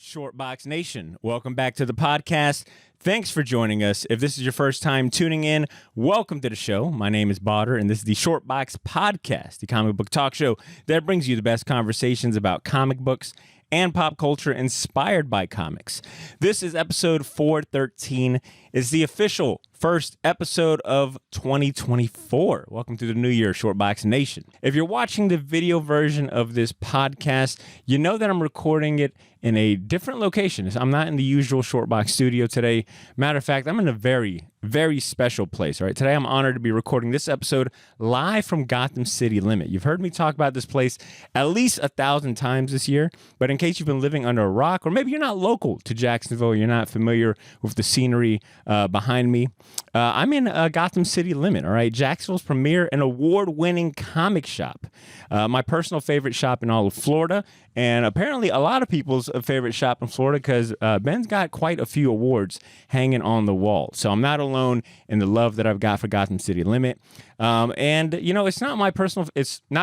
Shortbox Nation, welcome back to the podcast. Thanks for joining us. If this is your first time tuning in, welcome to the show. My name is Badr, and this is the Shortbox Podcast, the comic book talk show that brings you the best conversations about comic books and pop culture inspired by comics. This is episode 413. It's the official first episode of 2024. Welcome to the new year, Shortbox Nation. If you're watching the video version of this podcast, you know that I'm recording it in a different location. I'm not in the usual Shortbox studio today. Matter of fact, I'm in a very, very special place. All right, today I'm honored to be recording this episode live from Gotham City Limit. You've heard me talk about this place at least 1,000 times this year, but in case you've been living under a rock, or maybe you're not local to Jacksonville, you're not familiar with the scenery behind me, I'm in Gotham City Limit, all right? Jacksonville's premier and award-winning comic shop. My personal favorite shop in all of Florida, and apparently a lot of people's favorite shop in Florida because Ben's got quite a few awards hanging on the wall. So I'm not alone in the love that I've got for Gotham City Limit. And, you know, it's not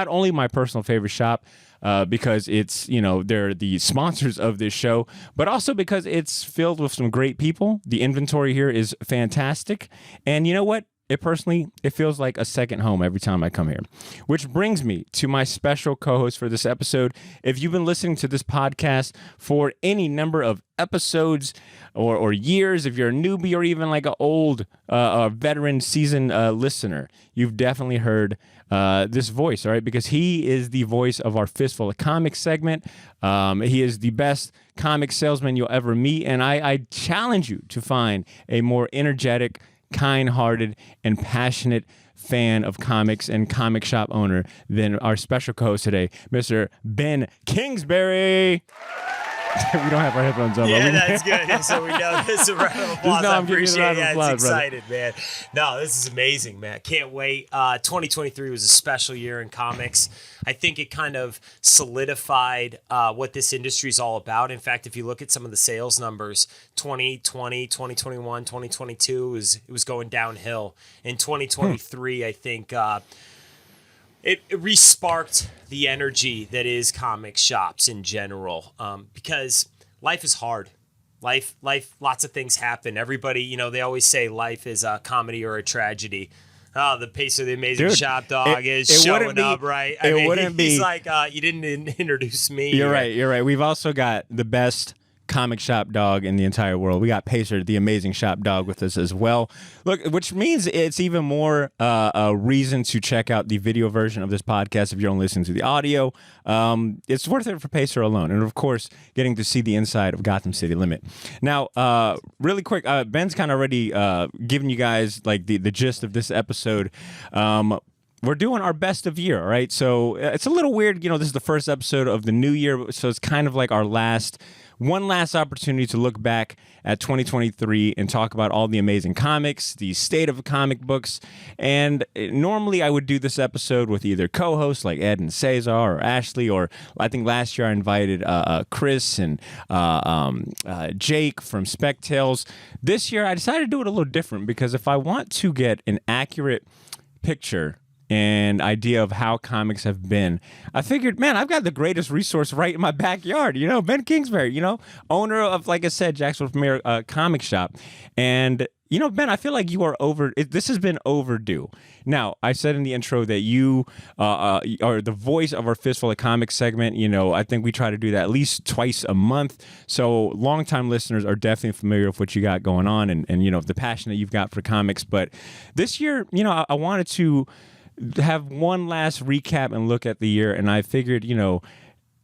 only my personal favorite shop, because it's, you know, they're the sponsors of this show, but also because it's filled with some great people. The inventory here is fantastic. And you know what? It feels like a second home every time I come here. Which brings me to my special co-host for this episode. If you've been listening to this podcast for any number of episodes or years, if you're a newbie or even like an old veteran seasoned listener, you've definitely heard this voice, all right? Because he is the voice of our Fistful of Comics segment. He is the best comic salesman you'll ever meet, and I challenge you to find a more energetic, kind-hearted, and passionate fan of comics and comic shop owner than our special co-host today, Mr. Ben Kingsbury. We don't have our headphones on. Yeah, that's good. Yeah, so we know this is a round of applause. I appreciate it. Yeah, it's excited, man. No, this is amazing, man. Can't wait. 2023 was a special year in comics. I think it kind of solidified what this industry is all about. In fact, if you look at some of the sales numbers, 2020, 2021, 2022, it was going downhill. In 2023, I think it re-sparked the energy that is comic shops in general, because life is hard. Life, lots of things happen. Everybody, you know, they always say life is a comedy or a tragedy. Oh, the Pace of the Amazing Shop Dog is showing up, right? He's like, you didn't introduce me. You're right. We've also got the best comic shop dog in the entire world. We got Pacer, the Amazing Shop Dog, with us as well. Look, which means it's even more a reason to check out the video version of this podcast if you're only listening to the audio. It's worth it for Pacer alone, and of course, getting to see the inside of Gotham City Limit. Now, really quick, Ben's kind of already given you guys like the gist of this episode. We're doing our best of year, all right? So it's a little weird, you know, this is the first episode of the new year, so it's kind of like our one last opportunity to look back at 2023 and talk about all the amazing comics, the state of comic books. And normally I would do this episode with either co-hosts like Ed and Cesar or Ashley, or I think last year I invited Chris and Jake from Spec Tales. This year I decided to do it a little different because if I want to get an accurate picture and idea of how comics have been, I figured, man, I've got the greatest resource right in my backyard. You know, Ben Kingsbury, you know, owner of, like I said, Jacksonville Premier Comic Shop. And, you know, Ben, I feel like you are this has been overdue. Now, I said in the intro that you are the voice of our Fistful of Comics segment. You know, I think we try to do that at least twice a month. So longtime listeners are definitely familiar with what you got going on and you know, the passion that you've got for comics. But this year, you know, I wanted to have one last recap and look at the year, and I figured, you know,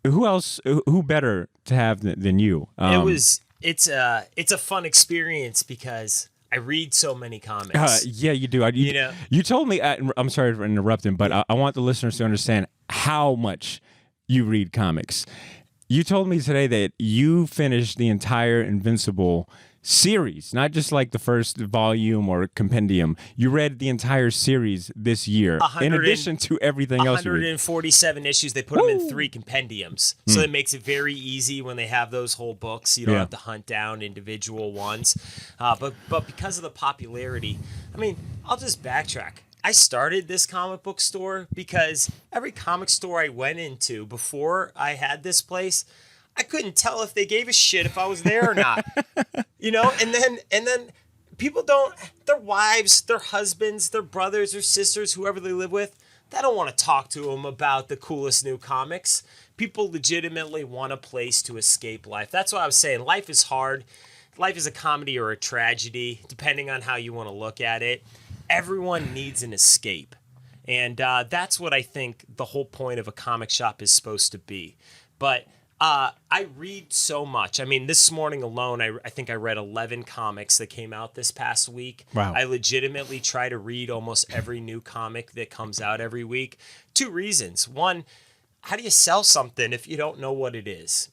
who better to have than you? It's a fun experience because I read so many comics. Yeah, you do. You told me. I'm sorry for interrupting, but I want the listeners to understand how much you read comics. You told me today that you finished the entire Invincible series, not just like the first volume or compendium. You read the entire series this year, in addition to everything else. 147 issues. They put them in 3 compendiums, so it makes it very easy when they have those whole books. You don't have to hunt down individual ones. But because of the popularity, I mean, I'll just backtrack. I started this comic book store because every comic store I went into before I had this place, I couldn't tell if they gave a shit if I was there or not. And then people don't, their wives, their husbands, their brothers or sisters, whoever they live with, they don't want to talk to them about the coolest new comics. People legitimately want a place to escape life. That's what I was saying. Life is hard. Life is a comedy or a tragedy, depending on how you want to look at it. Everyone needs an escape. And that's what I think the whole point of a comic shop is supposed to be. But I read so much. I mean, this morning alone, I think I read 11 comics that came out this past week. Wow. I legitimately try to read almost every new comic that comes out every week. 2 reasons. One, how do you sell something if you don't know what it is?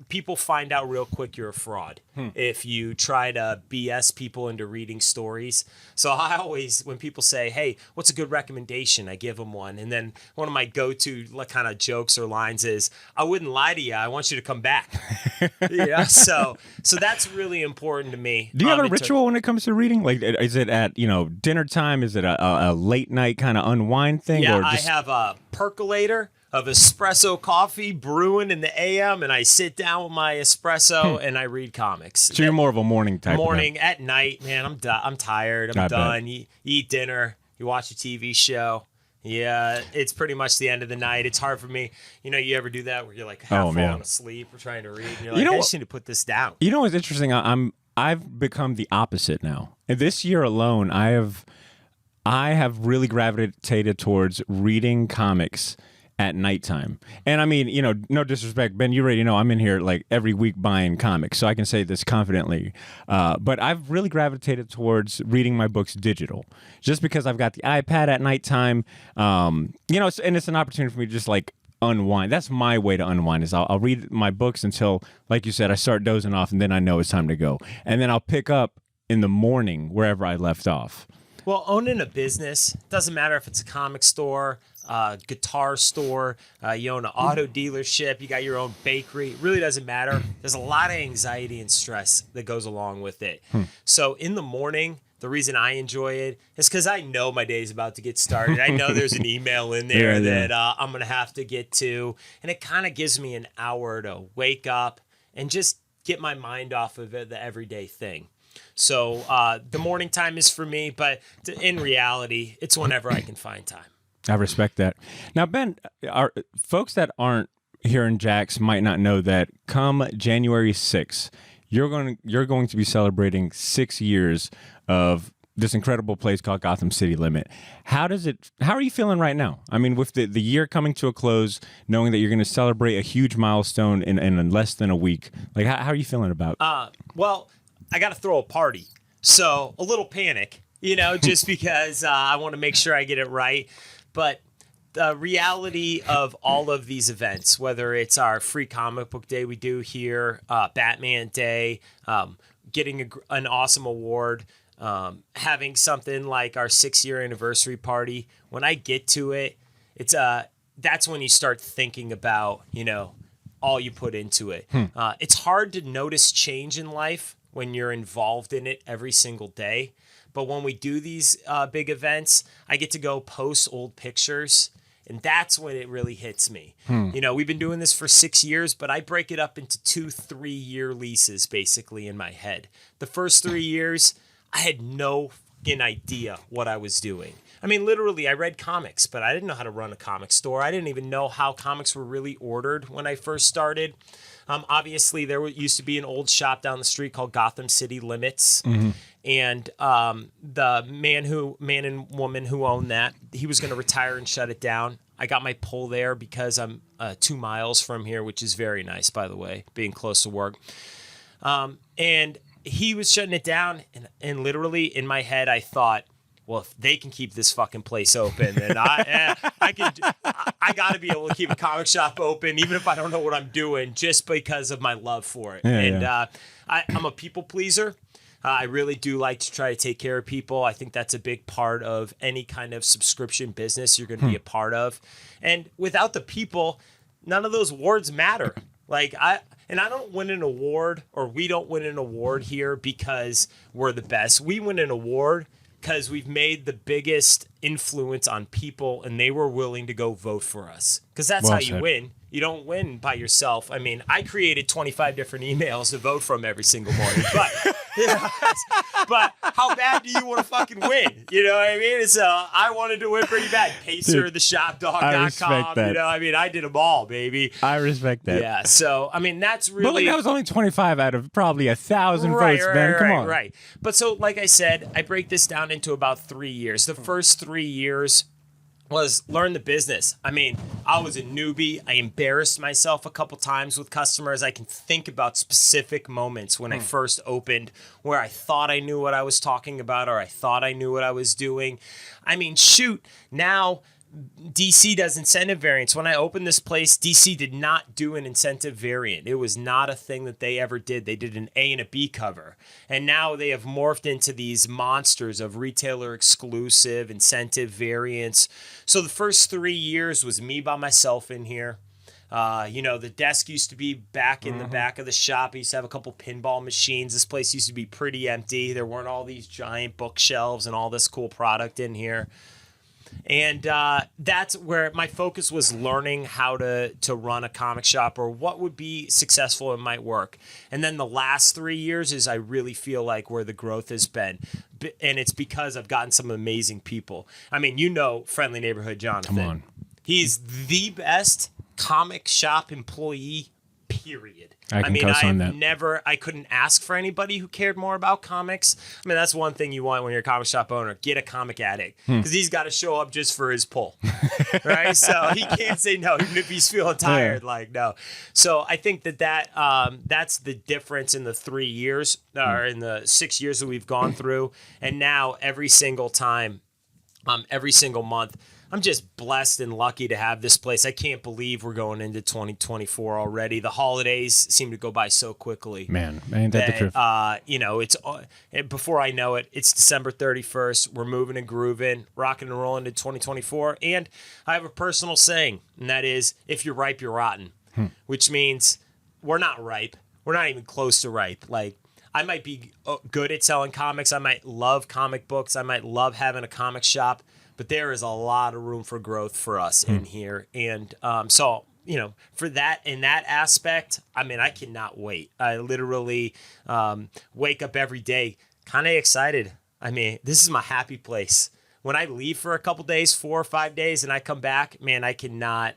People find out real quick you're a fraud if you try to BS people into reading stories. So I always, when people say, hey, what's a good recommendation? I give them one. And then one of my go-to kind of jokes or lines is, I wouldn't lie to you. I want you to come back. So that's really important to me. Do you have a ritual when it comes to reading? Like, is it at, dinner time? Is it a late night kind of unwind thing? Yeah, or just... I have a percolator of espresso coffee brewing in the AM, and I sit down with my espresso and I read comics. So you're more of a morning type. Morning, at night, man. I'm tired. I'm done. You eat dinner. You watch a TV show. Yeah, it's pretty much the end of the night. It's hard for me. You ever do that where you're like half falling asleep or trying to read? And you're like, I just need to put this down. You know what's interesting? I've become the opposite now. And this year alone, I have really gravitated towards reading comics at nighttime. And I mean, no disrespect, Ben, you already know I'm in here like every week buying comics, so I can say this confidently. But I've really gravitated towards reading my books digital, just because I've got the iPad at nighttime. And it's an opportunity for me to just like unwind. That's my way to unwind, is I'll read my books until, like you said, I start dozing off, and then I know it's time to go. And then I'll pick up in the morning wherever I left off. Well, owning a business, doesn't matter if it's a comic store, guitar store, you own an auto dealership, you got your own bakery. It really doesn't matter. There's a lot of anxiety and stress that goes along with it. So in the morning, the reason I enjoy it is because I know my day is about to get started. I know there's an email in there that I'm going to have to get to. And it kind of gives me an hour to wake up and just get my mind off of the everyday thing. So the morning time is for me, but in reality, it's whenever I can find time. I respect that. Now, Ben, our folks that aren't here in Jax might not know that come January 6th, you're going to be celebrating 6 years of this incredible place called Gotham City Limit. How are you feeling right now? I mean, with the year coming to a close, knowing that you're going to celebrate a huge milestone in less than a week, like how are you feeling about? Well, I got to throw a party. So a little panic, just because I want to make sure I get it right. But the reality of all of these events, whether it's our free comic book day we do here, Batman Day, getting an awesome award, having something like our 6-year anniversary party, when I get to it, that's when you start thinking about, all you put into it. It's hard to notice change in life when you're involved in it every single day. But when we do these big events, I get to go post old pictures, and that's when it really hits me. We've been doing this for 6 years, but I break it up into 2 3-year leases basically in my head. The first 3 years, I had no fucking idea what I was doing. I mean, literally, I read comics, but I didn't know how to run a comic store. I didn't even know how comics were really ordered when I first started. Obviously, there used to be an old shop down the street called Gotham City Limits. And the man and woman who owned that, he was going to retire and shut it down. I got my pull there because I'm 2 miles from here, which is very nice, by the way, being close to work. And he was shutting it down. And literally in my head, I thought, well, if they can keep this fucking place open, then I got to be able to keep a comic shop open, even if I don't know what I'm doing, just because of my love for it. I'm a people pleaser. I really do like to try to take care of people. I think that's a big part of any kind of subscription business you're going to be a part of. And without the people, none of those awards matter. I don't win an award, or we don't win an award here because we're the best. We win an award because we've made the biggest influence on people, and they were willing to go vote for us. because that's how you win. You don't win by yourself. I mean, I created 25 different emails to vote from every single morning. But how bad do you want to fucking win? You know what I mean? So I wanted to win pretty bad. Pacer, theshopdog.com. You know, I mean, I did them all, baby. I respect that. Yeah. So, I mean, that's really. But look, that was only 25 out of probably 1,000 votes, Ben. Come on. Right. But so, like I said, I break this down into about 3 years. The first 3 years was learn the business. I mean, I was a newbie. I embarrassed myself a couple times with customers. I can think about specific moments when I first opened where I thought I knew what I was talking about or I thought I knew what I was doing. I mean, shoot, now DC does incentive variants. When I opened this place, DC did not do an incentive variant. It was not a thing that they ever did. They did an A and a B cover. And now they have morphed into these monsters of retailer exclusive incentive variants. So the first 3 years was me by myself in here. You know, the desk used to be back in the back of the shop. I used to have a couple pinball machines. This place used to be pretty empty. There weren't all these giant bookshelves and all this cool product in here. And that's where my focus was, learning how to run a comic shop or what would be successful and might work. And then the last 3 years is I really feel like where the growth has been. And it's because I've gotten some amazing people. I mean, you know, Friendly Neighborhood Jonathan. Come on. He's the best comic shop employee, period. I couldn't ask for anybody who cared more about comics. I mean, that's one thing you want when you're a comic shop owner. Get a comic addict, because he's got to show up just for his pull, right? So he can't say no, even if he's feeling tired, like no. So I think that's the difference in the 3 years, or in the 6 years that we've gone through. And now every single time, every single month, I'm just blessed and lucky to have this place. I can't believe we're going into 2024 already. The holidays seem to go by so quickly. Man, ain't that the truth? You know, it's before I know it, it's December 31st. We're moving and grooving, rocking and rolling into 2024. And I have a personal saying, and that is, if you're ripe, you're rotten, which means we're not ripe. We're not even close to ripe. Like, I might be good at selling comics. I might love comic books. I might love having a comic shop. But there is a lot of room for growth for us in here. And so, you know, for that, in that aspect, I mean, I cannot wait. I literally wake up every day kind of excited. I mean, this is my happy place. When I leave for a couple days, 4 or 5 days, and I come back, man, I cannot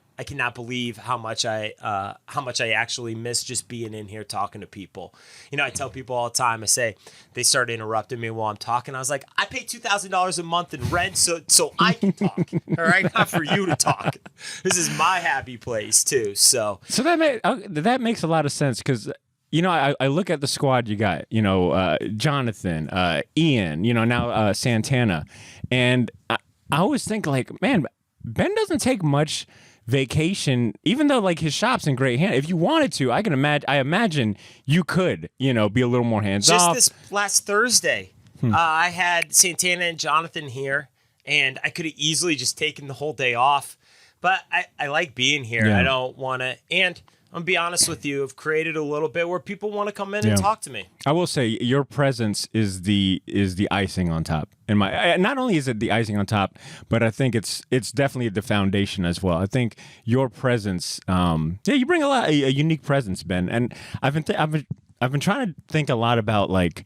believe how much I actually miss just being in here talking to people. You know, I tell people all the time, I say, they start interrupting me while I'm talking. I was like, I pay $2,000 a month in rent so I can talk, all right? Not for you to talk. This is my happy place too. So that makes a lot of sense, because you know, I look at the squad you got, you know, Jonathan, Ian, you know, now Santana. And I always think, like, man, Ben doesn't take much vacation, even though, like, his shop's in great hands. If you wanted to, I imagine you could, you know, be a little more hands off. Just this last Thursday, I had Santana and Jonathan here, and I could have easily just taken the whole day off. But I like being here. Yeah. I don't want to. And I'm going to be honest with you, I've created a little bit where people want to come in and talk to me. I will say your presence is the icing on top. Not only is it the icing on top, but I think it's definitely the foundation as well. I think your presence, you bring a unique presence, Ben. And I've been trying to think a lot about, like,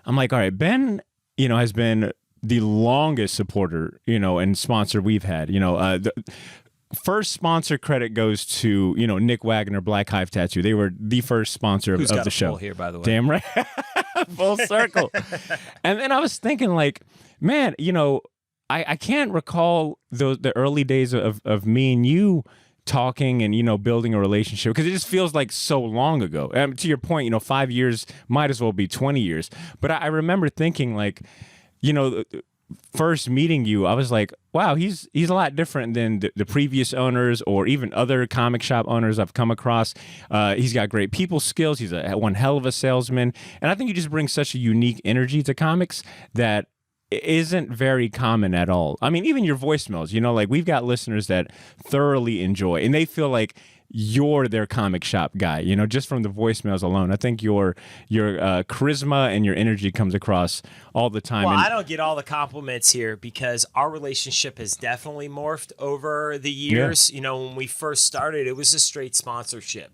I'm like, all right, Ben, you know, has been the longest supporter, you know, and sponsor we've had. You know, first sponsor credit goes to, you know, Nick Wagner, Black Hive Tattoo. They were the first sponsor of the show. Here, by the way. Damn right. Full circle. And then I was thinking, like, man, you know, I can't recall the early days of me and you talking and, you know, building a relationship, because it just feels like so long ago. To your point, you know, 5 years might as well be 20 years. But I remember thinking, like, you know, first meeting you, I was like, wow, he's a lot different than the previous owners or even other comic shop owners I've come across. He's got great people skills. He's one hell of a salesman. And I think you just bring such a unique energy to comics that isn't very common at all. I mean, even your voicemails, you know, like, we've got listeners that thoroughly enjoy, and they feel like you're their comic shop guy, just from the voicemails alone. I think your charisma and your energy comes across all the time. Well, I don't get all the compliments here because our relationship has definitely morphed over the years. Yeah. When we first started, it was a straight sponsorship.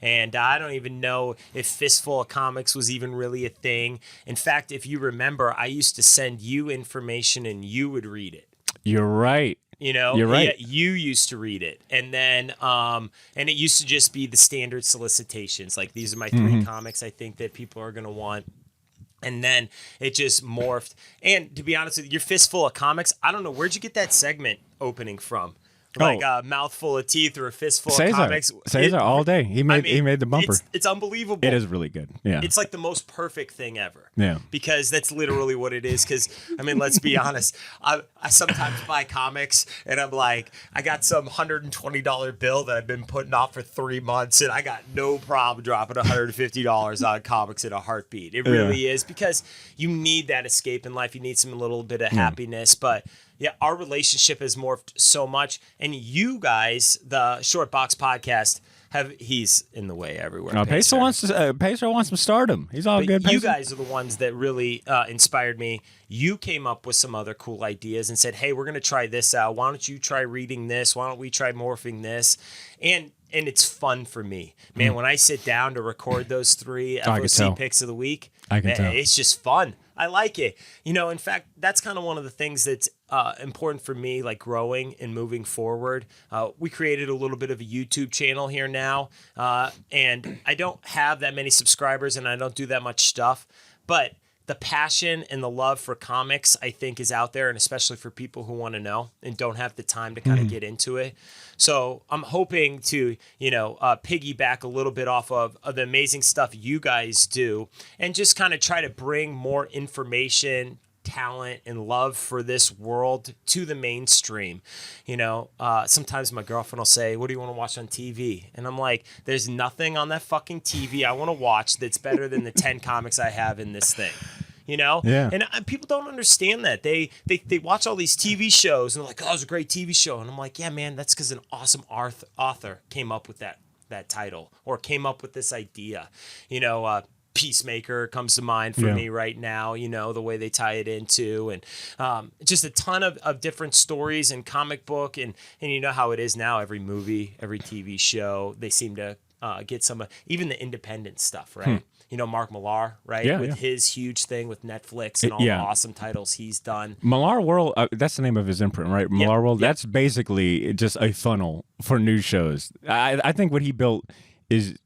And I don't even know if Fistful of Comics was even really a thing. In fact, if you remember, I used to send you information and you would read it. You're right. You're right. Yeah, you used to read it, and then and it used to just be the standard solicitations. Like, these are my 3 comics I think that people are gonna want. And then it just morphed. And to be honest with you, your Fistful of Comics, I don't know, where'd you get that segment opening from? Like a mouthful of teeth or a fistful of comics. Cesar all day. He made the bumper. It's unbelievable. It is really good. Yeah. It's like the most perfect thing ever. Yeah. Because that's literally what it is. Because, let's be honest. I sometimes buy comics and I'm like, I got some $120 bill that I've been putting off for 3 months and I got no problem dropping $150 on comics in a heartbeat. It really is, because you need that escape in life. You need some little bit of happiness. But yeah, our relationship has morphed so much. And you guys, the Short Box Podcast, he's in the way everywhere. Pacer wants some stardom. He's all good. You guys are the ones that really inspired me. You came up with some other cool ideas and said, hey, we're going to try this out. Why don't you try reading this? Why don't we try morphing this? And it's fun for me. Man, when I sit down to record those 3 FOC picks of the week, it's just fun. I like it. In fact, that's kind of one of the things that's important for me, like growing and moving forward. We created a little bit of a YouTube channel here now, and I don't have that many subscribers and I don't do that much stuff, but the passion and the love for comics, I think, is out there, and especially for people who want to know and don't have the time to kind of get into it. So I'm hoping to, piggyback a little bit off of the amazing stuff you guys do and just kind of try to bring more information, talent, and love for this world to the mainstream. Sometimes my girlfriend will say, what do you want to watch on TV? And I'm like, there's nothing on that fucking TV I want to watch that's better than the 10 comics I have in this thing. Yeah. And people don't understand that. They watch all these TV shows and they're like, oh, it was a great TV show. And I'm like, yeah, man, that's because an awesome author came up with that title or came up with this idea. Peacemaker comes to mind for me right now, the way they tie it into, and just a ton of different stories and comic book. And you know how it is now, every movie, every TV show, they seem to get some, even the independent stuff, right? Mark Millar, right? Yeah, with his huge thing with Netflix and all the awesome titles he's done. Millar World, that's the name of his imprint, right? Millar World, that's basically just a funnel for news shows. I think what he built is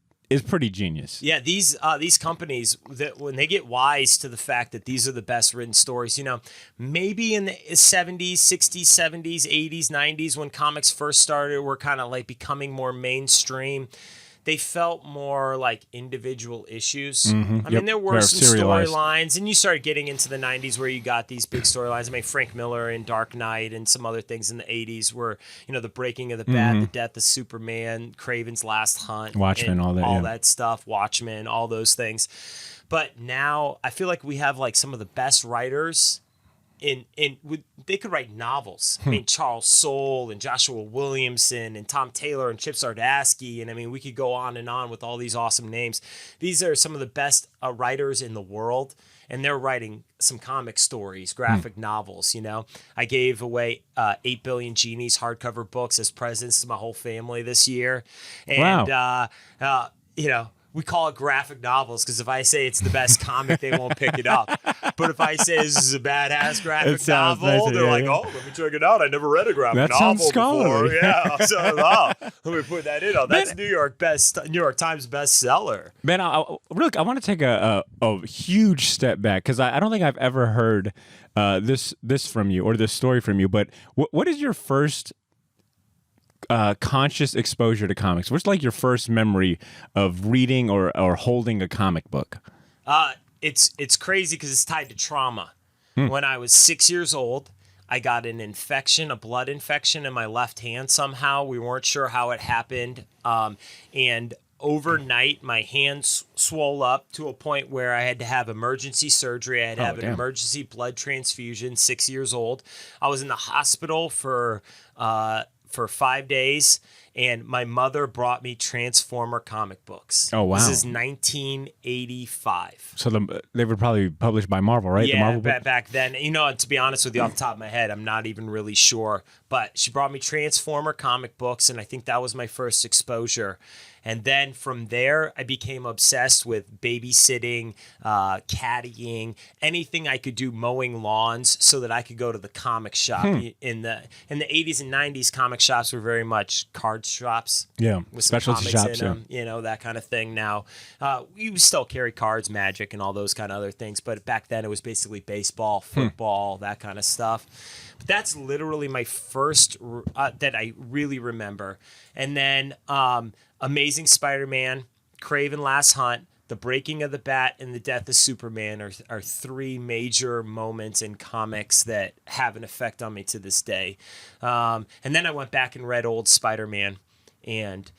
pretty genius. Yeah, these companies, that when they get wise to the fact that these are the best written stories, maybe in the 70s, 60s, 70s, 80s, 90s, when comics first started, were kind of like becoming more mainstream. They felt more like individual issues. I mean, there were some storylines, and you started getting into the 90s where you got these big storylines. I mean, Frank Miller in Dark Knight and some other things in the 80s were, the breaking of the bat, the death of Superman, Kraven's Last Hunt, Watchmen, all that stuff, Watchmen, all those things. But now I feel like we have like some of the best writers they could write novels. I mean, Charles Soule and Joshua Williamson and Tom Taylor and Chip Zdarsky, and I mean, we could go on and on with all these awesome names. These are some of the best writers in the world, and they're writing some comic stories, graphic novels. I gave away 8 Billion Genies hardcover books as presents to my whole family this year, and we call it graphic novels because if I say it's the best comic, they won't pick it up. But if I say this is a badass graphic novel, they're like, oh, let me check it out. I never read a graphic novel before. Yeah, so let me put that in. That's New York Times bestseller. Ben, I want to take a huge step back because I don't think I've ever heard this from you or this story from you. But what is your first conscious exposure to comics? What's like your first memory of reading or holding a comic book? It's crazy because it's tied to trauma. When I was 6 years old, I got an infection, a blood infection in my left hand somehow. We weren't sure how it happened. And overnight, my hands swole up to a point where I had to have emergency surgery. I had to have an emergency blood transfusion, 6 years old. I was in the hospital for 5 days, and my mother brought me Transformer comic books. Oh, wow. This is 1985. So they were probably published by Marvel, right? Yeah, the Marvel book? back then. To be honest with you, off the top of my head, I'm not even really sure. But she brought me Transformer comic books, and I think that was my first exposure. And then from there, I became obsessed with babysitting, caddying, anything I could do, mowing lawns, so that I could go to the comic shop. In the 80s and 90s, comic shops were very much card shops. Yeah, with some specialty comics shops, in them, that kind of thing. Now, you still carry cards, Magic, and all those kind of other things. But back then, it was basically baseball, football, that kind of stuff. But that's literally my first that I really remember. And then Amazing Spider-Man, Kraven Last Hunt, The Breaking of the Bat, and The Death of Superman are three major moments in comics that have an effect on me to this day. And then I went back and read old Spider-Man, and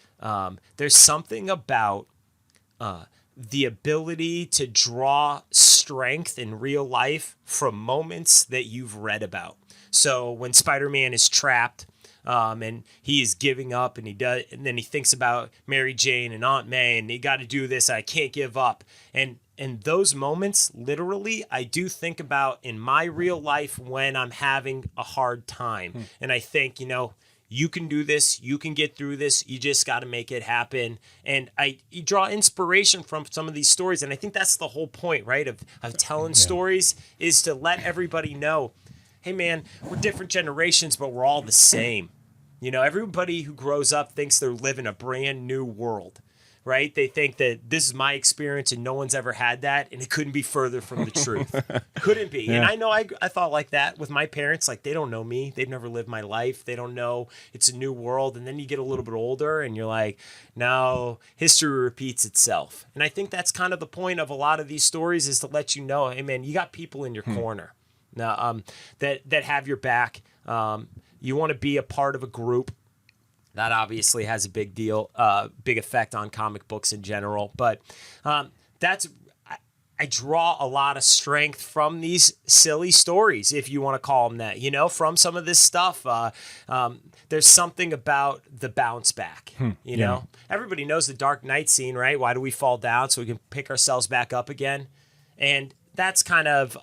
there's something about the ability to draw strength in real life from moments that you've read about. So when Spider-Man is trapped, and he is giving up, and and then he thinks about Mary Jane and Aunt May, and you got to do this. I can't give up. And those moments, literally, I do think about in my real life when I'm having a hard time. And I think, you can do this. You can get through this. You just got to make it happen. And you draw inspiration from some of these stories. And I think that's the whole point, right, of telling stories, is to let everybody know, hey, man, we're different generations, but we're all the same. Everybody who grows up thinks they're living a brand new world, right? They think that this is my experience and no one's ever had that, and it couldn't be further from the truth. Couldn't be. Yeah. And I know I thought like that with my parents. Like, they don't know me. They've never lived my life. They don't know it's a new world. And then you get a little bit older and you're like, no, history repeats itself. And I think that's kind of the point of a lot of these stories, is to let you know, hey, man, you got people in your corner. Now, that have your back. You want to be a part of a group. That obviously has a big effect on comic books in general. But I draw a lot of strength from these silly stories, if you want to call them that. From some of this stuff. There's something about the bounce back. Everybody knows the Dark Knight scene, right? Why do we fall down? So we can pick ourselves back up again. And that's kind of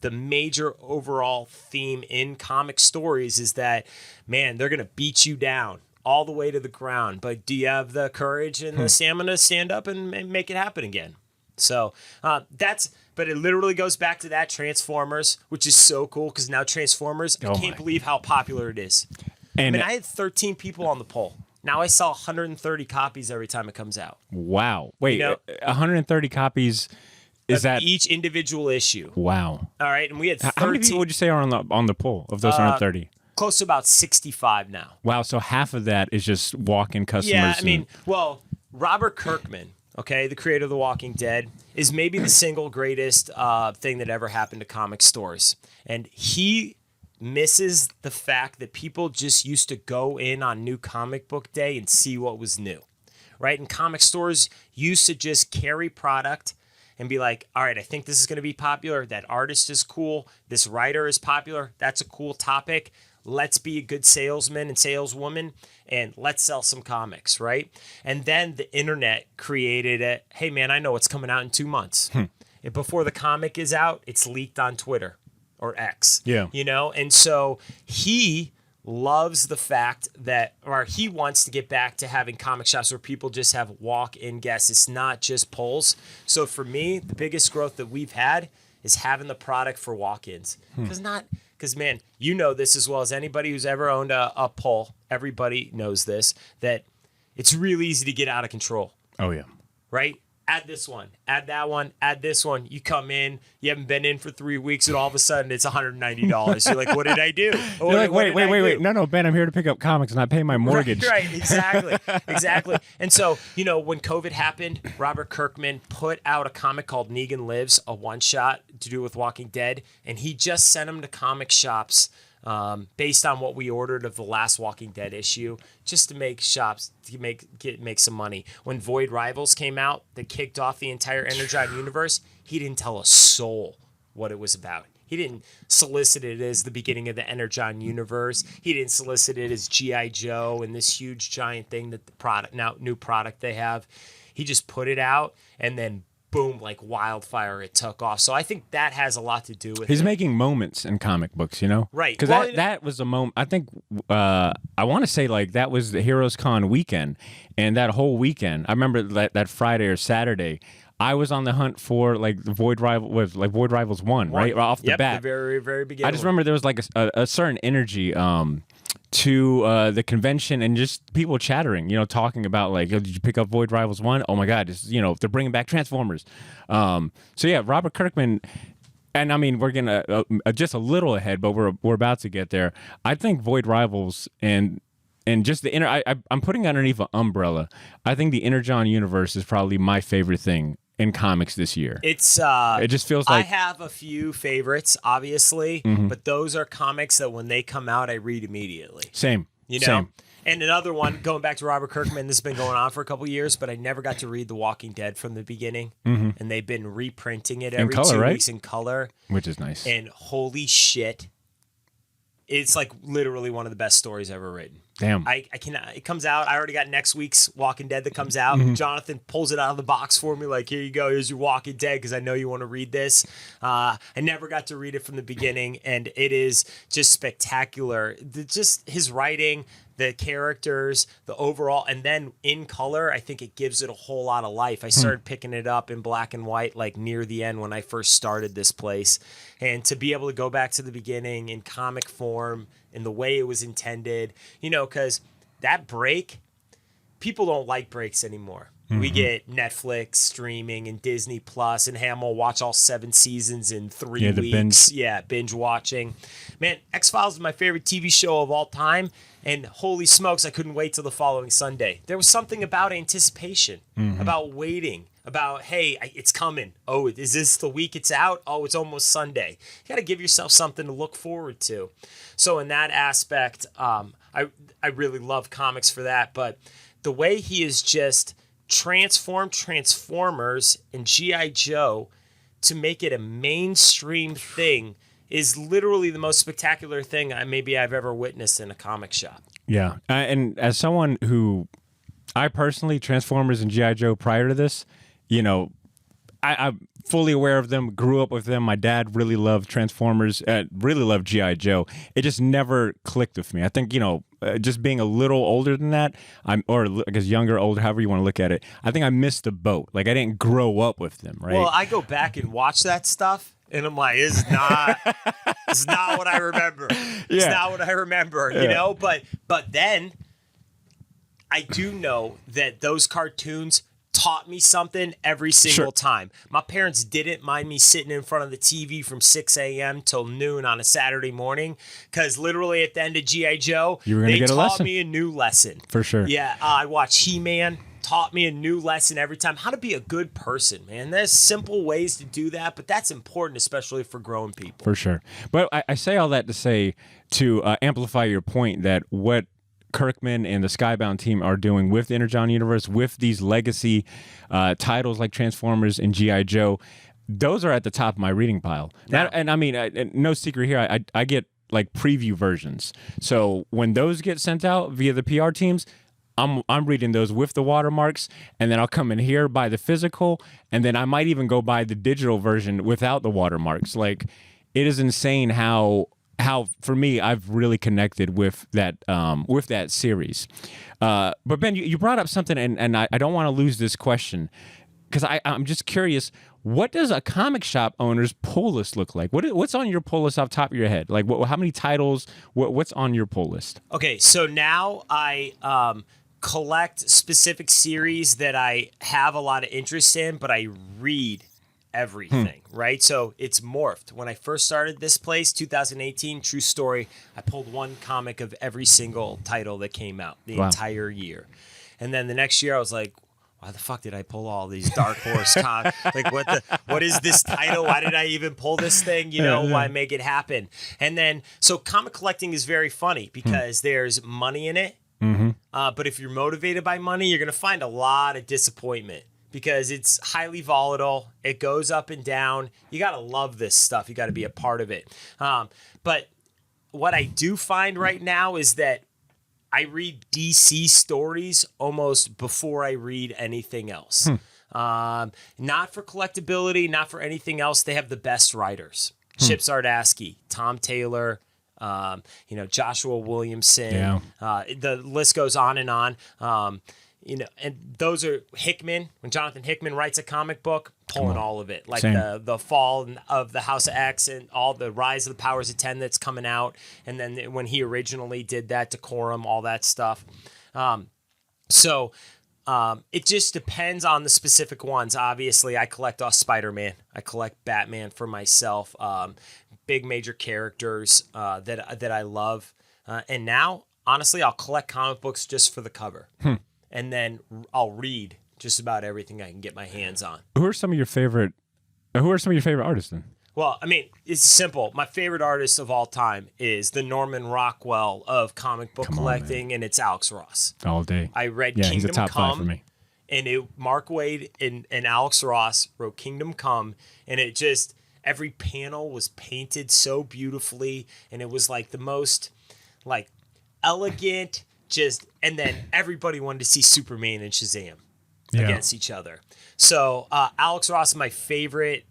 the major overall theme in comic stories, is that, man, they're going to beat you down all the way to the ground. But do you have the courage and the stamina to stand up and make it happen again? So but it literally goes back to that Transformers, which is so cool, because now Transformers, I can't believe how popular it is. And I had 13 people on the poll. Now I sell 130 copies every time it comes out. Wow. Wait, 130 copies... Is that each individual issue? Wow. All right, and we had 13. How many people would you say are on the poll of those 130? Close to about 65 now. Wow, so half of that is just walk-in customers. Yeah, Robert Kirkman, okay, the creator of The Walking Dead, is maybe the single greatest thing that ever happened to comic stores. And he misses the fact that people just used to go in on New Comic Book Day and see what was new, right? And comic stores used to just carry product and be like, all right, I think this is going to be popular. That artist is cool. This writer is popular. That's a cool topic. Let's be a good salesman and saleswoman, and let's sell some comics, right? And then the internet created it. Hey, man, I know it's coming out in 2 months. Before the comic is out, it's leaked on Twitter or X. Yeah. And so he loves the fact that, or he wants to get back to having comic shops where people just have walk-in guests. It's not just polls. So for me, the biggest growth that we've had is having the product for walk-ins. Because, man, you know this as well as anybody who's ever owned a poll. Everybody knows this, that it's really easy to get out of control. Oh, yeah. Right? Add this one, add that one, add this one. You come in, you haven't been in for 3 weeks, and all of a sudden it's $190. You're like, what did I do? You're like, wait. No, Ben, I'm here to pick up comics and I pay my mortgage. Right, exactly. And so, when COVID happened, Robert Kirkman put out a comic called Negan Lives, a one-shot to do with Walking Dead, and he just sent them to comic shops based on what we ordered of the last Walking Dead issue, just to make shops to make some money. When Void Rivals came out, that kicked off the entire Energized universe, he didn't tell a soul what it was about. He He didn't solicit it as the beginning of the Energon universe. He didn't solicit it as G.I. Joe and this huge giant thing that new product they have. He just put it out, and then boom, like wildfire, it took off. So I think that has a lot to do with He's it. making moments in comic books, you know? Right. Because that was a moment, I think, I want to say like that was the Heroes Con weekend. And that whole weekend, I remember that Friday or Saturday, I was on the hunt for like the Void Rivals 1, right? Off the bat. The very, very beginning. I just remember there was like a certain energy to the convention and just people chattering, you know, talking about like, oh, did you pick up Void Rivals 1? Oh my God, they're bringing back Transformers. So yeah, Robert Kirkman, and I mean, we're gonna just a little ahead, but we're about to get there. I think Void Rivals and just the I'm putting underneath an umbrella. I think the Energon universe is probably my favorite thing in comics this year. It just feels like I have a few favorites, obviously, but those are comics that when they come out, I read immediately. Same. You know? Same. And another one, going back to Robert Kirkman, this has been going on for a couple of years, but I never got to read The Walking Dead from the beginning. And they've been reprinting it every color, 2 right? weeks in color. Which is nice. And holy shit, it's like literally one of the best stories ever written. Damn. I cannot. It comes out. I already got next week's Walking Dead that comes out. Jonathan pulls it out of the box for me, like, here you go. Here's your Walking Dead, because I know you want to read this. I never got to read it from the beginning, and it is just spectacular. Just his writing, the characters, the overall, and then in color, I think it gives it a whole lot of life. I started picking it up in black and white like near the end when I first started this place. And to be able to go back to the beginning in comic form in the way it was intended, you know, because that break, people don't like breaks anymore. We get Netflix streaming and Disney Plus, and Hamill watch all 7 seasons in 3 weeks. Binge watching. Man, X-Files is my favorite TV show of all time, and holy smokes, I couldn't wait till the following Sunday. There was something about anticipation, about waiting, about, hey, it's coming. Oh, is this the week it's out? Oh, it's almost Sunday. You got to give yourself something to look forward to. So in that aspect, I really love comics for that, but the way he is just transformed Transformers and G.I. Joe to make it a mainstream thing is literally the most spectacular thing maybe I've ever witnessed in a comic shop. Yeah. And as someone who, I personally, Transformers and G.I. Joe prior to this, you know, I'm fully aware of them, grew up with them. My dad really loved Transformers, really loved G.I. Joe. It just never clicked with me. I think, you know, just being a little older than that, or I guess younger, older, however you want to look at it, I think I missed the boat. Like, I didn't grow up with them, right? Well, I go back and watch that stuff, and I'm like, it's not what I remember. It's not what I remember, you know? But then I do know that those cartoons taught me something every single time. My parents didn't mind me sitting in front of the TV from 6 a.m. till noon on a Saturday morning, because literally at the end of G.I. Joe, they taught me a new lesson. For sure. Yeah, I watched He-Man, taught me a new lesson every time. How to be a good person, man. There's simple ways to do that, but that's important, especially for grown people. For sure. But I say all that to say, to amplify your point that what Kirkman and the Skybound team are doing with the Energon universe, with these legacy titles like Transformers and G.I. Joe, those are at the top of my reading pile. And I mean, no secret here, I get like preview versions. So when those get sent out via the PR teams, I'm reading those with the watermarks, and then I'll come in here, buy the physical, and then I might even go buy the digital version without the watermarks. Like, it is insane how for me, I've really connected with that series. But Ben, you brought up something, and I don't want to lose this question, because I'm just curious, what does a comic shop owner's pull list look like? What's on your pull list off the top of your head? Like, how many titles? What's on your pull list? Okay, so now I collect specific series that I have a lot of interest in, but I read everything, right? So it's morphed. When I first started this place, 2018, true story, I pulled one comic of every single title that came out the entire year. And then the next year I was like, why the fuck did I pull all these Dark Horse like what is this title? Why did I even pull this thing? You know, why make it happen? And then, so comic collecting is very funny because there's money in it. But if you're motivated by money, you're going to find a lot of disappointment, because it's highly volatile. It goes up and down. You got to love this stuff. You got to be a part of it. But what I do find right now is that I read DC stories almost before I read anything else. Not for collectability, not for anything else. They have the best writers. Chip Zdarsky, Tom Taylor, Joshua Williamson. The list goes on and on. And those are Hickman. When Jonathan Hickman writes a comic book, pulling all of it, like the fall of the House of X and all the Rise of the Powers of 10 that's coming out, and then when he originally did that, Decorum, all that stuff. It just depends on the specific ones. Obviously, I collect Spider-Man. I collect Batman for myself. Big major characters that I love, and now honestly, I'll collect comic books just for the cover. And then I'll read just about everything I can get my hands on. Who are some of your favorite artists then? Well, I mean, it's simple. My favorite artist of all time is the Norman Rockwell of comic book collecting, and it's Alex Ross. All day. I read Kingdom Kingdom he's a top Come, 5 for me. And Mark Waid and Alex Ross wrote Kingdom Come, and it just, every panel was painted so beautifully, and it was like the most like elegant. And then everybody wanted to see Superman and Shazam against each other. So Alex Ross is my favorite,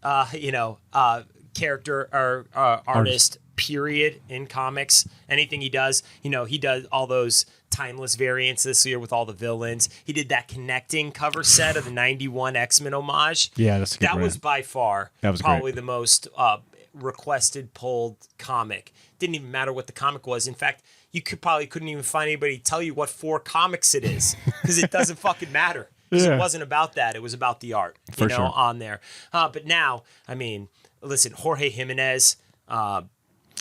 character or artist, period, in comics. Anything he does, he does all those timeless variants this year with all the villains. He did that connecting cover set of the 91 X-Men homage. Yeah, that's a good was by far probably great. The most requested, pulled comic. Didn't even matter what the comic was. In fact, you couldn't even find anybody to tell you what 4 comics it is, because it doesn't fucking matter. Because it wasn't about that. It was about the art, on there. But now, I mean, listen, Jorge Jimenez. Have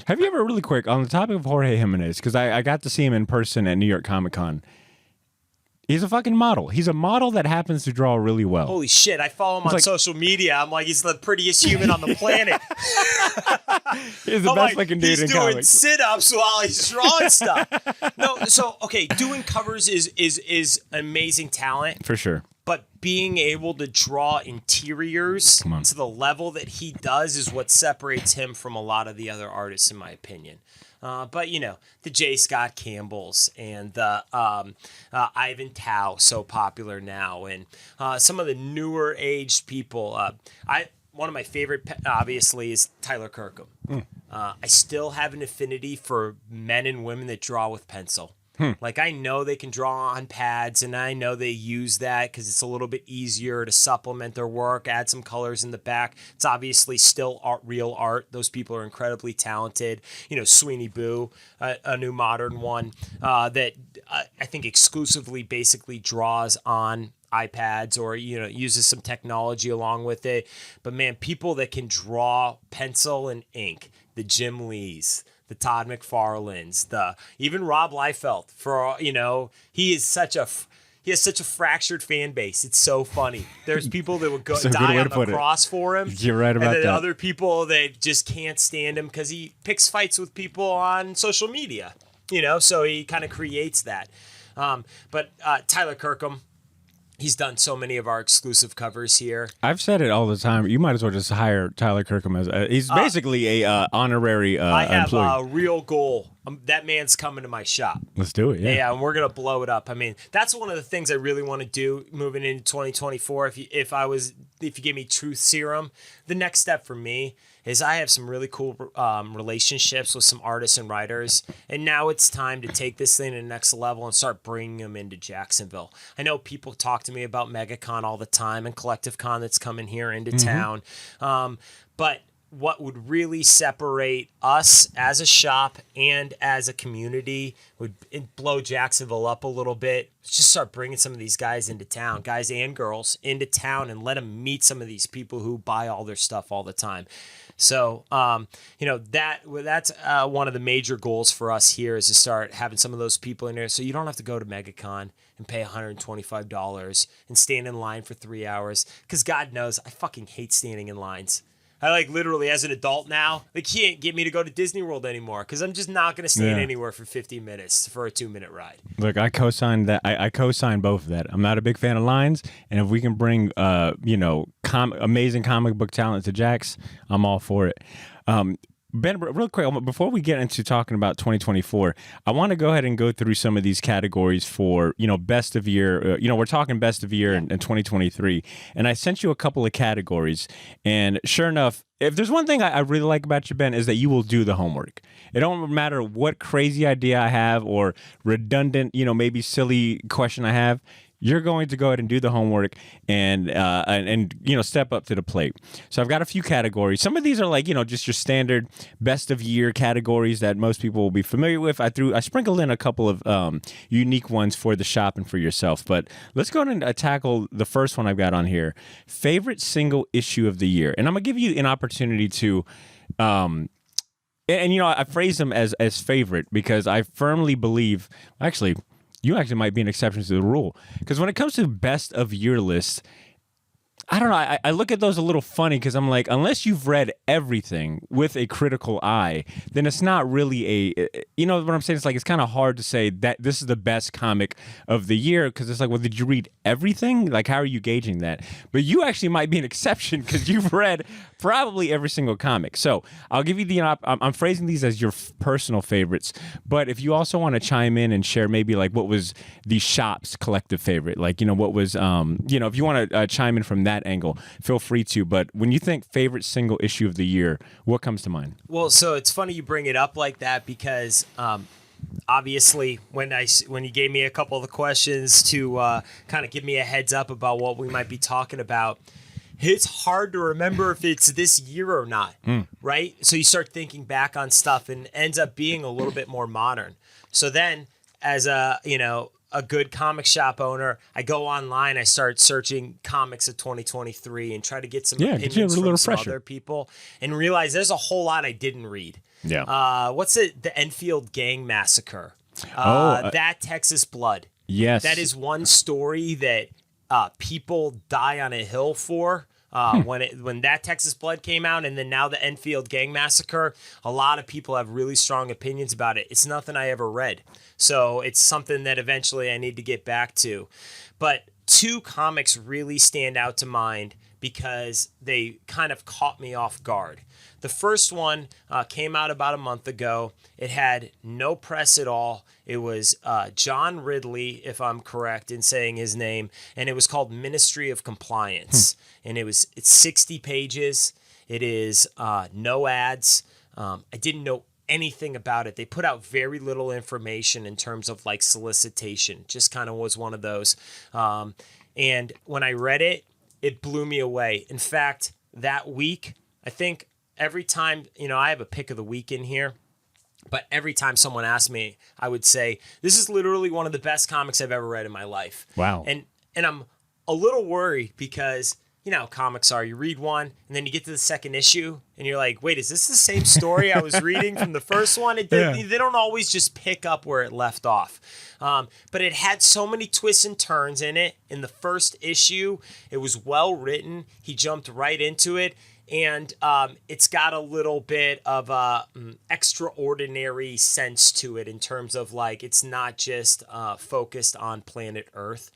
you ever, really quick, on the topic of Jorge Jimenez, because I got to see him in person at New York Comic Con. He's a fucking model. He's a model that happens to draw really well. Holy shit. I follow him on social media. I'm like, he's the prettiest human on the planet. He's the best looking dude in comics. He's doing sit-ups while he's drawing stuff. Doing covers is amazing talent. For sure. But being able to draw interiors to the level that he does is what separates him from a lot of the other artists, in my opinion. But the J. Scott Campbells and the Ivan Tao, so popular now, and some of the newer aged people. One of my favorite, obviously, is Tyler Kirkham. I still have an affinity for men and women that draw with pencil. Like, I know they can draw on pads, and I know they use that because it's a little bit easier to supplement their work, add some colors in the back. It's obviously still real art. Those people are incredibly talented. Sweeney Boo, a new modern one that I think exclusively basically draws on iPads or, uses some technology along with it. But, man, people that can draw pencil and ink, the Jim Lees, the Todd McFarlanes, even Rob Liefeld, he has such a fractured fan base. It's so funny. There's people that would die on the cross for him. You're right about that. And then other people that just can't stand him because he picks fights with people on social media, so he kind of creates that. But Tyler Kirkham, he's done so many of our exclusive covers here. I've said it all the time. You might as well just hire Tyler Kirkham as he's basically a honorary I have employee. A real goal. That man's coming to my shop. Let's do it. Yeah, and we're gonna blow it up. I mean, that's one of the things I really want to do moving into 2024. If you give me truth serum, the next step for me is I have some really cool relationships with some artists and writers, and now it's time to take this thing to the next level and start bringing them into Jacksonville. I know people talk to me about MegaCon all the time and Collective Con that's coming here into town, but what would really separate us as a shop and as a community would blow Jacksonville up a little bit. Just start bringing some of these guys into town, guys and girls into town, and let them meet some of these people who buy all their stuff all the time. So, that's one of the major goals for us here is to start having some of those people in there. So you don't have to go to MegaCon and pay $125 and stand in line for 3 hours. Because God knows, I fucking hate standing in lines. I like literally as an adult now, they can't get me to go to Disney World anymore because I'm just not going to stand anywhere for 15 minutes for a 2-minute ride. Look, I co-sign that. I co-sign both of that. I'm not a big fan of lines, and if we can bring, amazing comic book talent to Jax, I'm all for it. Ben, real quick, before we get into talking about 2024, I want to go ahead and go through some of these categories for, best of year. We're talking best of year in 2023. And I sent you a couple of categories. And sure enough, if there's one thing I really like about you, Ben, is that you will do the homework. It don't matter what crazy idea I have or redundant, maybe silly question I have. You're going to go ahead and do the homework and step up to the plate. So I've got a few categories. Some of these are like, just your standard best of year categories that most people will be familiar with. I sprinkled in a couple of unique ones for the shop and for yourself. But let's go ahead and tackle the first one I've got on here. Favorite single issue of the year. And I'm going to give you an opportunity to I phrase them as favorite because I firmly believe, you actually might be an exception to the rule. Because when it comes to best of year lists, I don't know. I look at those a little funny because I'm like, unless you've read everything with a critical eye, then it's not really you know what I'm saying? It's like, it's kind of hard to say that this is the best comic of the year because it's like, well, did you read everything? Like, how are you gauging that? But you actually might be an exception because you've read probably every single comic. So I'll give you I'm phrasing these as your personal favorites. But if you also want to chime in and share maybe like what was the shop's collective favorite, like, what was, if you want to chime in from that angle, feel free to. But when you think favorite single issue of the year, what comes to mind? Well, so it's funny you bring it up like that because obviously when you gave me a couple of the questions to kind of give me a heads up about what we might be talking about, it's hard to remember if it's this year or not, right? So you start thinking back on stuff and it ends up being a little bit more modern. So then as a good comic shop owner, I go online, I start searching comics of 2023 and try to get some opinions from some other people and realize there's a whole lot I didn't read. Yeah. What's it? The Enfield Gang Massacre. That Texas Blood. Yes. That is one story that people die on a hill for. When that Texas Blood came out and then now the Enfield Gang Massacre, a lot of people have really strong opinions about it. It's nothing I ever read. So it's something that eventually I need to get back to. But two comics really stand out to mind because they kind of caught me off guard. The first one came out about a month ago. It had no press at all. It was John Ridley, if I'm correct in saying his name, and it was called Ministry of Compliance. And it's 60 pages. It is no ads. I didn't know anything about it. They put out very little information in terms of like solicitation. Just kind of was one of those. And when I read it, it blew me away. In fact, that week, I think every time, I have a pick of the week in here, but every time someone asked me, I would say, this is literally one of the best comics I've ever read in my life. Wow. And I'm a little worried because, how comics are. You read one, and then you get to the second issue, and you're like, wait, is this the same story I was reading from the first one? They don't always just pick up where it left off. But it had so many twists and turns in it. In the first issue, it was well written. He jumped right into it. And it's got a little bit of a extraordinary sense to it in terms of like it's not just focused on planet Earth.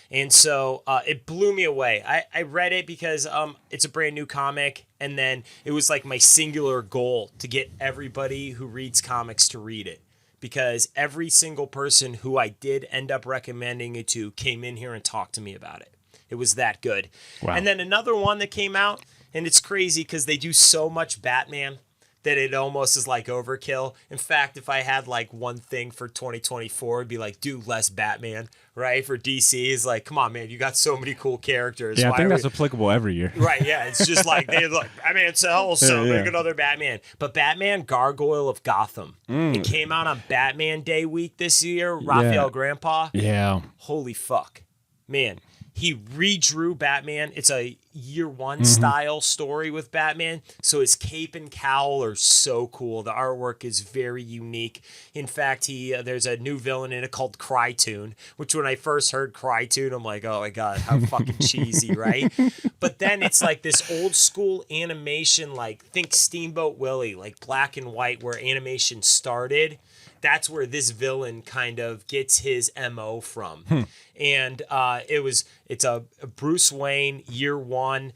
And so it blew me away. I read it because it's a brand new comic. And then it was like my singular goal to get everybody who reads comics to read it. Because every single person who I did end up recommending it to came in here and talked to me about it. It was that good. Wow. And then another one that came out, and it's crazy because they do so much Batman that it almost is like overkill. In fact, if I had like one thing for 2024, it'd be like, do less Batman, right? For DC, is like, come on, man, you got so many cool characters. Yeah, I think that's applicable every year. Right, yeah. It's just like, they're like, Batman sells, so make another Batman. But Batman Gargoyle of Gotham, it came out on Batman Day week this year, Raphael Grandpa. Yeah. Holy fuck. Man, he redrew Batman. It's a year one style story with Batman. So his cape and cowl are so cool. The artwork is very unique. In fact, there's a new villain in it called Crytoon, which when I first heard Crytoon, I'm like, oh my God, how fucking cheesy, right? But then it's like this old school animation, like think Steamboat Willie, like black and white where animation started. That's where this villain kind of gets his MO from. And it's a Bruce Wayne year one.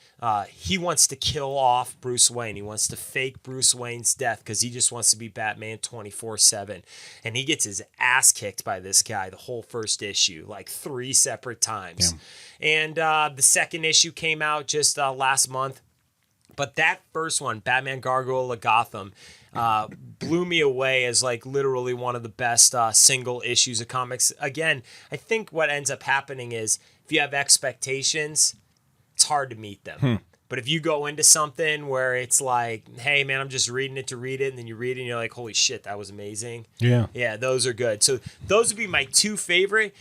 He wants to kill off Bruce Wayne. He wants to fake Bruce Wayne's death because he just wants to be Batman 24/7. And he gets his ass kicked by this guy the whole first issue, like 3 separate times. Damn. And the second issue came out just last month. But that first one, Batman Gargoyle of Gotham, blew me away as like literally one of the best single issues of comics. Again, I think what ends up happening is if you have expectations, it's hard to meet them. But if you go into something where it's like, hey man, I'm just reading it to read it, and then you read it and you're like, holy shit, that was amazing. Yeah, those are good. So those would be my 2 favorite.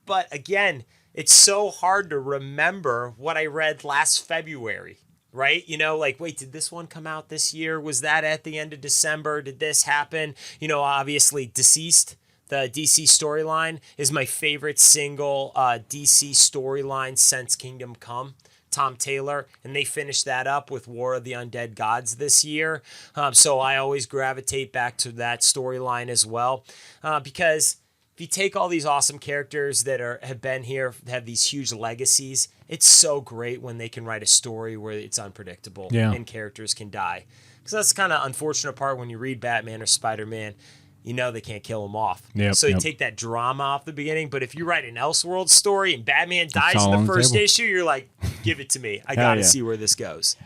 But again, it's so hard to remember what I read last February. Right? You know, like, wait, did this one come out this year? Was that at the end of December? Did this happen? You know, obviously Deceased, the DC storyline is my favorite single DC storyline since Kingdom Come. Tom Taylor, and they finished that up with War of the Undead Gods this year. So I always gravitate back to that storyline as well, because if you take all these awesome characters that have been here, have these huge legacies, it's so great when they can write a story where it's unpredictable and characters can die. Because that's the kind of unfortunate part when you read Batman or Spider-Man. You know they can't kill him off. So you take that drama off the beginning. But if you write an Elseworld story and Batman dies in the first issue, you're like, give it to me. I got to see where this goes.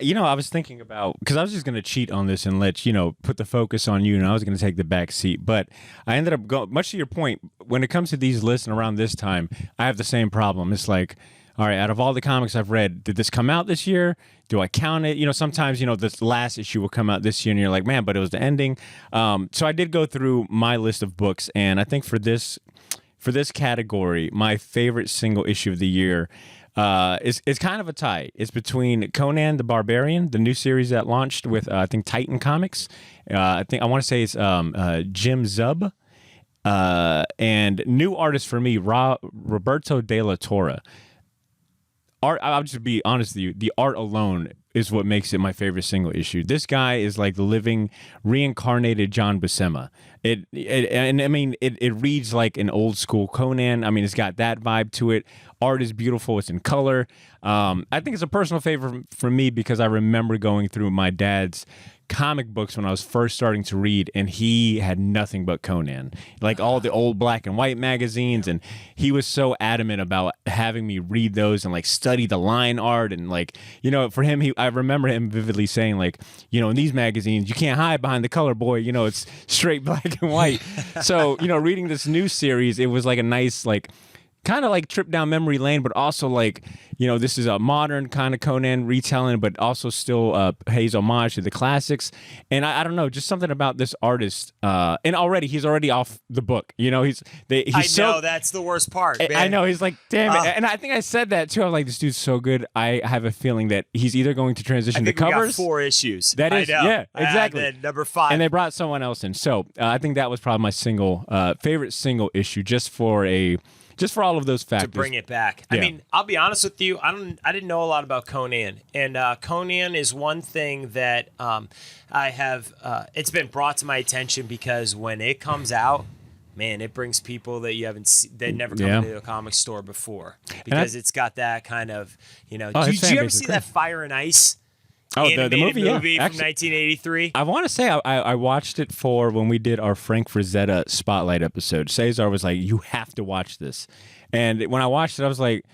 You know, I was thinking about, because I was just going to cheat on this and let, put the focus on you, and I was going to take the back seat. But I ended up going, much to your point, when it comes to these lists and around this time, I have the same problem. It's like, all right, out of all the comics I've read, did this come out this year? Do I count it? Sometimes, this last issue will come out this year, and you're like, man, but it was the ending. So I did go through my list of books, and I think for this category, my favorite single issue of the year it's kind of a tie. It's between Conan the Barbarian, the new series that launched with I think Titan Comics. I want to say it's Jim Zub, and new artist for me, Roberto De La Torre. Art. I'll just be honest with you. The art alone is what makes it my favorite single issue. This guy is like the living reincarnated John Buscema. It reads like an old school Conan. I mean, it's got that vibe to it. Art is beautiful. It's in color. I think it's a personal favorite for me because I remember going through my dad's comic books when I was first starting to read, and he had nothing but Conan, like all the old black and white magazines, and he was so adamant about having me read those and like study the line art, and like, for him, I remember him vividly saying like, in these magazines you can't hide behind the color, boy, it's straight black and white. So reading this new series, it was like a nice like kind of like trip down memory lane, but also like, this is a modern kind of Conan retelling, but also still pays homage to the classics. And I don't know, just something about this artist. And he's already off the book. That's the worst part, man. I know, he's like, damn it. And I think I said that too. I was like, this dude's so good. I have a feeling that he's either going to transition to covers. We got 4 issues. That is, yeah, exactly. And then number 5. And they brought someone else in. So I think that was probably my favorite single issue, just for all of those factors. To bring it back. Yeah. I mean, I'll be honest with you. I didn't know a lot about Conan. And Conan is one thing that I have, it's been brought to my attention because when it comes out, man, it brings people that you haven't seen, that never come into a comic store before. Because it's got that kind of, did you ever see that Fire and Ice? Oh, the movie from Actually, 1983. I want to say I watched it for when we did our Frank Frazetta Spotlight episode. Cesar was like, you have to watch this. And when I watched it, I was like,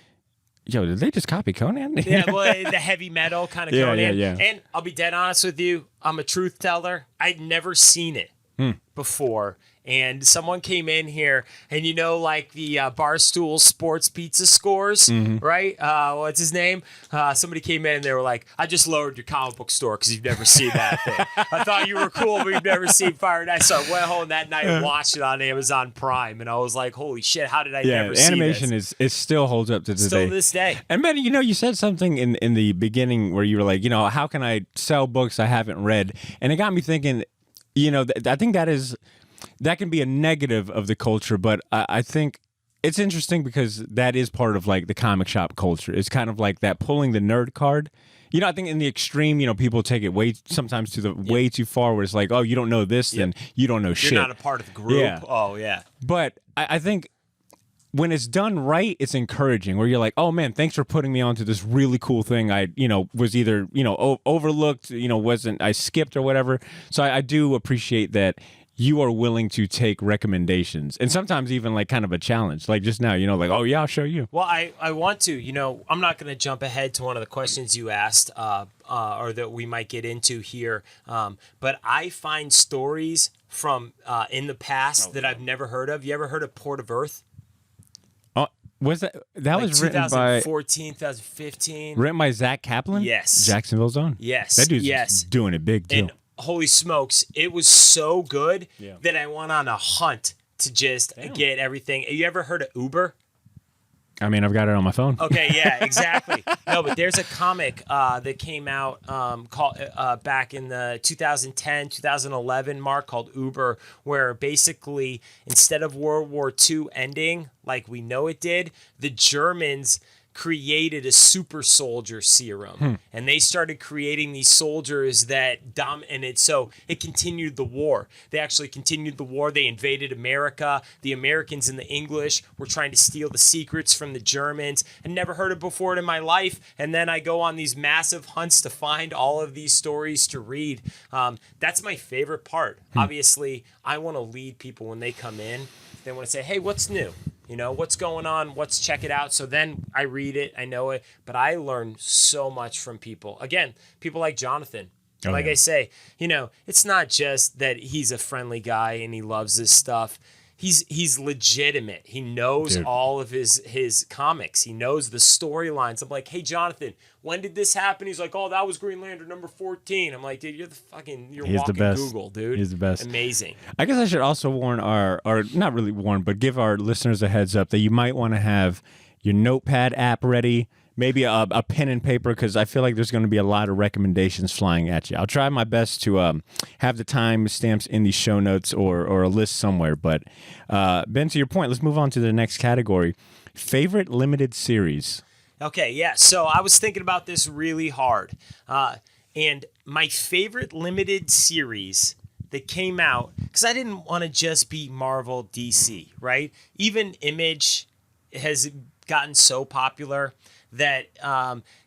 yo, did they just copy Conan? Yeah, well, the heavy metal kind of Conan. Yeah. And I'll be dead honest with you, I'm a truth teller. I'd never seen it. before, and someone came in here, and like the Barstool Sports Pizza scores, right? What's his name? Somebody came in and they were like, I just lowered your comic book store because you've never seen that thing. I thought you were cool, but you've never seen Fire Night. So I went home that night and watched it on Amazon Prime, and I was like, holy shit, how did I never see this? Animation it still holds up to still this day. And Ben, you said something in the beginning where you were like, how can I sell books I haven't read? And it got me thinking, I think that can be a negative of the culture, but I think it's interesting because that is part of like the comic shop culture. It's kind of like that pulling the nerd card. I think in the extreme, people take it sometimes to the way too far where it's like, oh, you don't know this, then you don't know shit. You're not a part of the group. Yeah. Oh, yeah. But I think when it's done right, it's encouraging where you're like, oh man, thanks for putting me onto this really cool thing. I, was either, overlooked, I skipped or whatever. So I do appreciate that you are willing to take recommendations and sometimes even like kind of a challenge. Like just now, like, oh yeah, I'll show you. Well, I want to, I'm not going to jump ahead to one of the questions you asked or that we might get into here. But I find stories from in the past that I've never heard of. You ever heard of Port of Earth? Was that Like was written by 2014, 2015? Written by Zach Kaplan? Yes. Jacksonville's own? Yes. That dude's doing it big too. And holy smokes, it was so good that I went on a hunt to just get everything. You ever heard of Uber? I mean, I've got it on my phone. Okay, yeah, exactly. No, but there's a comic that came out called back in the 2010, 2011 mark called Uber, where basically instead of World War II ending like we know it did, the Germans created a super soldier serum, and they started creating these soldiers that so it continued the war. They actually continued the war. They invaded America. The Americans and the English were trying to steal the secrets from the Germans. I never heard it before in my life, and then I go on these massive hunts to find all of these stories to read. That's my favorite part. Obviously, I want to lead people when they come in. They want to say, hey, what's new? What's going on? Let's check it out. So then I read it, I know it, but I learn so much from people. Again, people like Jonathan. I say, it's not just that he's a friendly guy and he loves this stuff. He's legitimate. He knows all of his comics. He knows the storylines. I'm like, hey, Jonathan, when did this happen? He's like, oh, that was Green Lantern number 14. I'm like, dude, you're walking Google, dude. He's the best. Amazing. I guess I should also warn or not really warn, but give our listeners a heads up that you might want to have your Notepad app ready, maybe a pen and paper, because I feel like there's going to be a lot of recommendations flying at you. I'll try my best to have the time stamps in the show notes or a list somewhere. But Ben, to your point, let's move on to the next category. Favorite limited series. Okay, yeah. So I was thinking about this really hard. And my favorite limited series that came out, because I didn't want to just be Marvel, DC, right? Even Image has gotten so popular that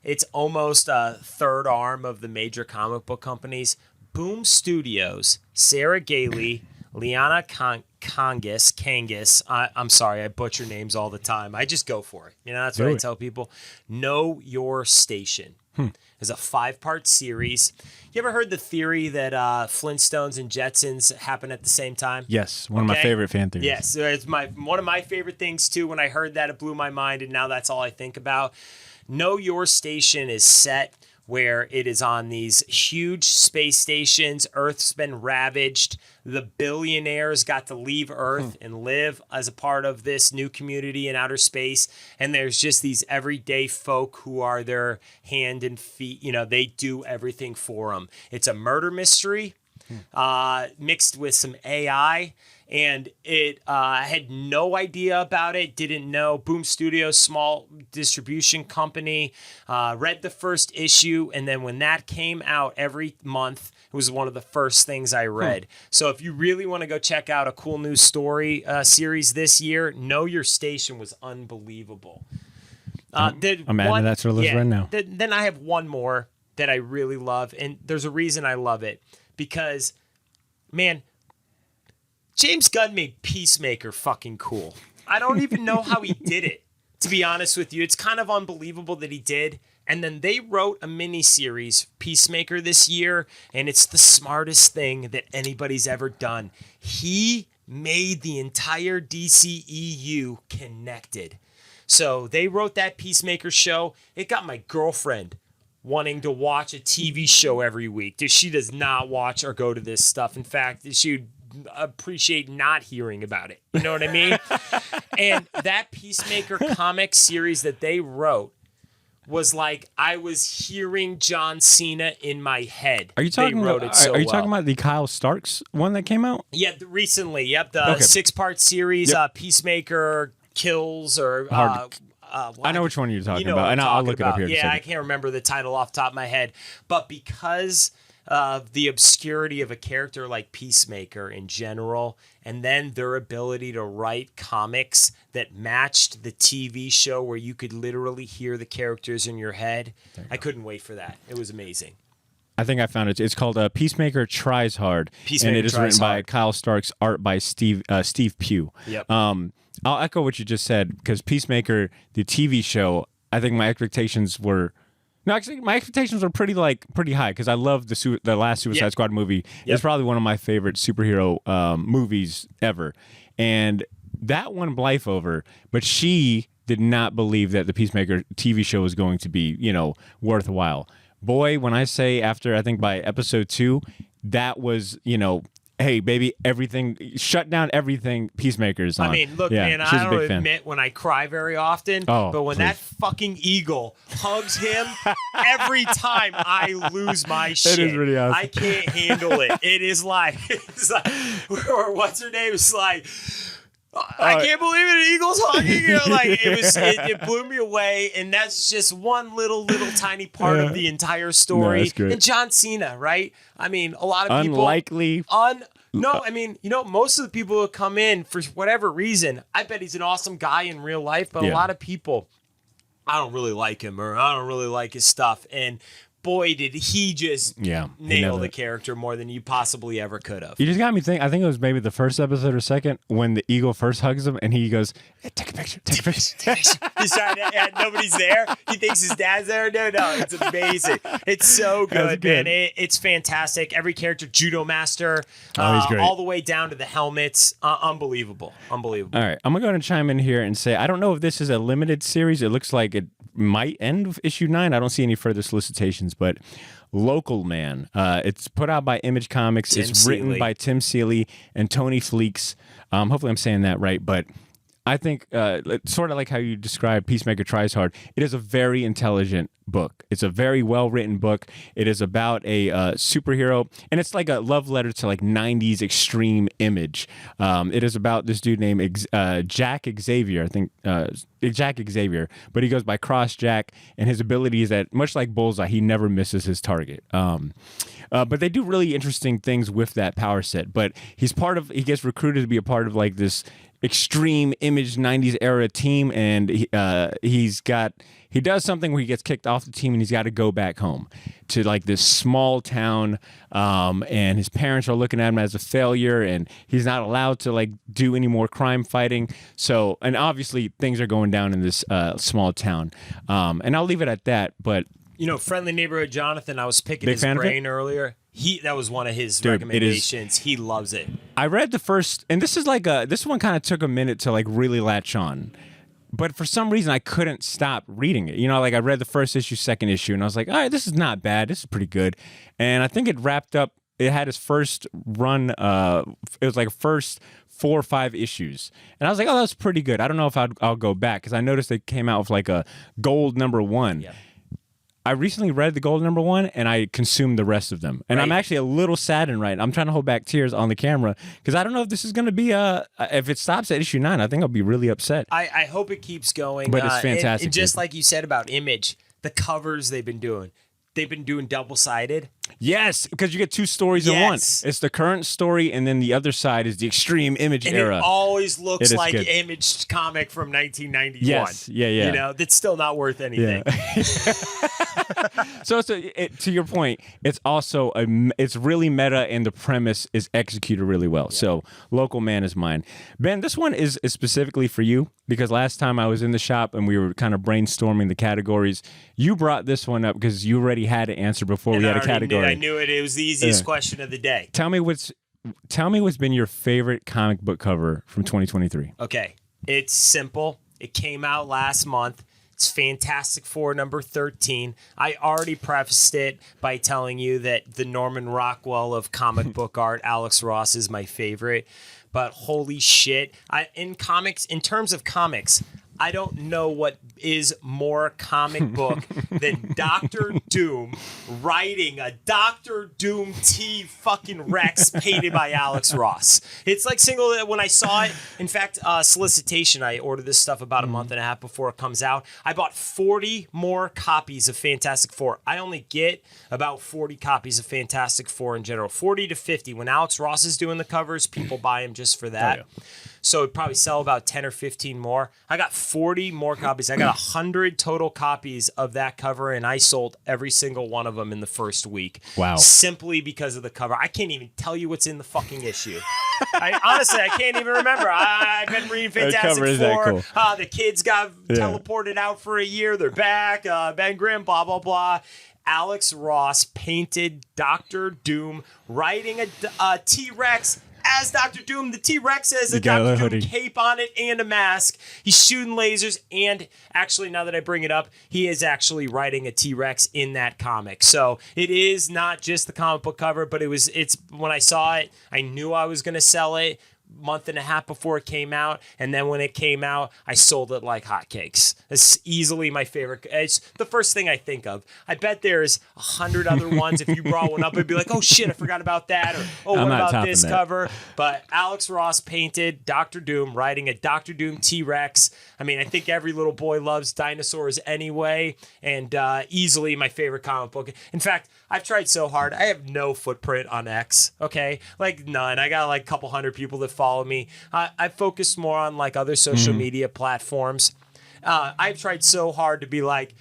it's almost a third arm of the major comic book companies. Boom Studios, Sarah Gailey, Liana Kangas. I'm sorry, I butcher names all the time. I just go for it. That's what I tell people. Know Your Station. It's a 5-part series. You ever heard the theory that Flintstones and Jetsons happen at the same time? Yes, one of my favorite fan theories. Yes, it's one of my favorite things too. When I heard that, it blew my mind, and now that's all I think about. Know Your Station is set where it is on these huge space stations. Earth's been ravaged. The billionaires got to leave Earth and live as a part of this new community in outer space. And there's just these everyday folk who are their hand and feet. They do everything for them. It's a murder mystery mixed with some AI. And it had no idea about it, didn't know. Boom Studios, small distribution company, read the first issue, and then when that came out every month, it was one of the first things I read. So if you really want to go check out a cool new story series this year, Know Your Station was unbelievable. I'm adding that to the list right now. Then I have one more that I really love, and there's a reason I love it, because, man, James Gunn made Peacemaker fucking cool. I don't even know how he did it. to be honest with you. It's kind of unbelievable that he did. And then they wrote a miniseries, Peacemaker, this year, and it's the smartest thing that anybody's ever done. He made the entire DCEU connected. So they wrote that Peacemaker show. It got my girlfriend wanting to watch a TV show every week. She does not watch or go to this stuff. In fact, she would appreciate not hearing about it. You know what I mean? And that Peacemaker comic series that they wrote was like I was hearing John Cena in my head. Are you talking they wrote about? It so are you well. talking about the Kyle Starks one that came out? Yeah, recently. Yep, the 6-part series. Yep. Peacemaker kills or. I know which one you're talking about, what and I'm I'll talking look it up about. here. Yeah, I can't remember the title off the top of my head, but because of the obscurity of a character like Peacemaker in general, and then their ability to write comics that matched the TV show where you could literally hear the characters in your head, I couldn't wait for that. It was amazing. I think I found it. It's called Peacemaker Tries Hard, Peacemaker and it is Tries written by Hard. Kyle Starks, art by Steve Pugh. Yep. I'll echo what you just said, because Peacemaker, the TV show, I think my expectations were. No, actually, my expectations were pretty high, because I love the last Suicide Squad movie. Yep. It's probably one of my favorite superhero movies ever, and that won Blythe over. But she did not believe that the Peacemaker TV show was going to be, worthwhile. Boy, when I say after, I think by episode 2, that was, hey, baby, everything, shut down everything Peacemaker's on. I mean, look, yeah, man, she's I a don't big fan. admit when I cry very often, Oh, but when please. that fucking eagle hugs him, every time I lose my shit. It is really awesome. I can't handle it. It's like, or what's her name? It's like, I can't believe it. An eagle's hugging you. Like it blew me away, and that's just one little tiny part of the entire story. No, that's great. And John Cena, right? I mean, a lot of people Unlikely. No, I mean, most of the people who come in for whatever reason, I bet he's an awesome guy in real life, but a lot of people, I don't really like him or I don't really like his stuff. And boy, did he just nail the character more than you possibly ever could have. You just got me thinking. I think it was maybe the first episode or second when the eagle first hugs him and he goes, hey, take a picture. He's trying to, nobody's there. He thinks his dad's there. No, it's amazing. It's so good, man. It's fantastic. Every character, judo master, he's great. all the way down to the helmets. Unbelievable. All right, I'm going to go ahead and chime in here and say, I don't know if this is a limited series. It looks like it might end with issue 9. I don't see any further solicitations, but Local Man. It's put out by Image Comics. It's written by Tim Seeley and Tony Fleeks. Hopefully I'm saying that right, but I think sort of like how you describe Peacemaker Tries Hard, it is a very intelligent book. It's a very well-written book. It is about a superhero, and it's like a love letter to like 90s extreme image. It is about this dude named Jack Xavier, I think, Jack Xavier, but he goes by Cross Jack, and his ability is that, much like Bullseye, he never misses his target. But they do really interesting things with that power set, but he gets recruited to be a part of like this extreme image 90s era team, and he does something where he gets kicked off the team and he's got to go back home to like this small town, and his parents are looking at him as a failure, and he's not allowed to like do any more crime fighting. So, and obviously things are going down in this small town, and I'll leave it at that. But Friendly Neighborhood Jonathan, I was picking his brain earlier. That was one of his recommendations. He loves it. I read the first, and this one kind of took a minute to like really latch on, but for some reason I couldn't stop reading it. like I read the first issue, second issue, and I was like, all right, this is not bad. This is pretty good. And I think it wrapped up. It had his first run. It was like first 4 or 5 issues, and I was like, oh, that's pretty good. I don't know if I'll go back, because I noticed they came out with like a gold #1. Yeah. I recently read the gold #1 and I consumed the rest of them. And I'm actually a little saddened I'm trying to hold back tears on the camera, because I don't know if this is going to be if it stops at issue 9, I think I'll be really upset. I hope it keeps going. But it's fantastic. And just like you said about Image, the covers they've been doing double-sided. Yes, because you get two stories in one. It's the current story, and then the other side is the extreme Image era. It always looks like Image comic from 1991. Yes, yeah. That's still not worth anything. Yeah. So to your point, it's also it's really meta, and the premise is executed really well. Yeah. So Local Man is mine. Ben, this one is specifically for you because last time I was in the shop and we were kind of brainstorming the categories, you brought this one up because you already had an answer before we had a category. I knew it. It was the easiest question of the day. Tell me what's been your favorite comic book cover from 2023. Okay. It's simple. It came out last month. It's Fantastic Four number 13. I already prefaced it by telling you that the Norman Rockwell of comic book art, Alex Ross, is my favorite. But holy shit. In terms of comics, I don't know what is more comic book than Dr. Doom writing a Dr. Doom T fucking Rex painted by Alex Ross. It's like when I saw it, in fact, solicitation, I ordered this stuff about a month and a half before it comes out. I bought 40 more copies of Fantastic Four. I only get about 40 copies of Fantastic Four in general, 40 to 50. When Alex Ross is doing the covers, people buy them just for that. Oh, yeah. So it'd probably sell about 10 or 15 more. I got 40 more copies. I got 100 total copies of that cover, and I sold every single one of them in the first week. Wow. Simply because of the cover. I can't even tell you what's in the fucking issue. Honestly, I can't even remember. I've been reading Fantastic Four. Cool. The kids got teleported out for a year. They're back. Ben Grimm, blah, blah, blah. Alex Ross painted Dr. Doom riding a T-Rex as Dr. Doom. The T-Rex has a Dr. Doom cape on it and a mask. He's shooting lasers, and actually, now that I bring it up, he is actually riding a T-Rex in that comic. So it is not just the comic book cover, but it's when I saw it, I knew I was going to sell it. Month and a half before it came out, and then when it came out, I sold it like hotcakes. It's easily my favorite. It's the first thing I think of. I bet there's 100 other ones. If you brought one up, it'd be like, oh shit, I forgot about that, or oh, what about this cover? But Alex Ross painted Dr. Doom riding a Dr. Doom T-Rex. I mean, I think every little boy loves dinosaurs anyway, and easily my favorite comic book. In fact, I've tried so hard. I have no footprint on X, okay? Like none. I got like a couple hundred people that follow me. I focused more on like other social media platforms. I've tried so hard to be like,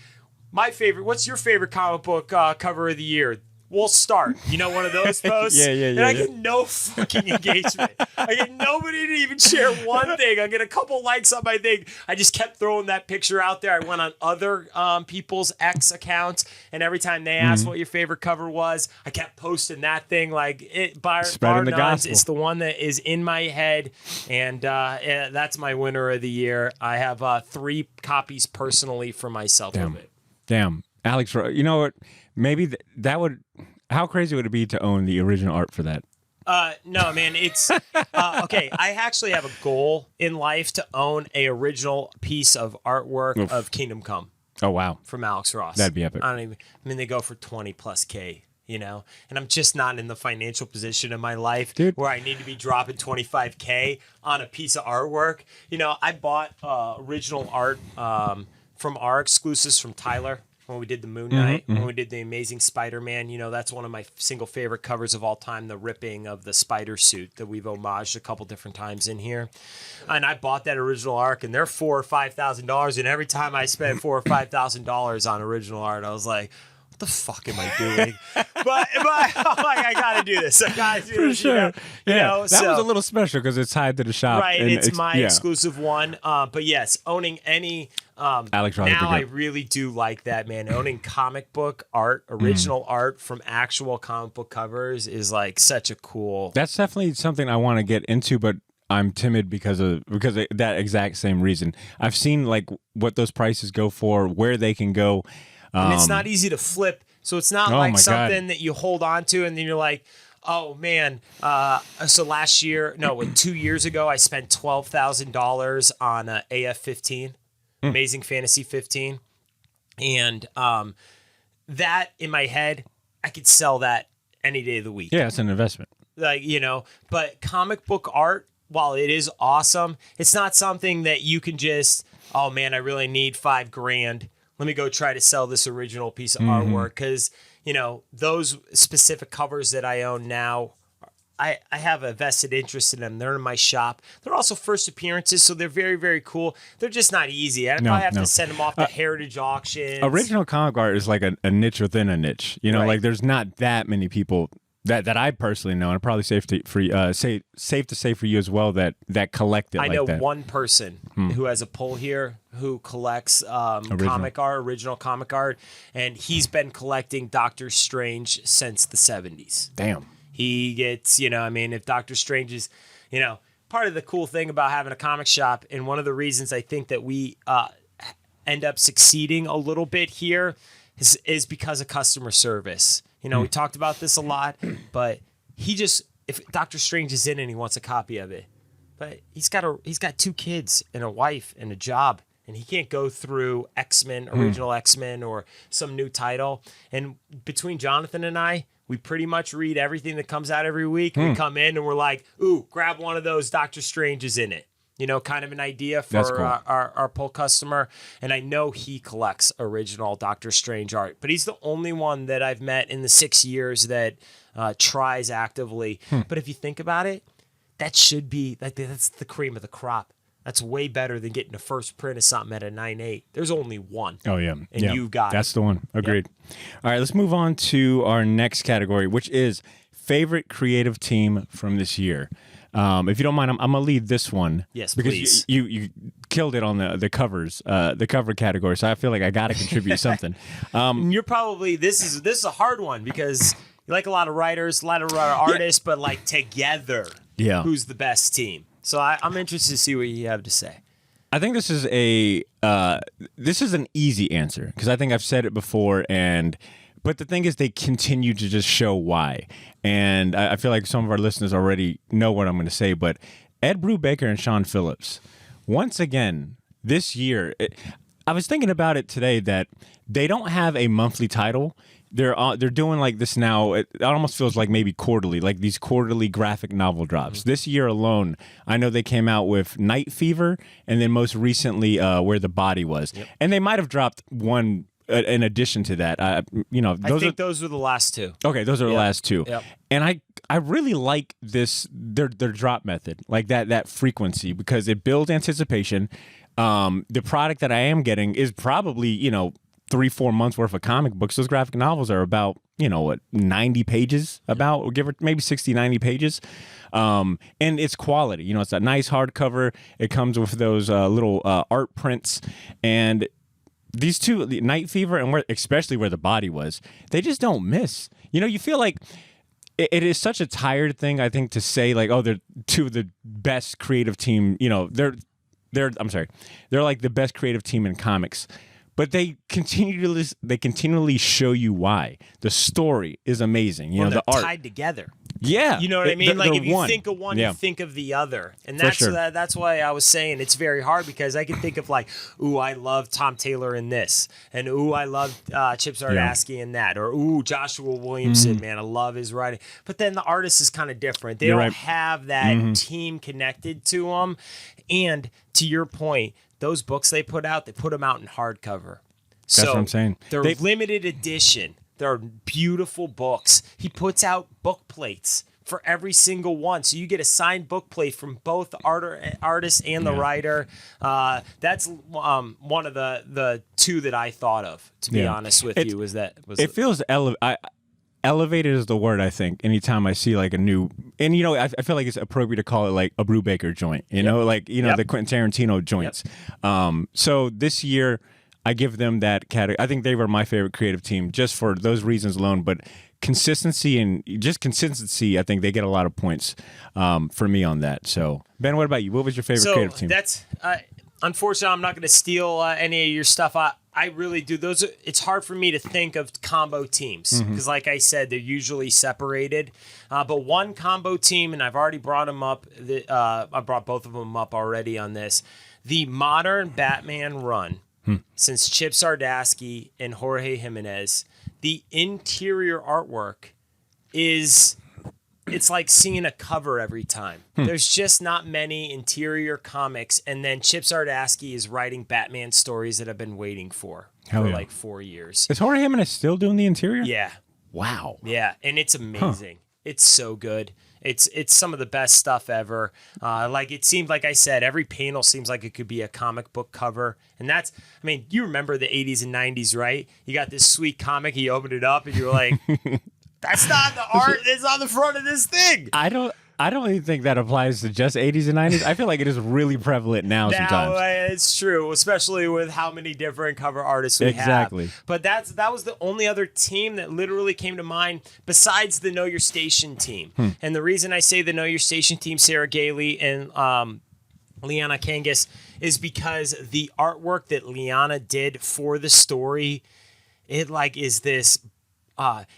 what's your favorite comic book cover of the year? We'll start. One of those posts? Yeah. And I get no fucking engagement. I get nobody to even share one thing. I get a couple likes on my thing. I just kept throwing that picture out there. I went on other people's X accounts, and every time they asked what your favorite cover was, I kept posting that thing. Like, bar none, it's the one that is in my head, and that's my winner of the year. I have 3 copies personally for myself of it. Damn. Alex, you know what? Maybe that would. How crazy would it be to own the original art for that? No, man. It's okay. I actually have a goal in life to own a original piece of artwork of Kingdom Come. Oh wow! From Alex Ross. That'd be epic. They go for 20+ K. And I'm just not in the financial position in my life where I need to be dropping 25K on a piece of artwork. I bought original art from our exclusives from Tyler. When we did the Moon Knight, when we did the Amazing Spider-Man, that's one of my single favorite covers of all time, the ripping of the spider suit that we've homaged a couple different times in here. And I bought that original art, and they're $4,000 or $5,000. And every time I spent $4,000 or $5,000 on original art, I was like, what the fuck am I doing? but I'm like, I gotta do this. I gotta do this. For sure. That was a little special because it's tied to the shop. Right, and it's my exclusive one. But yes, owning any Alex Ross. Now I really do like that, man. Owning comic book art, original art from actual comic book covers is like such a cool. That's definitely something I want to get into, but I'm timid because of that exact same reason. I've seen like what those prices go for, where they can go. And it's not easy to flip. So it's not like something that you hold on to and then you're like, oh man. So 2 years ago, I spent $12,000 on AF-15, Amazing Fantasy 15. And that in my head, I could sell that any day of the week. Yeah, it's an investment. But comic book art, while it is awesome, it's not something that you can just, oh man, I really need $5,000. let me go try to sell this original piece of artwork, because those specific covers that I own now, I have a vested interest in them. They're in my shop. They're also first appearances, so they're very, very cool. They're just not easy. I probably have to send them off to heritage auctions. Original comic art is like a niche within a niche. Like there's not that many people that I personally know, and probably safe to say for you as well that collect it. I like know that. one person who has a pull here who collects original comic art, and he's been collecting Doctor Strange since the 70s. Damn. He gets, if Doctor Strange is, part of the cool thing about having a comic shop, and one of the reasons I think that we end up succeeding a little bit here is because of customer service. We talked about this a lot, but if Doctor Strange is in and he wants a copy of it, but he's got 2 kids and a wife and a job, and he can't go through X-Men, original X-Men, or some new title. And between Jonathan and I, we pretty much read everything that comes out every week. We come in and we're like, ooh, grab one of those, Doctor Strange is in it. Kind of an idea for cool. our pull customer. And I know he collects original Doctor Strange art, but he's the only one that I've met in the 6 years that tries actively. But if you think about it, that should be, that's the cream of the crop. That's way better than getting the first print of something at a 9.8. There's only one. Oh, yeah. And you got That's it. the one. Agreed. Yep. All right, let's move on to our next category, which is favorite creative team from this year. If you don't mind, I'm going to lead this one. Yes, because please. You killed it on the covers, the cover category, so I feel like I got to contribute something. You're probably, this is a hard one, because you like a lot of writers, a lot of artists, but like together, who's the best team? So I'm interested to see what you have to say. I think this is an easy answer, because I think I've said it before, but the thing is, they continue to just show why. And I feel like some of our listeners already know what I'm going to say, but Ed Brubaker and Sean Phillips, once again, this year, I was thinking about it today that they don't have a monthly title. They're doing like this now. It almost feels like maybe quarterly, like these quarterly graphic novel drops. This year alone, I know they came out with Night Fever, and then most recently Where the Body Was. Yep. And they might have dropped one in addition to that. I think those were the last 2. Okay, those are the last 2. Yep. And I really like their drop method, like that frequency, because it builds anticipation. The product that I am getting is probably 3-4 months worth of comic books. Those graphic novels are about 90 pages, or give or maybe 60, 90 pages. And it's quality. It's a nice hardcover. It comes with those little art prints, and these 2, the Night Fever and especially Where the Body Was, they just don't miss. You feel like it is such a tired thing, I think, to say like, oh, they're 2 of the best creative team. They're like the best creative team in comics. But they continually show you why. The story is amazing. They're the art tied together. Yeah, you know what I mean. Like if you one. think of one, you think of the other, and that's sure. That's why I was saying it's very hard, because I can think of like, ooh, I love Tom Taylor in this, and ooh, I love Chip Zdarsky in that, or ooh, Joshua Williamson, man, I love his writing. But then the artist is kind of different. They don't have that team connected to them. And to your point, those books they put out them out in hardcover. That's what I'm saying. They're limited edition. They're beautiful books. He puts out book plates for every single one, so you get a signed book plate from both the artist and the writer. That's one of the 2 that I thought of, to be honest with you. It feels elevated is the word, I think, anytime I see like a new, and I feel like it's appropriate to call it like a Brubaker joint, the Quentin Tarantino joints. So this year I give them that category. I think they were my favorite creative team just for those reasons alone, but consistency, I think they get a lot of points for me on that. So Ben, what about you? What was your favorite creative team? That's unfortunately, I'm not going to steal any of your stuff. I really do. It's hard for me to think of combo teams, because like I said, they're usually separated. But one combo team, and I've already brought them up. I brought both of them up already on this. The modern Batman run, since Chip Zdarsky and Jorge Jimenez, the interior artwork it's like seeing a cover every time. There's just not many interior comics, and then Chip Zdarsky is writing Batman stories that I've been waiting for. for like 4 years. Is Jorge Jimenez still doing the interior? Yeah. Wow. Yeah, and it's amazing. It's so good. It's some of the best stuff ever. Like it seemed, like I said, every panel seems like it could be a comic book cover. And that's, I mean, you remember the 80s and 90s, right? You got this sweet comic, you opened it up and you were like, that's not the art that's on the front of this thing. I don't even think that applies to just 80s and 90s. I feel like it is really prevalent now sometimes. It's true, especially with how many different cover artists we have. But that was the only other team that literally came to mind besides the Know Your Station team. And the reason I say the Know Your Station team, Sarah Gailey and Liana Kangas, is because the artwork that Liana did for the story, it like is this,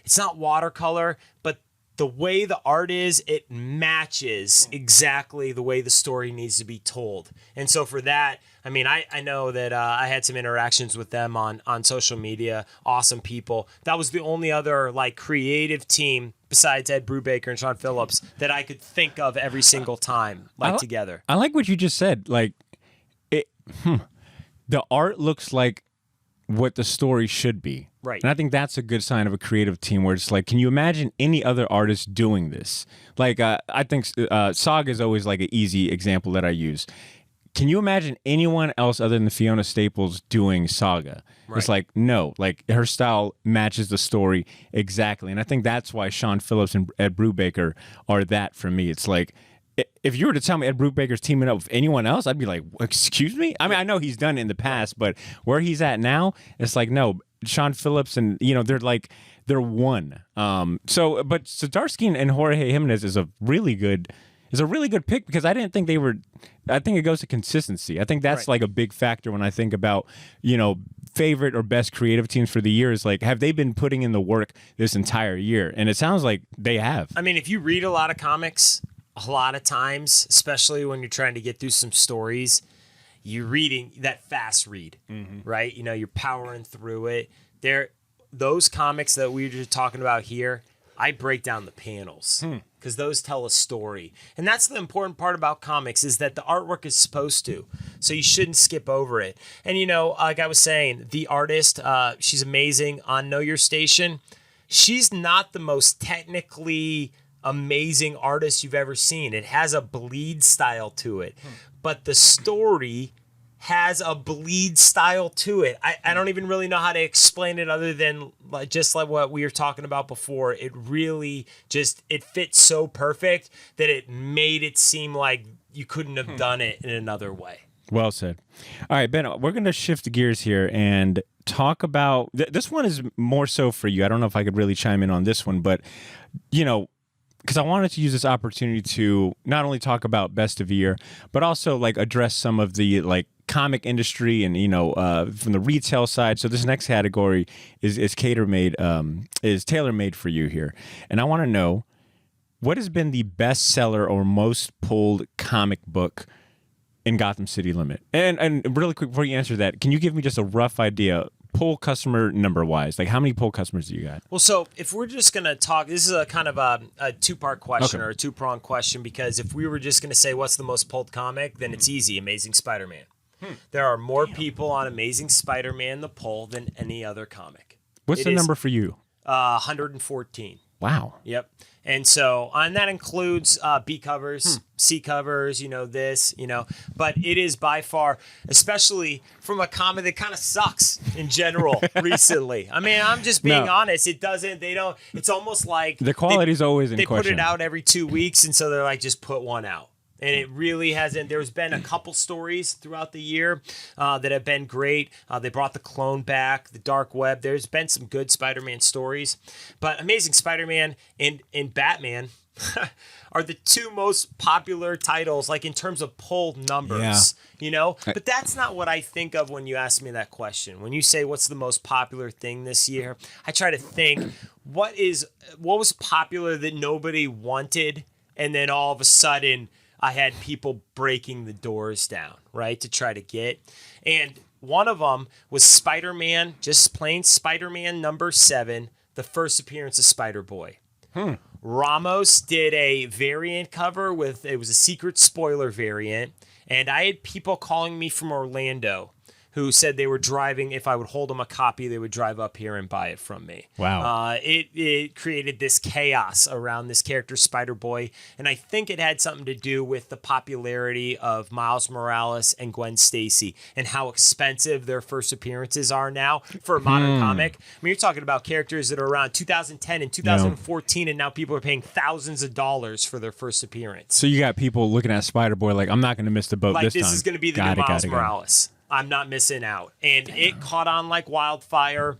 it's not watercolor, but the way the art is, it matches exactly the way the story needs to be told. And so for that, I mean, I know that I had some interactions with them on social media. Awesome people. That was the only other like creative team besides Ed Brubaker and Sean Phillips that I could think of every single time, together. I like what you just said. Like, the art looks like what the story should be. Right. And I think that's a good sign of a creative team where it's like, can you imagine any other artist doing this? Like, I think Saga is always like an easy example that I use. Can you imagine anyone else other than Fiona Staples doing Saga? Right. It's like, no, like her style matches the story exactly. And I think that's why Sean Phillips and Ed Brubaker are that for me. It's like, if you were to tell me Ed Brubaker's teaming up with anyone else, I'd be like, excuse me? I mean, I know he's done it in the past, but where he's at now, it's like, no, Sean Phillips and, they're one. So Zdarsky and Jorge Jimenez is a really good pick because I didn't think they were, I think it goes to consistency. I think that's like a big factor when I think about, favorite or best creative teams for the year is like, have they been putting in the work this entire year? And it sounds like they have. I mean, if you read a lot of comics, a lot of times, especially when you're trying to get through some stories, you're reading that fast read, right? You're powering through it. Those comics that we were just talking about here, I break down the panels because those tell a story. And that's the important part about comics is that the artwork is supposed to. So you shouldn't skip over it. And, like I was saying, the artist, she's amazing on Know Your Station. She's not the most technically amazing artist you've ever seen. It has a bleed style to it. But the story has a bleed style to it. I don't even really know how to explain it other than just like what we were talking about before. It really it fits so perfect that it made it seem like you couldn't have done it in another way. Well said. All right, Ben, we're going to shift gears here and talk about this one is more so for you. I don't know if I could really chime in on this one, but because I wanted to use this opportunity to not only talk about best of year, but also like address some of the like comic industry and from the retail side. So this next category is tailor made for you here, and I want to know what has been the best seller or most pulled comic book in Gotham City Limit. And really quick before you answer that, can you give me just a rough idea? Pull customer number wise, like how many pull customers do you got? Well, so if we're just going to talk, this is a kind of a two-part question or a two-pronged question, because if we were just going to say what's the most pulled comic, then it's easy, Amazing Spider-Man. There are more people on Amazing Spider-Man the pull than any other comic. What's the number for you? 114. Wow. Yep. And so, and that includes B covers, C covers, but it is by far, especially from a comic that kind of sucks in general recently. I mean, I'm just being honest. It's almost like the quality's always in question. They put it out every 2 weeks. And so they're like, just put one out. And it really hasn't. There's been a couple stories throughout the year that have been great. They brought the Clone back, the Dark Web. There's been some good Spider-Man stories. But Amazing Spider-Man and Batman are the two most popular titles, like in terms of pull numbers, But that's not what I think of when you ask me that question. When you say what's the most popular thing this year, I try to think what was popular that nobody wanted, and then all of a sudden I had people breaking the doors down, right, to try to get. And one of them was Spider-Man, just plain Spider-Man number 7, the first appearance of Spider-Boy. Ramos did a variant cover it was a secret spoiler variant. And I had people calling me from Orlando who said they were driving. If I would hold them a copy, they would drive up here and buy it from me. Wow. It created this chaos around this character, Spider-Boy, and I think it had something to do with the popularity of Miles Morales and Gwen Stacy and how expensive their first appearances are now for a modern comic. I mean, you're talking about characters that are around 2010 and 2014, and now people are paying thousands of dollars for their first appearance. So you got people looking at Spider-Boy like, I'm not going to miss the boat like, this time. This is going to be the new Miles Morales. I'm not missing out. And it caught on like wildfire.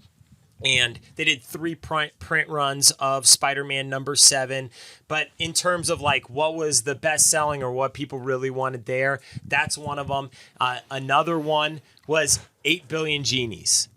And they did 3 print runs of Spider-Man #7. But in terms of like what was the best selling or what people really wanted there, that's one of them. Another one was 8 Billion Genies.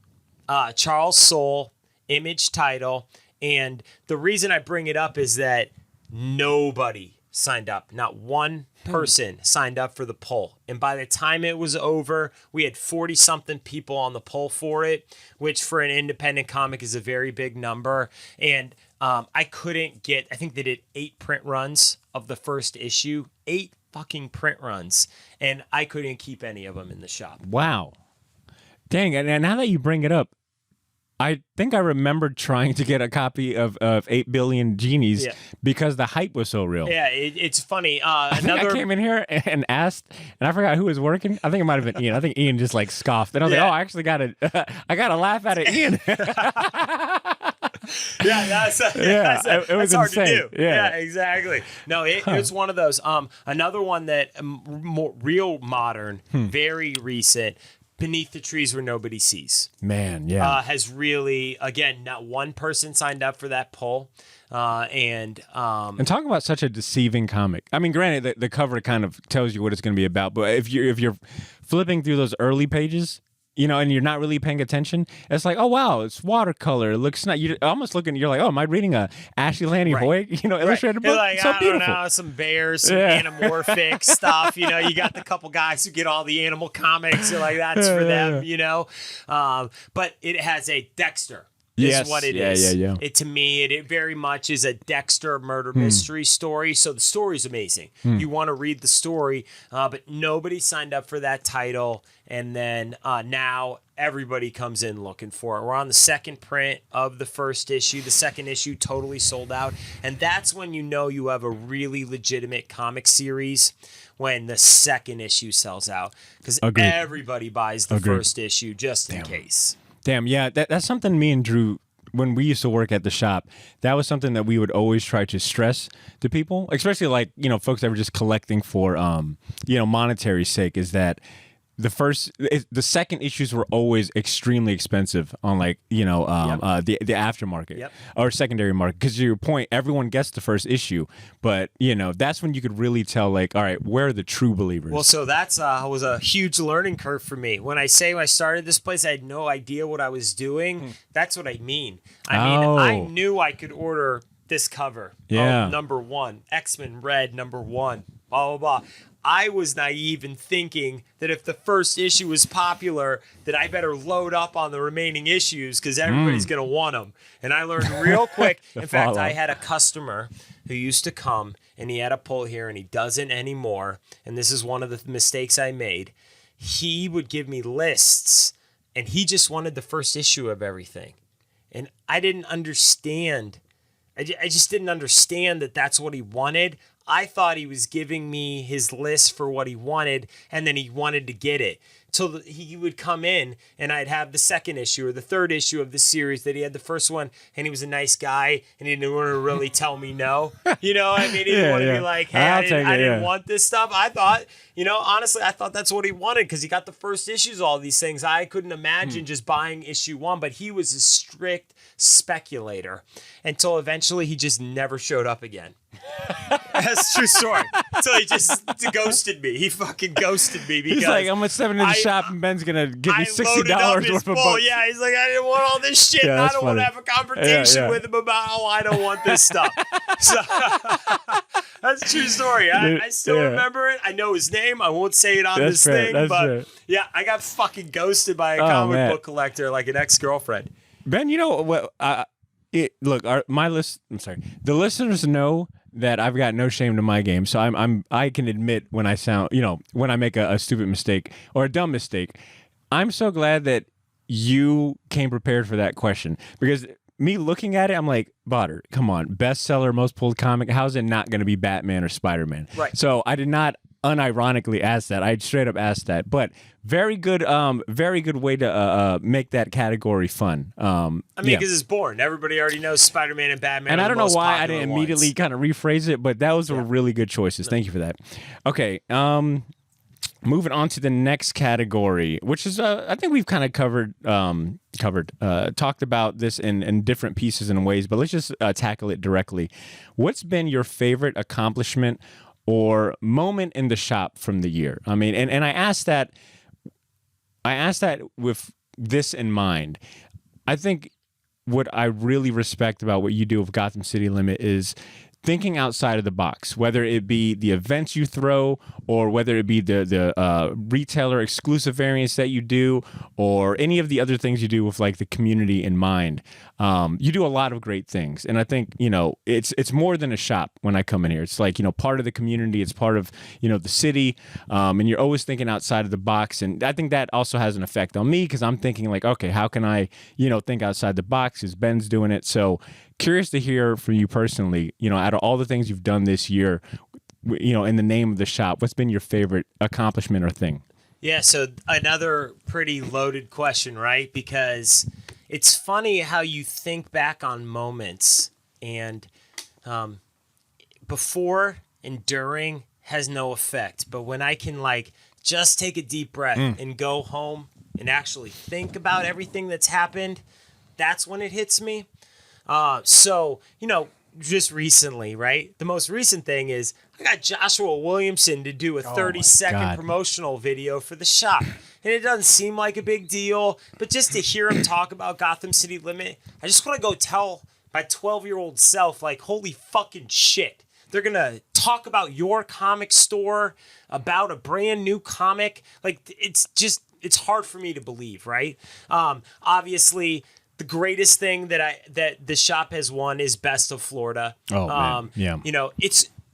Charles Soule, Image title. And the reason I bring it up is that nobody signed up. Not one person signed up for the poll. And by the time it was over, we had 40-something people on the poll for it, which for an independent comic is a very big number. And I couldn't get, I think they did 8 print runs of the first issue. 8 fucking print runs. And I couldn't keep any of them in the shop. Wow. Dang, and now that you bring it up, I think I remembered trying to get a copy of 8 Billion Genies because the hype was so real. Yeah, it's funny. I came in here and asked, and I forgot who was working. I think it might have been Ian. I think Ian just like scoffed. And I was like, oh, I actually got I got to laugh at it, Ian. It was hard insane. to do. Yeah, exactly. No, it was one of those. Another one that more real modern, very recent. Beneath the Trees Where Nobody Sees. Man, has really, again, not one person signed up for that poll. And talk about such a deceiving comic. I mean, granted, the cover kind of tells you what it's going to be about, but if you're flipping through those early pages, you know, and you're not really paying attention, it's like, oh wow, it's watercolor. It looks nice. You're almost looking. You're like, oh, am I reading a Ashley Lanny Hoyt, illustrated book? Like, so beautiful. Don't know, some bears, some anamorphic stuff. You know, you got the couple guys who get all the animal comics. You're like, that's for them. You know, but it has a Dexter. Is what it is. Yeah. It to me, it very much is a Dexter murder mystery story. So the story's amazing. You want to read the story, but nobody signed up for that title. And then now everybody comes in looking for it. We're on the second print of the first issue. The second issue totally sold out. And that's when you know you have a really legitimate comic series, when the second issue sells out. Because everybody buys the first issue just in case. Damn, yeah, that's something me and Drew, when we used to work at the shop, that was something that we would always try to stress to people, especially like, you know, folks that were just collecting for, monetary sake, is that the second issues were always extremely expensive on like, the aftermarket or secondary market. Because to your point, everyone gets the first issue, but that's when you could really tell like, all right, where are the true believers? Well, so that's was a huge learning curve for me. When I started this place, I had no idea what I was doing. That's what I mean. I knew I could order this cover. #1, X-Men Red #1, blah, blah, blah. I was naive in thinking that if the first issue was popular, that I better load up on the remaining issues because everybody's going to want them. And I learned real quick. In fact, I had a customer who used to come, and he had a pull here, and he doesn't anymore. And this is one of the mistakes I made. He would give me lists, and he just wanted the first issue of everything. And I didn't understand. I just didn't understand that that's what he wanted. I thought he was giving me his list for what he wanted, and then he wanted to get it. So he would come in, and I'd have the second issue or the third issue of the series that he had the first one, and he was a nice guy, and he didn't want to really tell me no. You know, I mean, he didn't want to be like, hey, I didn't want this stuff. I thought, honestly, I thought that's what he wanted because he got the first issues of all these things. I couldn't imagine just buying issue 1, but he was a strict speculator until eventually he just never showed up again. That's a true story. Until he just ghosted me. He fucking ghosted me because he's like, I'm gonna step into the shop and Ben's gonna give me $60 worth of books. Yeah, he's like, I didn't want all this shit. And I don't want to have a confrontation with him about how I don't want this stuff. So that's a true story. I still remember it. I know his name. I won't say it on this thing, but I got fucking ghosted by a comic book collector, like an ex-girlfriend. Ben, you know what? The listeners know that I've got no shame to my game, so I can admit when I sound, when I make a stupid mistake or a dumb mistake. I'm so glad that you came prepared for that question, because me looking at it, I'm like, Badr, come on, bestseller, most pulled comic. How's it not going to be Batman or Spider-Man? Right. So I did not unironically ask that. I straight up asked that. But very good way to make that category fun. I mean, because it's boring. Everybody already knows Spider-Man and Batman. And are I the don't know most why I popular didn't ones. immediately kind of rephrase it, but those were really good choices. Thank you for that. Okay. Moving on to the next category, which is I think we've kind of talked about this in different pieces and ways, but let's just tackle it directly. What's been your favorite accomplishment or moment in the shop from the year? I mean, and I asked that with this in mind. I think what I really respect about what you do with Gotham City Limit is thinking outside of the box, whether it be the events you throw or whether it be the retailer exclusive variants that you do or any of the other things you do with like the community in mind. You do a lot of great things. And I think, it's more than a shop when I come in here. It's like, part of the community. It's part of, the city. And you're always thinking outside of the box. And I think that also has an effect on me because I'm thinking like, okay, how can I, think outside the box because Ben's doing it. So curious to hear from you personally, out of all the things you've done this year, in the name of the shop, what's been your favorite accomplishment or thing? Yeah, so another pretty loaded question, right? Because it's funny how you think back on moments and before and during has no effect. But when I can just take a deep breath and go home and actually think about everything that's happened, that's when it hits me. So, just recently, right? The most recent thing is I got Joshua Williamson to do a 30-second promotional video for the shop. And it doesn't seem like a big deal, but just to hear him talk about Gotham City Limit, I just want to go tell my 12-year-old self, holy fucking shit. They're going to talk about your comic store, about a brand new comic. It's hard for me to believe, right? Obviously, the greatest thing that the shop has won is Best of Florida. Oh, man. Yeah.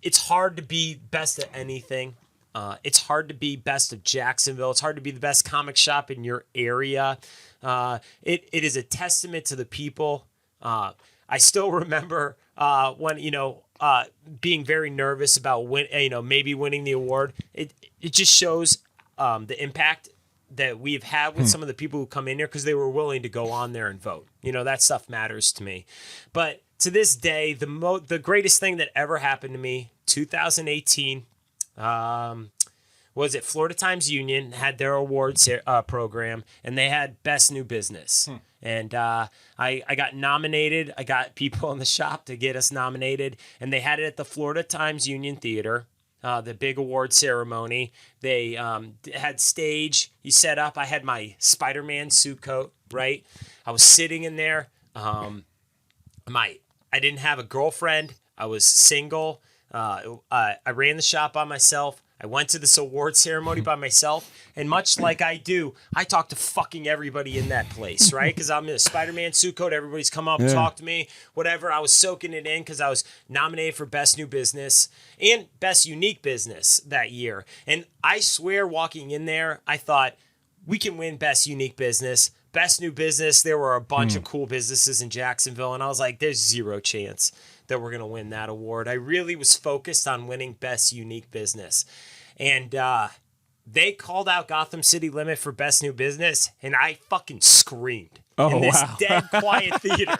It's hard to be best at anything. It's hard to be best of Jacksonville. It's hard to be the best comic shop in your area. It is a testament to the people. I still remember when being very nervous about maybe winning the award. It just shows the impact that we've had with some of the people who come in here because they were willing to go on there and vote. That stuff matters to me. But to this day, the greatest thing that ever happened to me, 2018, was it Florida Times Union had their awards program, and they had Best New Business. And I got nominated. I got people in the shop to get us nominated, and they had it at the Florida Times Union Theater. The big award ceremony. They had stage. You set up. I had my Spider-Man suit coat, right? I was sitting in there. I didn't have a girlfriend. I was single. I ran the shop by myself. I went to this award ceremony by myself, and much like I do, I talked to fucking everybody in that place, right? Because I'm in a Spider-Man suit coat. Everybody's come up, talk to me, whatever. I was soaking it in because I was nominated for Best New Business and Best Unique Business that year. And I swear, walking in there, I thought, we can win Best Unique Business. Best New Business, there were a bunch of cool businesses in Jacksonville, and I was like, there's zero chance that we're going to win that award. I really was focused on winning Best Unique Business. And they called out Gotham City Limit for Best New Business, and I fucking screamed in this dead quiet theater.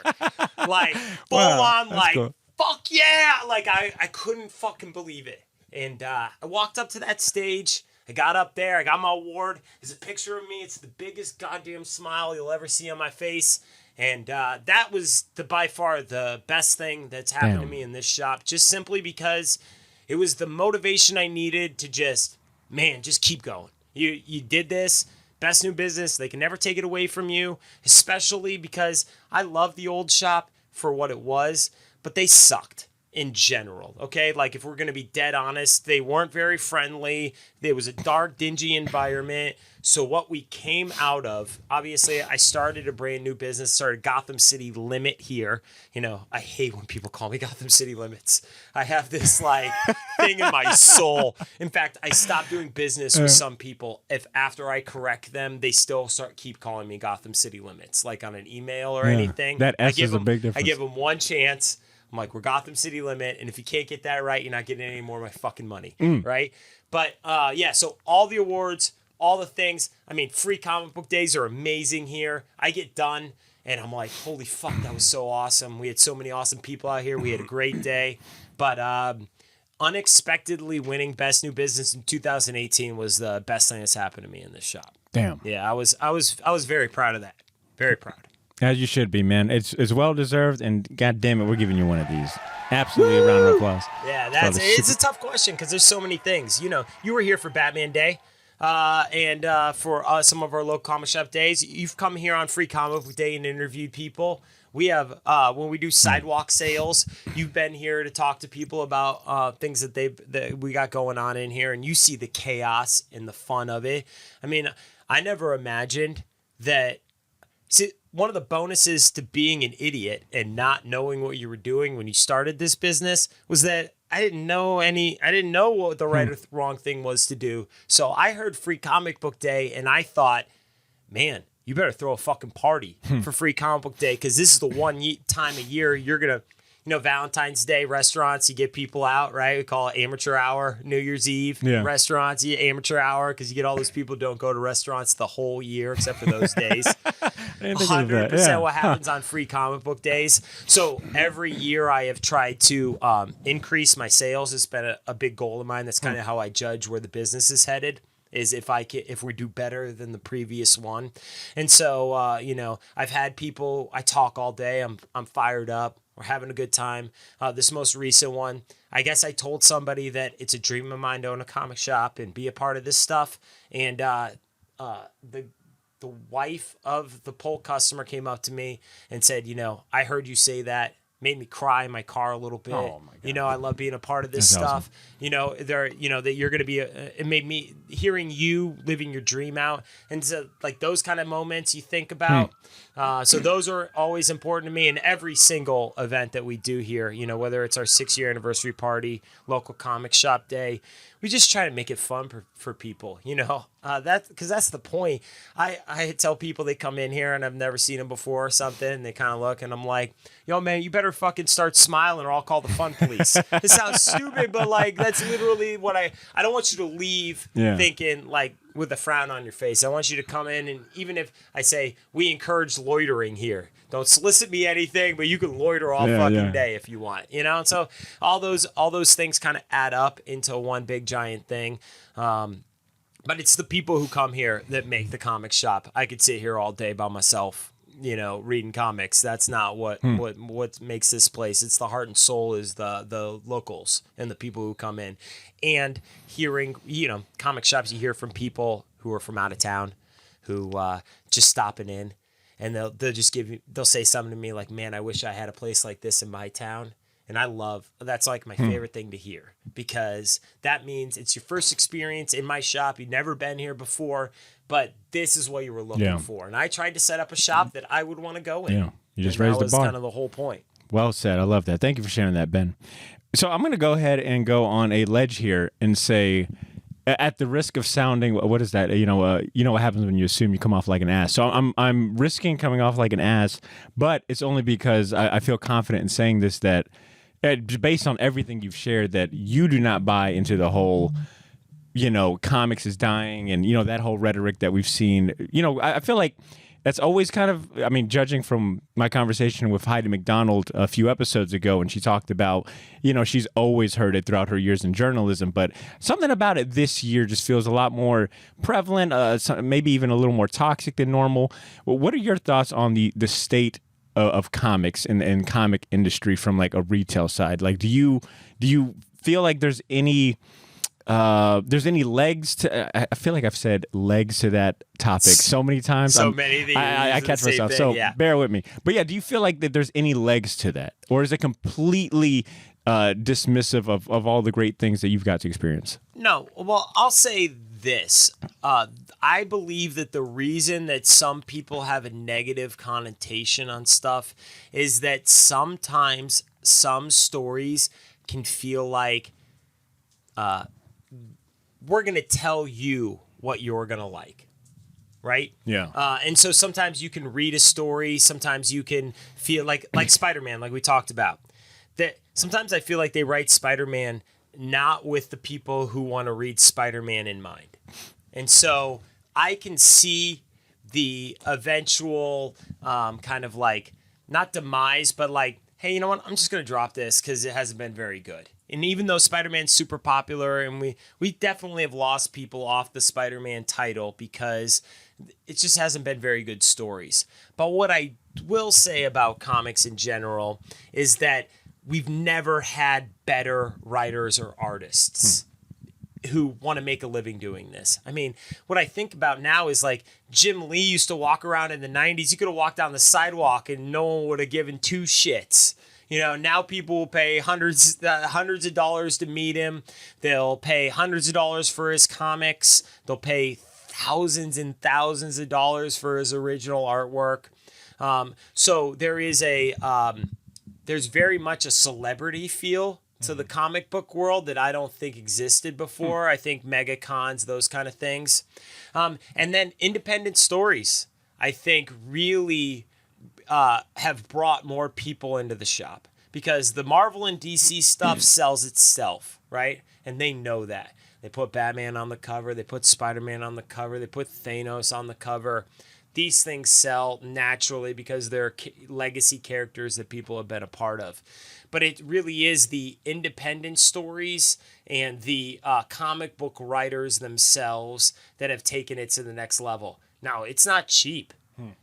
Full on, cool. Fuck yeah! I couldn't fucking believe it. And I walked up to that stage. I got up there. I got my award. There's a picture of me. It's the biggest goddamn smile you'll ever see on my face. And that was by far the best thing that's happened to me in this shop, just simply because it was the motivation I needed to just keep going. You did this. Best New Business. They can never take it away from you, especially because I love the old shop for what it was, but they sucked. in general, okay? Like, if we're going to be dead honest, they weren't very friendly. There was a dark, dingy environment. So what we came out of, obviously, I started a brand new business, started Gotham City Limit here. You know, I hate when people call me Gotham City Limits. I have this, like, thing in my soul. In fact, I stopped doing business with some people if after I correct them, they still keep calling me Gotham City Limits, like on an email or anything. That S is a big difference. I give them one chance. I'm like, we're Gotham City Limit, and if you can't get that right, you're not getting any more of my fucking money, right? But yeah, so all the awards, all the things. I mean, free comic book days are amazing here. I get done, and I'm like, holy fuck, that was so awesome. We had so many awesome people out here. We had a great day. But unexpectedly winning Best New Business in 2018 was the best thing that's happened to me in this shop. Damn. Yeah, I was very proud of that. Very proud. As you should be, man. It's well deserved, and god damn it, we're giving you one of these. Absolutely a round of applause. Yeah, it's a tough question because there's so many things. You know, you were here for Batman Day, and for some of our local comic shop days. You've come here on Free Comic Book Day and interviewed people. We have when we do sidewalk sales. You've been here to talk to people about things that we got going on in here, and you see the chaos and the fun of it. I mean, I never imagined that. See, one of the bonuses to being an idiot and not knowing what you were doing when you started this business was that I didn't know what the right or wrong thing was to do. So I heard Free Comic Book Day and I thought, man, you better throw a fucking party for Free Comic Book Day, because this is the one time a year you're going to, you know, Valentine's Day restaurants, you get people out, right? We call it amateur hour. New Year's Eve restaurants, you amateur hour, because you get all those people who don't go to restaurants the whole year except for those days. 100% what happens on Free Comic Book Days. So every year I have tried to increase my sales. It's been a big goal of mine. That's kind of how I judge where the business is headed, is if we do better than the previous one. And so, you know, I've had people, I talk all day. I'm fired up. We're having a good time. This most recent one, I guess I told somebody that it's a dream of mine to own a comic shop and be a part of this stuff. And the wife of the poll customer came up to me and said, you know, I heard you say that. Made me cry in my car a little bit. Oh my God. You know, I love being a part of this stuff. Awesome. You know, that you're going to be, it made me, hearing you living your dream out. And so, like, those kind of moments you think about. So those are always important to me in every single event that we do here, you know, whether it's our 6-year anniversary party, local comic shop day. We just try to make it fun for people, you know, because that's the point. I tell people they come in here and I've never seen them before or something, and they kind of look and I'm like, yo, man, you better fucking start smiling or I'll call the fun police. It sounds stupid, but like that's literally what I don't want you to leave thinking like with a frown on your face. I want you to come in, and even if I say we encourage loitering here, don't solicit me anything, but you can loiter all fucking day if you want, you know? And so all those things kind of add up into one big giant thing. But it's the people who come here that make the comic shop. I could sit here all day by myself, you know, reading comics. That's not what makes this place. It's the heart and soul is the locals and the people who come in. And hearing, you know, comic shops, you hear from people who are from out of town who just stopping in. And they'll say something to me like, man, I wish I had a place like this in my town. And that's like my favorite thing to hear, because that means it's your first experience in my shop. You've never been here before, but this is what you were looking for. And I tried to set up a shop that I would want to go in. Yeah, you just raised the bar. That was kind of the whole point. Well said. I love that. Thank you for sharing that, Ben. So I'm going to go ahead and go on a ledge here and say, at the risk of sounding, what is that? You know what happens when you assume you come off like an ass. So I'm risking coming off like an ass, but it's only because I feel confident in saying this, that based on everything you've shared, that you do not buy into the whole, you know, comics is dying and, you know, that whole rhetoric that we've seen. You know, I feel like that's always kind of, I mean, judging from my conversation with Heidi McDonald a few episodes ago, and she talked about, you know, she's always heard it throughout her years in journalism, but something about it this year just feels a lot more prevalent, maybe even a little more toxic than normal. Well, what are your thoughts on the state of comics and comic industry from like a retail side? Like, do you feel like there's any legs to? I feel like I've said legs to that topic so many times. So many that I catch myself. Thing, so bear with me. But yeah, do you feel like that there's any legs to that, or is it completely dismissive of all the great things that you've got to experience. No, well, I'll say this. I believe that the reason that some people have a negative connotation on stuff is that sometimes some stories can feel like we're going to tell you what you're going to like. Right? Yeah. And so sometimes you can read a story. Sometimes you can feel like Spider-Man, like we talked about. That sometimes I feel like they write Spider-Man not with the people who want to read Spider-Man in mind. And so I can see the eventual kind of like, not demise, but like, hey, you know what? I'm just going to drop this because it hasn't been very good. And even though Spider-Man's super popular, and we definitely have lost people off the Spider-Man title because it just hasn't been very good stories. But what I will say about comics in general is that we've never had better writers or artists who want to make a living doing this. I mean, what I think about now is like Jim Lee used to walk around in the 90s. You could have walked down the sidewalk and no one would have given two shits. You know, now people will pay hundreds of dollars to meet him. They'll pay hundreds of dollars for his comics. They'll pay thousands and thousands of dollars for his original artwork. So there is there's very much a celebrity feel to the comic book world that I don't think existed before. I think mega cons, those kind of things. And then independent stories, I think really have brought more people into the shop because the Marvel and DC stuff sells itself, right? And they know that. They put Batman on the cover. They put Spider-Man on the cover. They put Thanos on the cover. These things sell naturally because they're legacy characters that people have been a part of. But it really is the independent stories and the comic book writers themselves that have taken it to the next level. Now, it's not cheap.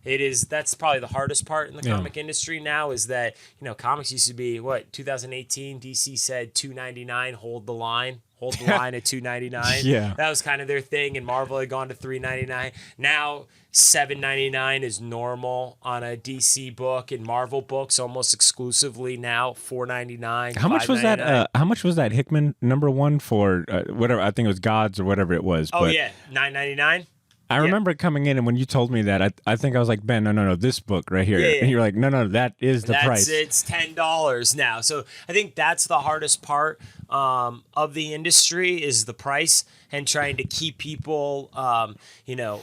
It is. That's probably the hardest part in the comic industry now is that, you know, comics used to be, 2018, DC said $2.99, hold the line at $2.99. Yeah. That was kind of their thing, and Marvel had gone to $3.99. Now $7.99 is normal on a DC book, and Marvel books almost exclusively now $4.99. How much was that? How much was that Hickman #1 for whatever? I think it was Gods or whatever it was. Oh, yeah, $9.99. I remember it coming in, and when you told me that, I think I was like, Ben, no, this book right here. Yeah. And you're like, no, that is the price. It's $10 now. So I think that's the hardest part of the industry is the price and trying to keep people,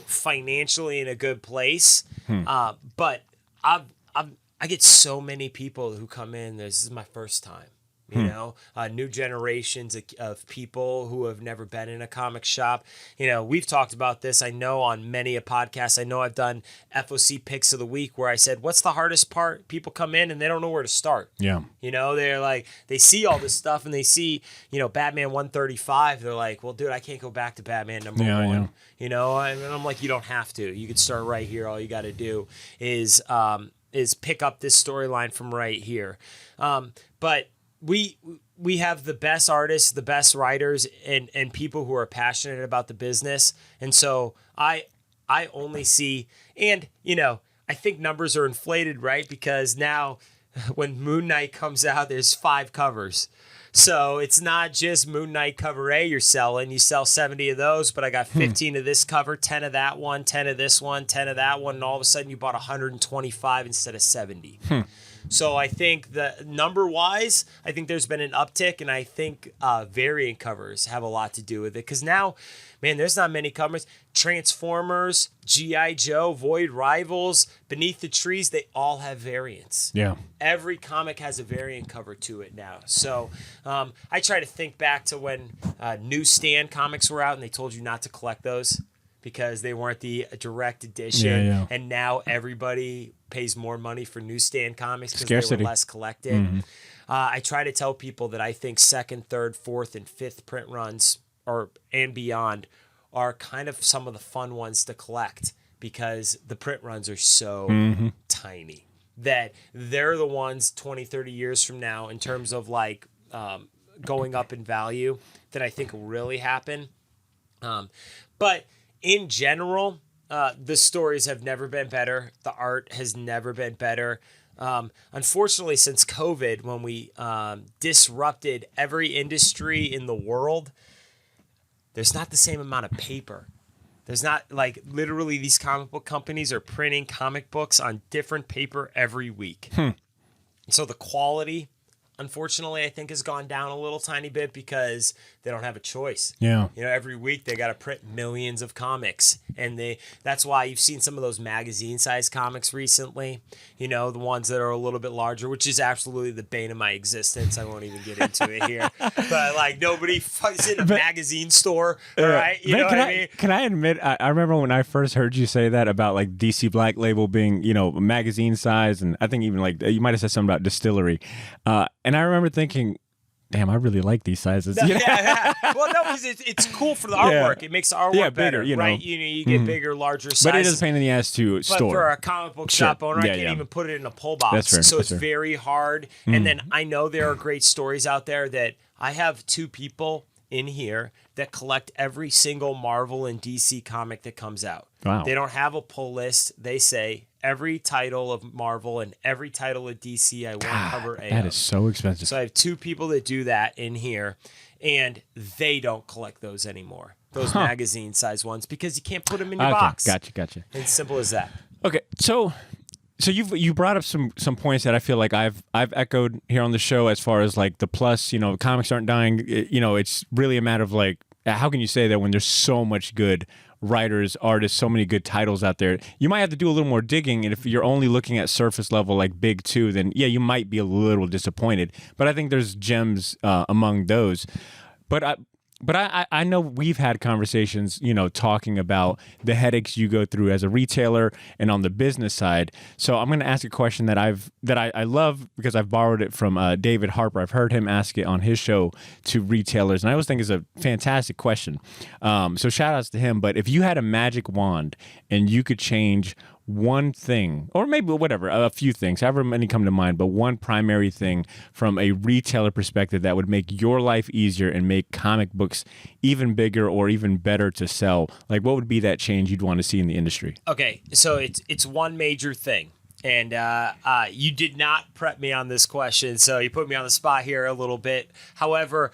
financially in a good place. But I get so many people who come in. This is my first time. You know, new generations of people who have never been in a comic shop. You know, we've talked about this, I know, on many a podcast. I know I've done FOC Picks of the Week where I said, what's the hardest part? People come in and they don't know where to start. Yeah. You know, they're like, they see all this stuff and they see, Batman 135. They're like, well, dude, I can't go back to Batman number 1. Yeah. You know, and I'm like, you don't have to. You could start right here. All you got to do is pick up this storyline from right here. But we have the best artists, the best writers, and people who are passionate about the business. And so I only see, and, I think numbers are inflated, right? Because now when Moon Knight comes out, there's 5 covers. So it's not just Moon Knight cover A you're selling. You sell 70 of those, but I got 15 of this cover, 10 of that one, 10 of this one, 10 of that one, and all of a sudden you bought 125 instead of 70. So I think that number-wise, I think there's been an uptick, and I think variant covers have a lot to do with it. Because now, man, there's not many covers. Transformers, G.I. Joe, Void Rivals, Beneath the Trees, they all have variants. Yeah. Every comic has a variant cover to it now. So I try to think back to when newsstand comics were out, and they told you not to collect those because they weren't the direct edition. Yeah. And now everybody pays more money for newsstand comics because they were less collected. I try to tell people that I think 2nd, 3rd, 4th, and 5th print runs and beyond are kind of some of the fun ones to collect because the print runs are so tiny that they're the ones 20, 30 years from now in terms of like going up in value that I think will really happen. But in general, the stories have never been better. The art has never been better. Unfortunately, since COVID, when we disrupted every industry in the world, there's not the same amount of paper. There's not, like, literally these comic book companies are printing comic books on different paper every week. So the quality, unfortunately, I think has gone down a little tiny bit because they don't have a choice. Yeah. You know, every week they got to print millions of comics. And that's why you've seen some of those magazine-sized comics recently, you know, the ones that are a little bit larger, which is absolutely the bane of my existence. I won't even get into it here. But, like, nobody is in a magazine store, right? You know what I mean? Can I admit, I remember when I first heard you say that about, like, DC Black Label being, you know, magazine size, and I think even, like, you might have said something about distillery. And I remember thinking, damn, I really like these sizes. Yeah. Well, no, because it's cool for the artwork. It makes the artwork better, you know. right? You get bigger, larger sizes. But it is a pain in the ass to store. But for a comic book shop owner, I can't even put it in a pull box. That's fair. So it's very hard. And then I know there are great stories out there that I have 2 people in here that collect every single Marvel and DC comic that comes out. Wow. They don't have a pull list. They say every title of Marvel and every title of DC I want cover A. That is so expensive. So I have 2 people that do that in here, and they don't collect those anymore. Those magazine size ones, because you can't put them in your box. Gotcha. It's simple as that. Okay, so you brought up some points that I feel like I've echoed here on the show, as far as, like, the plus, you know, comics aren't dying. You know, it's really a matter of, like, how can you say that when there's so much good writers, artists, so many good titles out there? You might have to do a little more digging, and if you're only looking at surface level, like Big Two, then yeah, you might be a little disappointed. But I think there's gems among those. But I know we've had conversations, you know, talking about the headaches you go through as a retailer and on the business side. So I'm going to ask a question that I love, because I've borrowed it from David Harper. I've heard him ask it on his show to retailers, and I always think it's a fantastic question. So shout outs to him. But if you had a magic wand and you could change one thing, or maybe whatever, a few things, however many come to mind, but one primary thing from a retailer perspective that would make your life easier and make comic books even bigger or even better to sell, like, what would be that change you'd want to see in the industry? Okay, so it's one major thing. And you did not prep me on this question, so you put me on the spot here a little bit. However,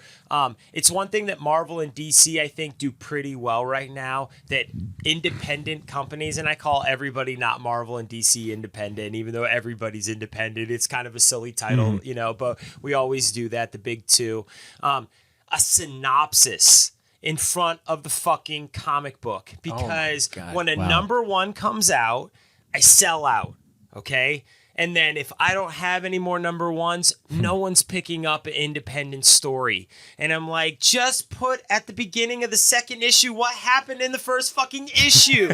it's one thing that Marvel and DC, I think, do pretty well right now, that independent companies, and I call everybody not Marvel and DC independent, even though everybody's independent. It's kind of a silly title, you know, but we always do that, the big 2. A synopsis in front of the fucking comic book, because when a number 1 comes out, I sell out. Okay? And then if I don't have any more number 1s, no one's picking up an independent story. And I'm like, just put at the beginning of the second issue what happened in the first fucking issue.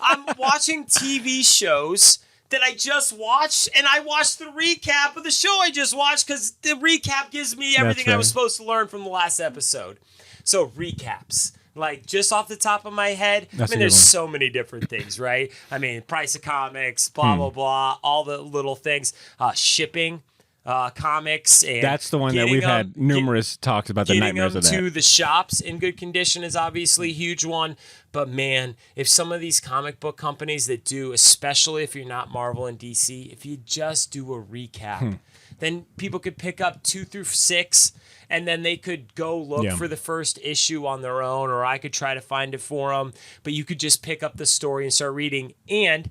I'm watching TV shows that I just watched, and I watched the recap of the show I just watched, because the recap gives me everything I was supposed to learn from the last episode. So recaps. Like, just off the top of my head, I mean, there's so many different things, right? I mean, price of comics, blah, blah, blah, all the little things. Shipping comics. And that's the one that we've had numerous talks about, the nightmares of that. Getting them to the shops in good condition is obviously a huge one. But, man, if some of these comic book companies that do, especially if you're not Marvel and DC, if you just do a recap, then people could pick up 2 through 6, and then they could go look for the first issue on their own, or I could try to find it for them. But you could just pick up the story and start reading. And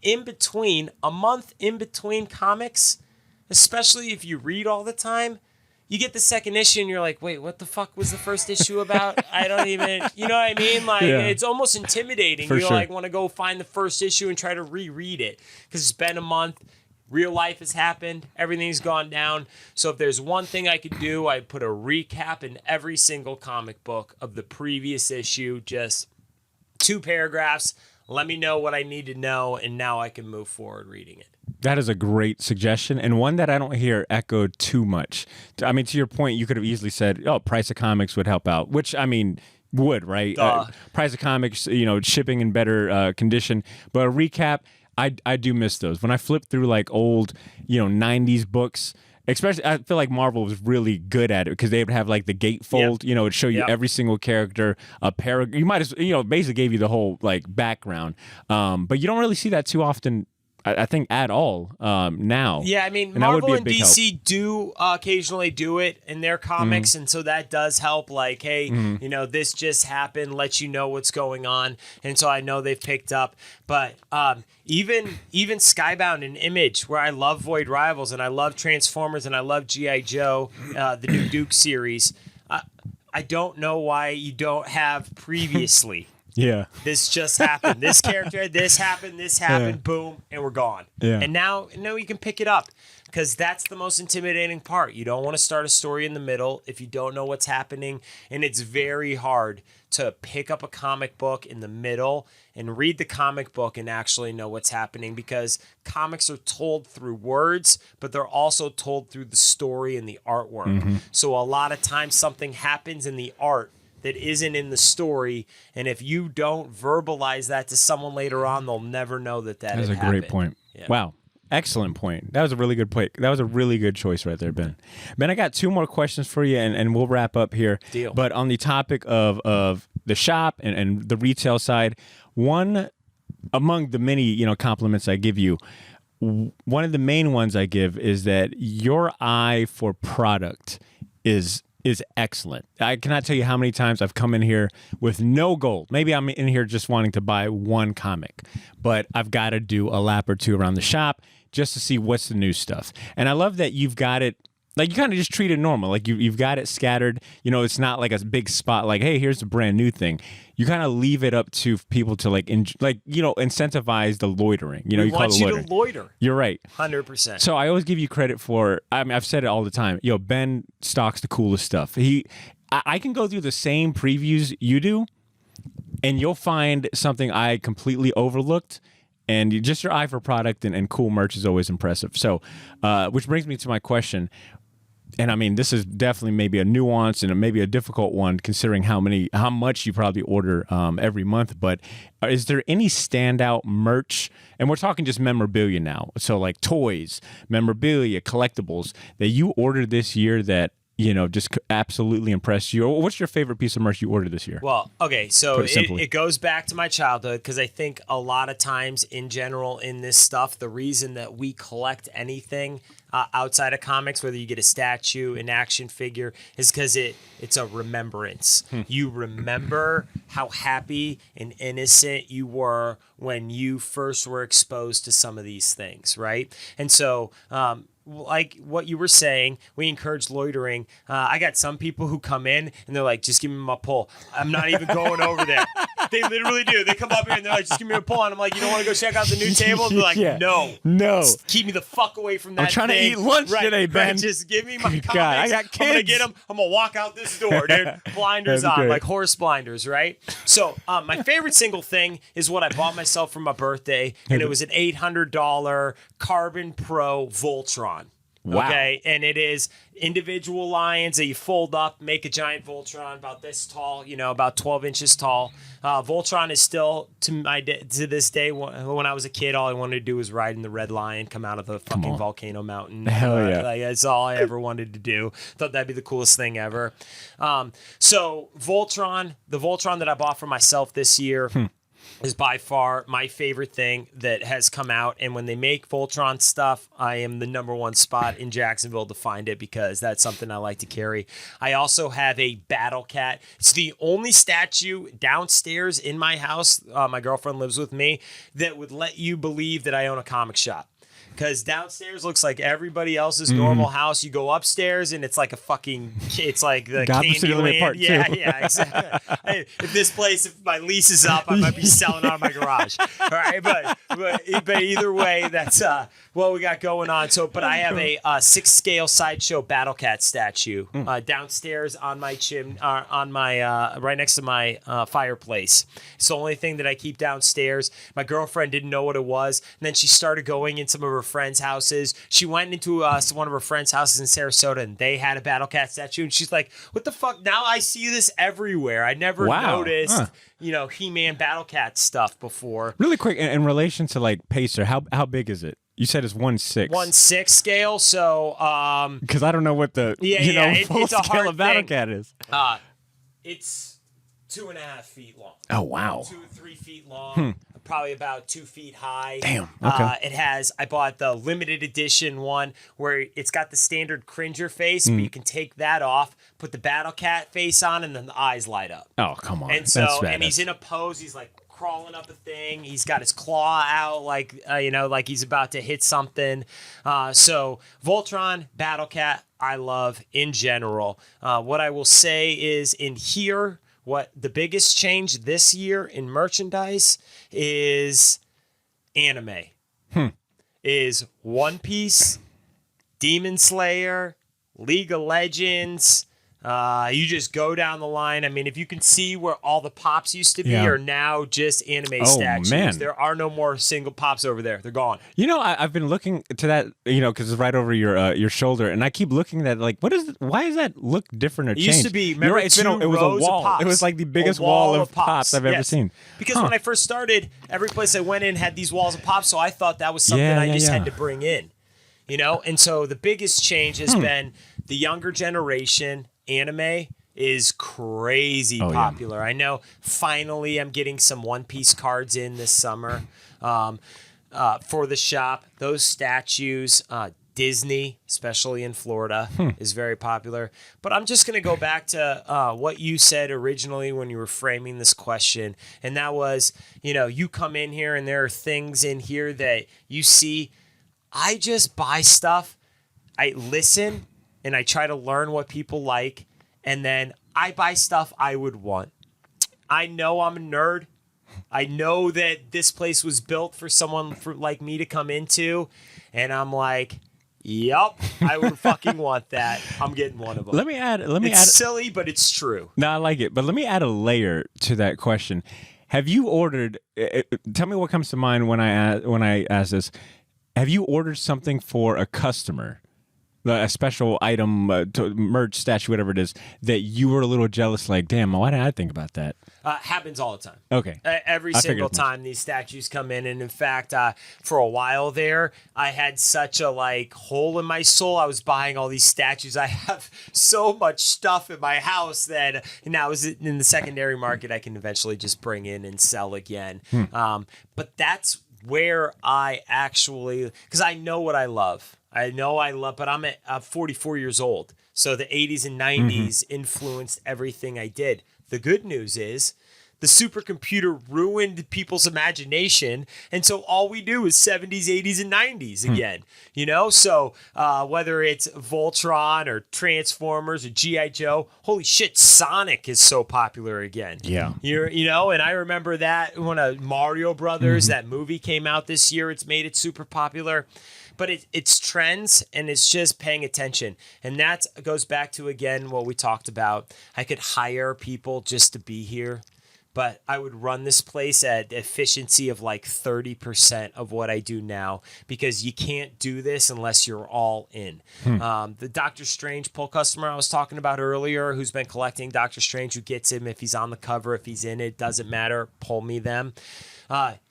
in between, a month in between comics, especially if you read all the time, you get the second issue and you're like, wait, what the fuck was the first issue about? I don't even, you know what I mean? Like, it's almost intimidating. You like want to go find the first issue and try to reread it, because it's been a month. Real life has happened. Everything's gone down. So if there's one thing I could do, I'd put a recap in every single comic book of the previous issue. Just 2 paragraphs. Let me know what I need to know, and now I can move forward reading it. That is a great suggestion, and one that I don't hear echoed too much. I mean, to your point, you could have easily said, oh, price of comics would help out, which, I mean, would, right? Price of comics, you know, shipping in better condition. But a recap, I do miss those. When I flip through, like, old, you know, 90s books, especially, I feel like Marvel was really good at it, because they would have, like, the gatefold, you know, it'd show you every single character, a paragraph. You might as, you know, basically gave you the whole, like, background. But you don't really see that too often I think at all now. Yeah, I mean, and Marvel and DC do occasionally do it in their comics, and so that does help. Like, hey, you know, this just happened, let you know what's going on, and so I know they've picked up. But even Skybound and Image, where I love Void Rivals and I love Transformers and I love G.I. Joe, the new Duke series, I don't know why you don't have previously. Yeah. This just happened. This character, this happened, boom, and we're gone. Yeah. And now you can pick it up, because that's the most intimidating part. You don't want to start a story in the middle if you don't know what's happening, and it's very hard to pick up a comic book in the middle and read the comic book and actually know what's happening, because comics are told through words, but they're also told through the story and the artwork. So a lot of times something happens in the art that isn't in the story, and if you don't verbalize that to someone later on, they'll never know that That's a happened. great point. Yeah. Wow. Excellent point. That was a really good point. That was a really good choice right there, Ben. Ben, I got 2 more questions for you, and we'll wrap up here. Deal. But on the topic of the shop and the retail side, one among the many compliments I give you, one of the main ones I give is that your eye for product is excellent. I cannot tell you how many times I've come in here with no goal. Maybe I'm in here just wanting to buy one comic, but I've got to do a lap or 2 around the shop just to see what's the new stuff. And I love that you've got it, like, you kind of just treat it normal. Like you've got it scattered. It's not like a big spot like, hey, here's a brand new thing. You kind of leave it up to people to incentivize the loitering. We you want call it you loitering. to loiter. You're right. 100%. So I always give you credit for, I've said it all the time. Ben stocks the coolest stuff. I can go through the same previews you do, and you'll find something I completely overlooked. And just your eye for product and cool merch is always impressive. So, which brings me to my question. And I mean, this is definitely maybe a nuance and maybe a difficult one, considering how much you probably order every month. But is there any standout merch? And we're talking just memorabilia now. So like toys, memorabilia, collectibles that you ordered this year that just absolutely impressed you? Or what's your favorite piece of merch you ordered this year? Well, okay, so it goes back to my childhood, because I think a lot of times in general in this stuff, the reason that we collect anything outside of comics, whether you get a statue, an action figure, is because it's a remembrance. You remember how happy and innocent you were when you first were exposed to some of these things, right? And so like what you were saying, we encourage loitering. I got some people who come in and they're like, just give me my pull. I'm not even going over there. They literally do. They come up here and they're like, just give me a pull. And I'm like, you don't want to go check out the new table? And they're like, no. Just keep me the fuck away from that I'm trying to eat lunch today, Ben. Right. Just give me my comics. God, I got kids. I'm going to get them. I'm going to walk out this door, dude. Blinders on, great. like horse blinders, right? So my favorite single thing is what I bought myself for my birthday. And it was an $800 Carbon Pro Voltron. Wow. Okay, and it is individual lions that you fold up, make a giant Voltron about this tall, about 12 inches tall. Voltron is still, to this day, when I was a kid, all I wanted to do was ride in the Red Lion, come out of the fucking volcano mountain. Hell yeah. That's all I ever wanted to do. Thought that'd be the coolest thing ever. So Voltron, the Voltron that I bought for myself this year, is by far my favorite thing that has come out. And when they make Voltron stuff, I am the number one spot in Jacksonville to find it, because that's something I like to carry. I also have a Battle Cat. It's the only statue downstairs in my house, my girlfriend lives with me, that would let you believe that I own a comic shop. Because downstairs looks like everybody else's normal house. You go upstairs and it's like it's like the Gotham City Limit Part 2. Yeah, exactly. Hey, if my lease is up, I might be selling out of my garage. All right, but either way, that's what we got going on. So, but I have a 6-scale sideshow Battle Cat statue downstairs on my right next to my fireplace. It's the only thing that I keep downstairs. My girlfriend didn't know what it was, and then she started going in some of her friends' houses. She went into one of her friends' houses in Sarasota, and they had a Battle Cat statue, and she's like, what the fuck? Now I see this everywhere. I never noticed He-Man Battle Cat stuff before. Really quick, in relation to like Pacer, how big is it? You said it's 1/6. 1/6 scale, so because I don't know what the full it's a scale hard of Battle thing. Cat is. It's 2.5 feet long. Oh wow. 2 or 3 feet long. probably about 2 feet high. Damn. Okay. I bought the limited edition one where it's got the standard Cringer face, but you can take that off, put the Battle Cat face on, and then the eyes light up. Oh, come on. And so, and he's in a pose. He's like crawling up a thing. He's got his claw out, like like he's about to hit something. So Voltron, Battle Cat, I love in general. What I will say is in here, what the biggest change this year in merchandise is anime. Is One Piece, Demon Slayer, League of Legends. You just go down the line. I mean, if you can see where all the pops used to be are now just anime statues. Man. There are no more single pops over there. They're gone. I've been looking to that, because it's right over your shoulder, and I keep looking at like, why does that look different or change? It used to be, remember, it was a wall. It was like the biggest wall of pops I've ever seen. Because when I first started, every place I went in had these walls of pops, so I thought that was something I just had to bring in. And so the biggest change has been the younger generation. Anime is crazy popular. Yeah. I know finally I'm getting some One Piece cards in this summer for the shop. Those statues, Disney, especially in Florida, is very popular. But I'm just going to go back to what you said originally when you were framing this question. And that was, you come in here and there are things in here that you see. I just buy stuff. I listen. And I try to learn what people like, and then I buy stuff I would want. I know I'm a nerd. I know that this place was built for someone like me to come into, and I'm like, yup, I would fucking want that. I'm getting one of them. Let me add. It's silly, but it's true. No, I like it. But let me add a layer to that question. Have you ordered? Tell me what comes to mind when I ask this. Have you ordered something for a customer? A special item, merch, statue, whatever it is, that you were a little jealous, like, damn, why didn't I think about that? Happens all the time. Okay. Every single time these statues come in. And in fact, for a while there, I had such a hole in my soul. I was buying all these statues. I have so much stuff in my house that now is in the secondary market I can eventually just bring in and sell again. But that's where I actually, because I know what I love. But I'm 44 years old. So the 80s and 90s influenced everything I did. The good news is the supercomputer ruined people's imagination. And so all we do is 70s, 80s, and 90s again. So whether it's Voltron or Transformers or G.I. Joe, holy shit, Sonic is so popular again. Yeah. And I remember that when Mario Brothers, that movie came out this year, it's made it super popular. But it's trends, and it's just paying attention. And that goes back to, again, what we talked about. I could hire people just to be here, but I would run this place at efficiency of 30% of what I do now, because you can't do this unless you're all in. The Doctor Strange pull customer I was talking about earlier, who's been collecting Doctor Strange, who gets him if he's on the cover, if he's in it, doesn't matter, pull me them.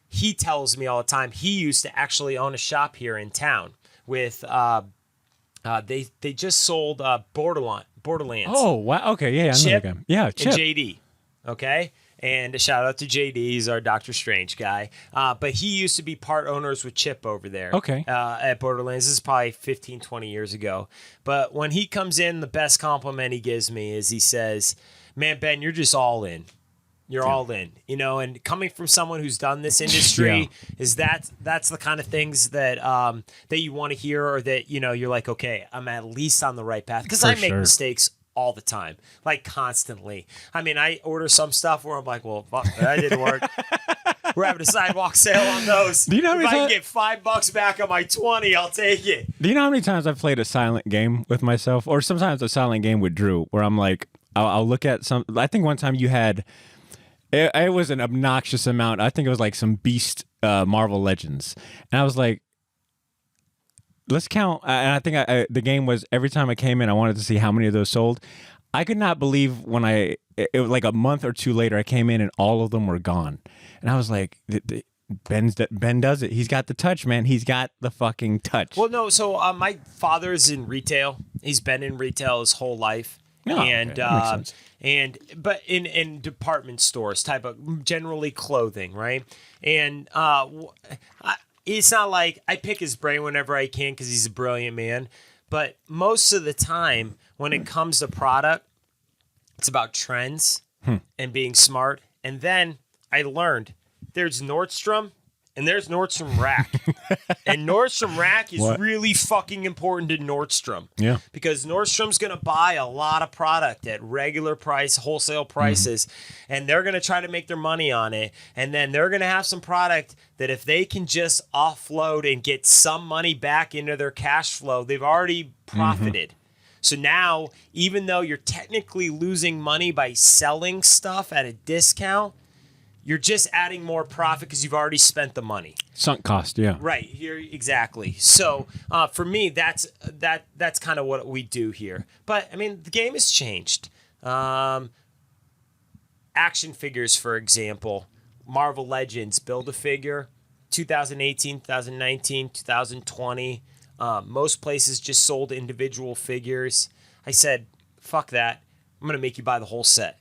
He tells me all the time he used to actually own a shop here in town with they just sold Borderlands. Oh, wow. Okay, yeah, I know Chip, that guy. Yeah, Chip. And JD. Okay? And a shout out to JD, he's our Doctor Strange guy. But he used to be part owners with Chip over there. Okay. At Borderlands. This is probably 15, 20 years ago. But when he comes in, the best compliment he gives me is he says, "Man, Ben, you're just all in. You're all in," and coming from someone who's done this industry, is that's the kind of things that that you want to hear, or that, you're like, okay, I'm at least on the right path, because I make mistakes all the time, constantly. I mean, I order some stuff where I'm like, well, fuck, that didn't work. We're having a sidewalk sale on those. Do you know how many times I can get $5 back on my 20, I'll take it. Do you know how many times I've played a silent game with myself, or sometimes a silent game with Drew, where I'm like, I'll look at some. I think one time you had. It was an obnoxious amount. I think it was some Beast Marvel Legends. And I was like, let's count. And I think the game was, every time I came in, I wanted to see how many of those sold. I could not believe when it was a month or two later, I came in and all of them were gone. And I was like, Ben does it. He's got the touch, man. He's got the fucking touch. Well, no. So my father's in retail. He's been in retail his whole life. and okay. That makes sense. but in department stores, type of generally clothing, right? And it's not like I pick his brain whenever I can because he's a brilliant man. But most of the time, when it comes to product, it's about trends and being smart. And then I learned there's Nordstrom and there's Nordstrom Rack. And Nordstrom Rack is really fucking important to Nordstrom. Yeah. Because Nordstrom's going to buy a lot of product at regular price, wholesale prices, and they're going to try to make their money on it. And then they're going to have some product that if they can just offload and get some money back into their cash flow, they've already profited. So now, even though you're technically losing money by selling stuff at a discount, you're just adding more profit because you've already spent the money. Sunk cost, yeah. Right, here exactly. So for me, that's kind of what we do here. But I mean, the game has changed. Action figures, for example, Marvel Legends, Build-A-Figure, 2018, 2019, 2020. Most places just sold individual figures. I said, fuck that. I'm going to make you buy the whole set.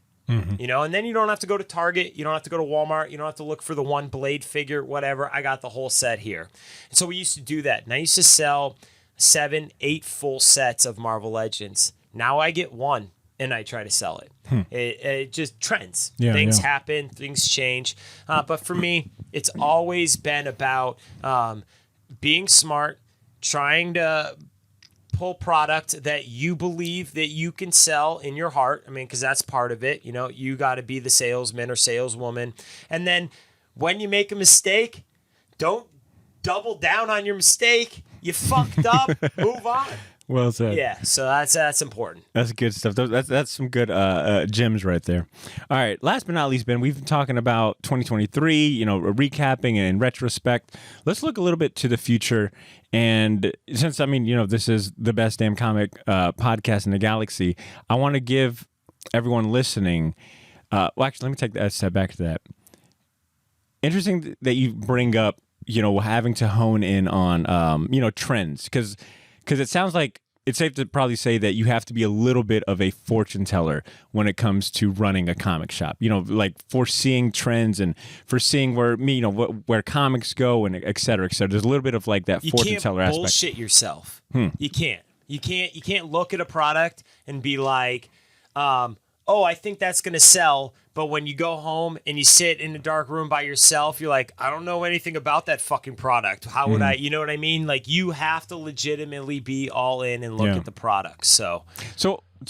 You know, and then you don't have to go to Target. You don't have to go to Walmart. You don't have to look for the one Blade figure, whatever. I got the whole set here. And so we used to do that. And I used to sell 7, 8 full sets of Marvel Legends. Now I get one and I try to sell it. It just trends. Things happen. Things change. But for me, it's always been about being smart, trying to pull product that you believe that you can sell in your heart. I mean, because that's part of it. You know, you got to be the salesman or saleswoman. And then when you make a mistake, don't double down on your mistake. You fucked up. Move on. Well said. Yeah, so that's important. That's good stuff. That's some good gems right there. All right, last but not least, Ben, we've been talking about 2023, you know, recapping and in retrospect. Let's look a little bit to the future. And since, I mean, you know, this is the best damn comic podcast in the galaxy, I want to give everyone listening, well, actually, let me take that step back to that. Interesting that you bring up, you know, having to hone in on, you know, trends, because it sounds like it's safe to probably say that you have to be a little bit of a fortune teller when it comes to running a comic shop. You know, like foreseeing trends and foreseeing where comics go and et cetera, et cetera. There's a little bit of like that fortune teller aspect. You can't bullshit yourself. You can't. You can't look at a product and be like, oh, I think that's going to sell. But when you go home and you sit in a dark room by yourself, you're like, I don't know anything about that fucking product. How would I, you know what I mean? Like, you have to legitimately be all in and look at the product. So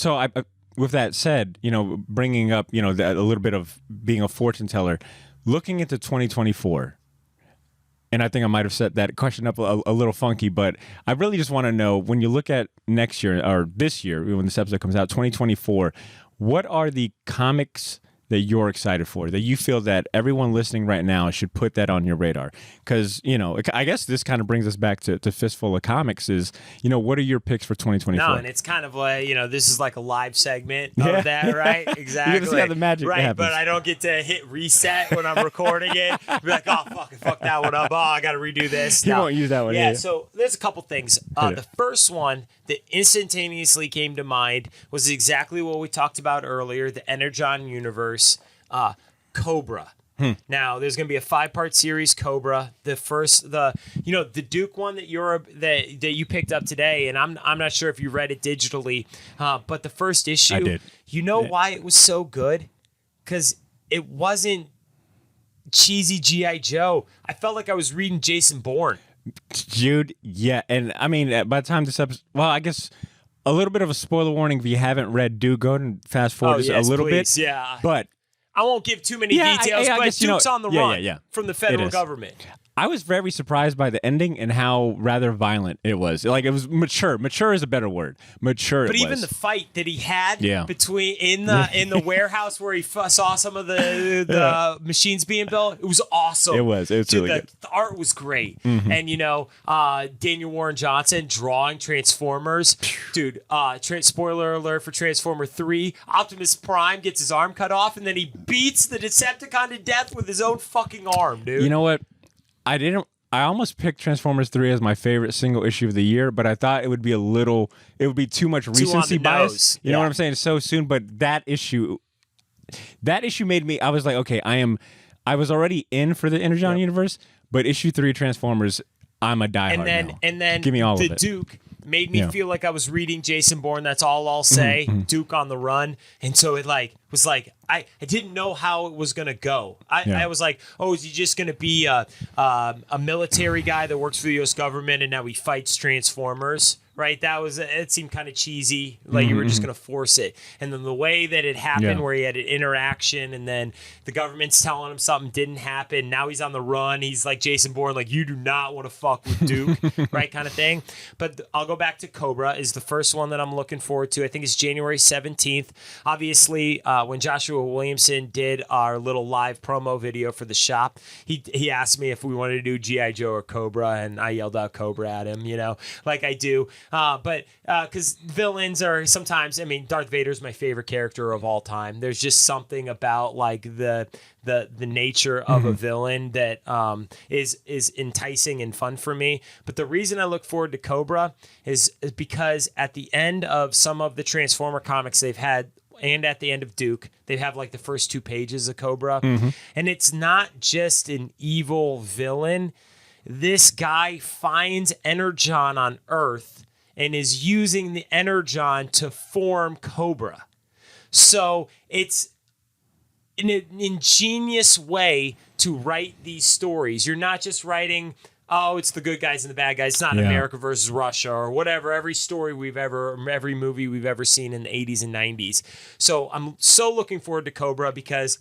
I, with that said, you know, bringing up, you know, a little bit of being a fortune teller, looking into 2024, and I think I might have set that question up a little funky, but I really just want to know, when you look at next year or this year, when this episode comes out, 2024, what are the comics that you're excited for, that you feel that everyone listening right now should put that on your radar? Because, you know, I guess this kind of brings us back to Fistful of Comics is, you know, what are your picks for 2024? No, and it's kind of like, you know, this is like a live segment of that, right? Exactly. You get to see how the magic happens. But I don't get to hit reset when I'm recording it. Be like, oh, fuck that one up. Oh, I got to redo this. You won't use that one. Yeah, so there's a couple things. The first one that instantaneously came to mind was exactly what we talked about earlier, the Energon universe, Cobra. Now there's going to be a 5-part series, Cobra. The Duke one that you picked up today, and I'm not sure if you read it digitally, but the first issue, I did. You know why it was so good? Because it wasn't cheesy G.I. Joe. I felt like I was reading Jason Bourne. Dude, yeah. And I mean, by the time this episode, well, I guess a little bit of a spoiler warning if you haven't read Duke. Go and fast forward a little bit. Yeah. But I won't give too many details, but guess, Duke's on the run from the federal is. government. I was very surprised by the ending and how rather violent it was. Like, it was mature. Mature is a better word. Mature. But even the fight that he had between in the warehouse where he saw some of the machines being built, it was awesome. It was. It was really good. The art was great, and you know, Daniel Warren Johnson drawing Transformers, dude. Spoiler alert for Transformer 3: Optimus Prime gets his arm cut off, and then he beats the Decepticon to death with his own fucking arm, dude. You know what? I didn't I almost picked Transformers 3 as my favorite single issue of the year, but I thought it would be too much recency bias. You know what I'm saying? So soon, but that issue made me, I was like, okay, I was already in for the Energon universe, but issue 3 Transformers, I'm a diehard now. And then give me all the of it. Duke made me feel like I was reading Jason Bourne. That's all I'll say. Duke on the run. And so it was like, I didn't know how it was going to go. I was like, oh, is he just going to be a military guy that works for the U.S. government and now he fights Transformers? Right? It seemed kind of cheesy, like you were just going to force it. And then the way that it happened, where he had an interaction and then the government's telling him something didn't happen. Now he's on the run. He's like Jason Bourne, like, you do not want to fuck with Duke, right? Kind of thing. But I'll go back to Cobra is the first one that I'm looking forward to. I think it's January 17th. Obviously, when Joshua Williamson did our little live promo video for the shop, he asked me if we wanted to do G.I. Joe or Cobra, and I yelled out Cobra at him, like I do. But because villains are sometimes, Darth Vader's my favorite character of all time. There's just something about like the nature of a villain that is enticing and fun for me. But the reason I look forward to Cobra is because at the end of some of the Transformer comics they've had, and at the end of Duke, they have like the first 2 pages of Cobra. And it's not just an evil villain. This guy finds Energon on Earth and is using the Energon to form Cobra. So it's an ingenious way to write these stories. You're not just writing, oh, it's the good guys and the bad guys. It's not America versus Russia or whatever, every movie we've ever seen in the 80s and 90s. So I'm so looking forward to Cobra because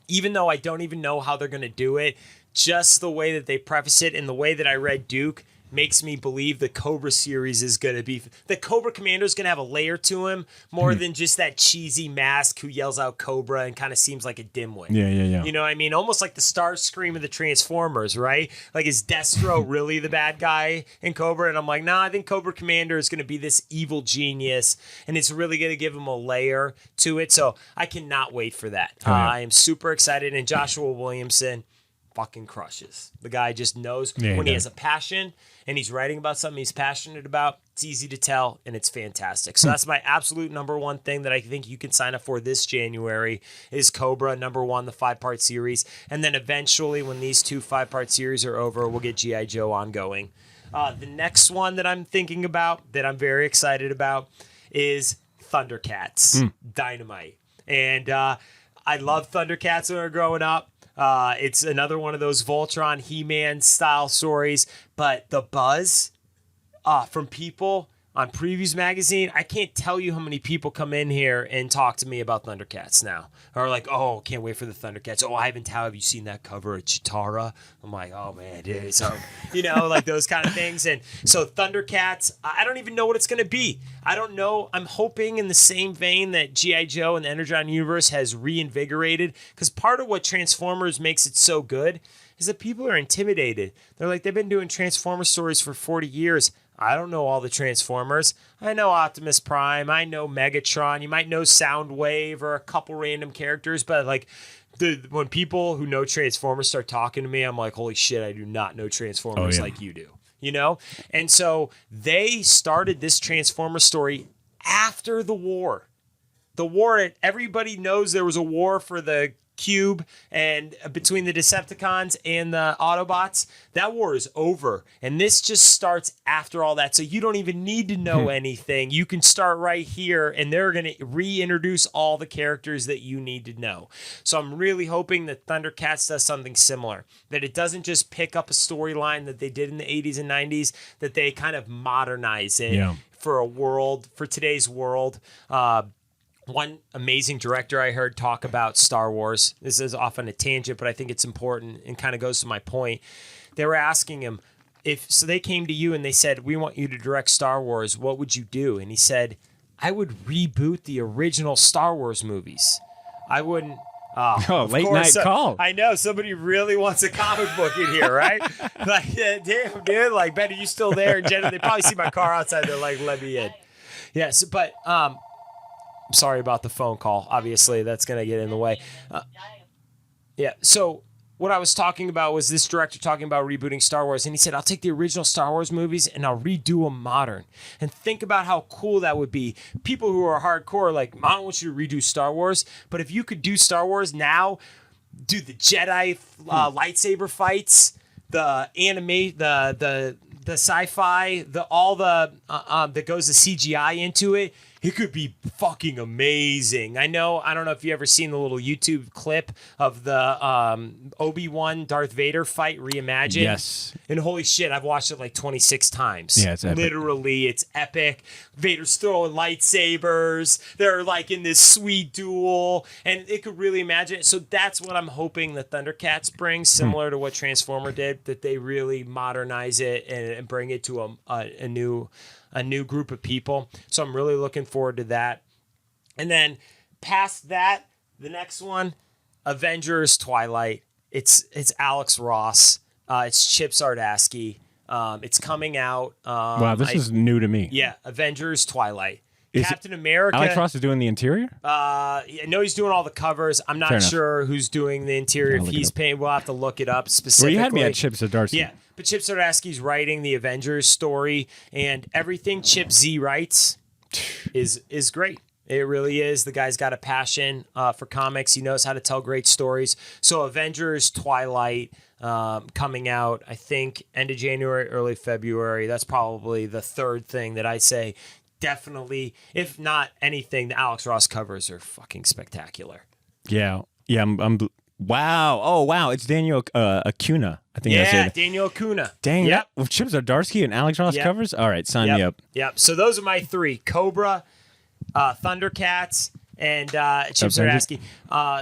even though I don't even know how they're going to do it, just the way that they preface it and the way that I read Duke makes me believe the Cobra series is going to be... The Cobra Commander is going to have a layer to him more than just that cheesy mask who yells out Cobra and kind of seems like a dimwit. Yeah. You know what I mean? Almost like the Starscream of the Transformers, right? Like, is Destro really the bad guy in Cobra? And I'm like, nah, I think Cobra Commander is going to be this evil genius, and it's really going to give him a layer to it. So I cannot wait for that. I am super excited, and Joshua Williamson fucking crushes. The guy just knows when he has a passion and he's writing about something he's passionate about. It's easy to tell, and it's fantastic. So that's my absolute number one thing that I think you can sign up for this January is Cobra, number 1, the 5-part series. And then eventually when these 2 5-part series are over, we'll get G.I. Joe ongoing. The next one that I'm thinking about, that I'm very excited about, is Thundercats, Dynamite. And I love Thundercats when we were growing up. It's another one of those Voltron, He-Man style stories, but the buzz from people on Previews Magazine, I can't tell you how many people come in here and talk to me about Thundercats now. Or like, oh, can't wait for the Thundercats. Oh, Ivan Tao, have you seen that cover of Chitara? I'm like, oh man, dude. So, like those kind of things. And so Thundercats, I don't even know what it's going to be. I don't know. I'm hoping in the same vein that G.I. Joe and the Energon universe has reinvigorated, because part of what Transformers makes it so good is that people are intimidated. They're like, they've been doing Transformer stories for 40 years. I don't know all the Transformers. I know Optimus Prime. I know Megatron. You might know Soundwave or a couple random characters, but like when people who know Transformers start talking to me, I'm like, holy shit, I do not know Transformers like you do. And so they started this Transformer story after the war. Everybody knows there was a war for the Cube and between the Decepticons and the Autobots. That war is over, and this just starts after all that, so you don't even need to know anything. You can start right here, and they're going to reintroduce all the characters that you need to know. So I'm really hoping that Thundercats does something similar, that it doesn't just pick up a storyline that they did in the 80s and 90s, that they kind of modernize it for today's world. One amazing director I heard talk about Star Wars. This is often a tangent, but I think it's important and kind of goes to my point. They were asking him, so they came to you and they said, we want you to direct Star Wars, what would you do? And he said, I would reboot the original Star Wars movies. I wouldn't. Late night call. I know somebody really wants a comic book in here, right? Like, damn, dude. Like, Ben, are you still there? And Jenna, they probably see my car outside. They're like, let me in. Yes, but sorry about the phone call. Obviously, that's going to get in the way. So what I was talking about was this director talking about rebooting Star Wars, and he said, I'll take the original Star Wars movies and I'll redo them modern. And think about how cool that would be. People who are hardcore are like, I don't want you to redo Star Wars, but if you could do Star Wars now, do the Jedi lightsaber fights, the anime, the sci-fi, all the that goes the CGI into it. It could be fucking amazing. I don't know if you ever seen the little YouTube clip of the Obi-Wan Darth Vader fight reimagined. Yes. And holy shit, I've watched it like 26 times. Yeah, it's epic. Literally, it's epic. Vader's throwing lightsabers. They're like in this sweet duel. And it could really imagine it. So that's what I'm hoping the Thundercats bring, similar to what Transformer did, that they really modernize it and bring it to a new group of people. So I'm really looking forward to that. And then past that, the next one, Avengers Twilight. It's Alex Ross. It's Chip Zdarsky. It's coming out. Wow, this is new to me. Yeah, Avengers Twilight. Is Captain America. Alex Ross is doing the interior? I know he's doing all the covers. I'm not sure who's doing the interior. If he's paying, we'll have to look it up specifically. Well, you had me at Chip Zdarsky. Yeah, but Chip Zdarsky's writing the Avengers story, and everything Chip Z writes is great. It really is. The guy's got a passion for comics. He knows how to tell great stories. So Avengers Twilight coming out, I think, end of January, early February. That's probably the third thing that I say. Definitely, if not anything, the Alex Ross covers are fucking spectacular. Yeah. Wow. Oh, wow. It's Daniel Acuna. I think that's it. Yeah, Daniel Acuna. Dang, with Chip Zdarsky and Alex Ross covers? All right, sign me up. Yep. So those are my three. Cobra, Thundercats, and Chip Zdarsky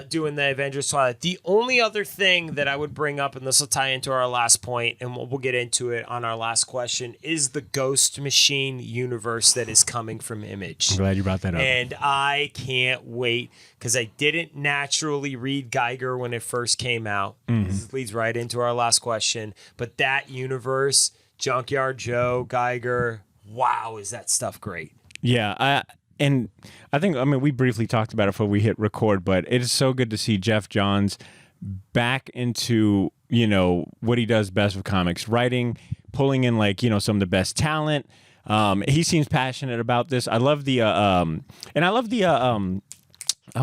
doing the Avengers Twilight. The only other thing that I would bring up, and this will tie into our last point, and we'll get into it on our last question, is the Ghost Machine universe that is coming from Image. I'm glad you brought that up. And I can't wait, because I didn't naturally read Geiger when it first came out. This leads right into our last question. But that universe, Junkyard Joe, Geiger, wow, is that stuff great. Yeah, and I think, we briefly talked about it before we hit record, but it is so good to see Jeff Johns back into, what he does best with comics, writing, pulling in some of the best talent. He seems passionate about this. I love the, oh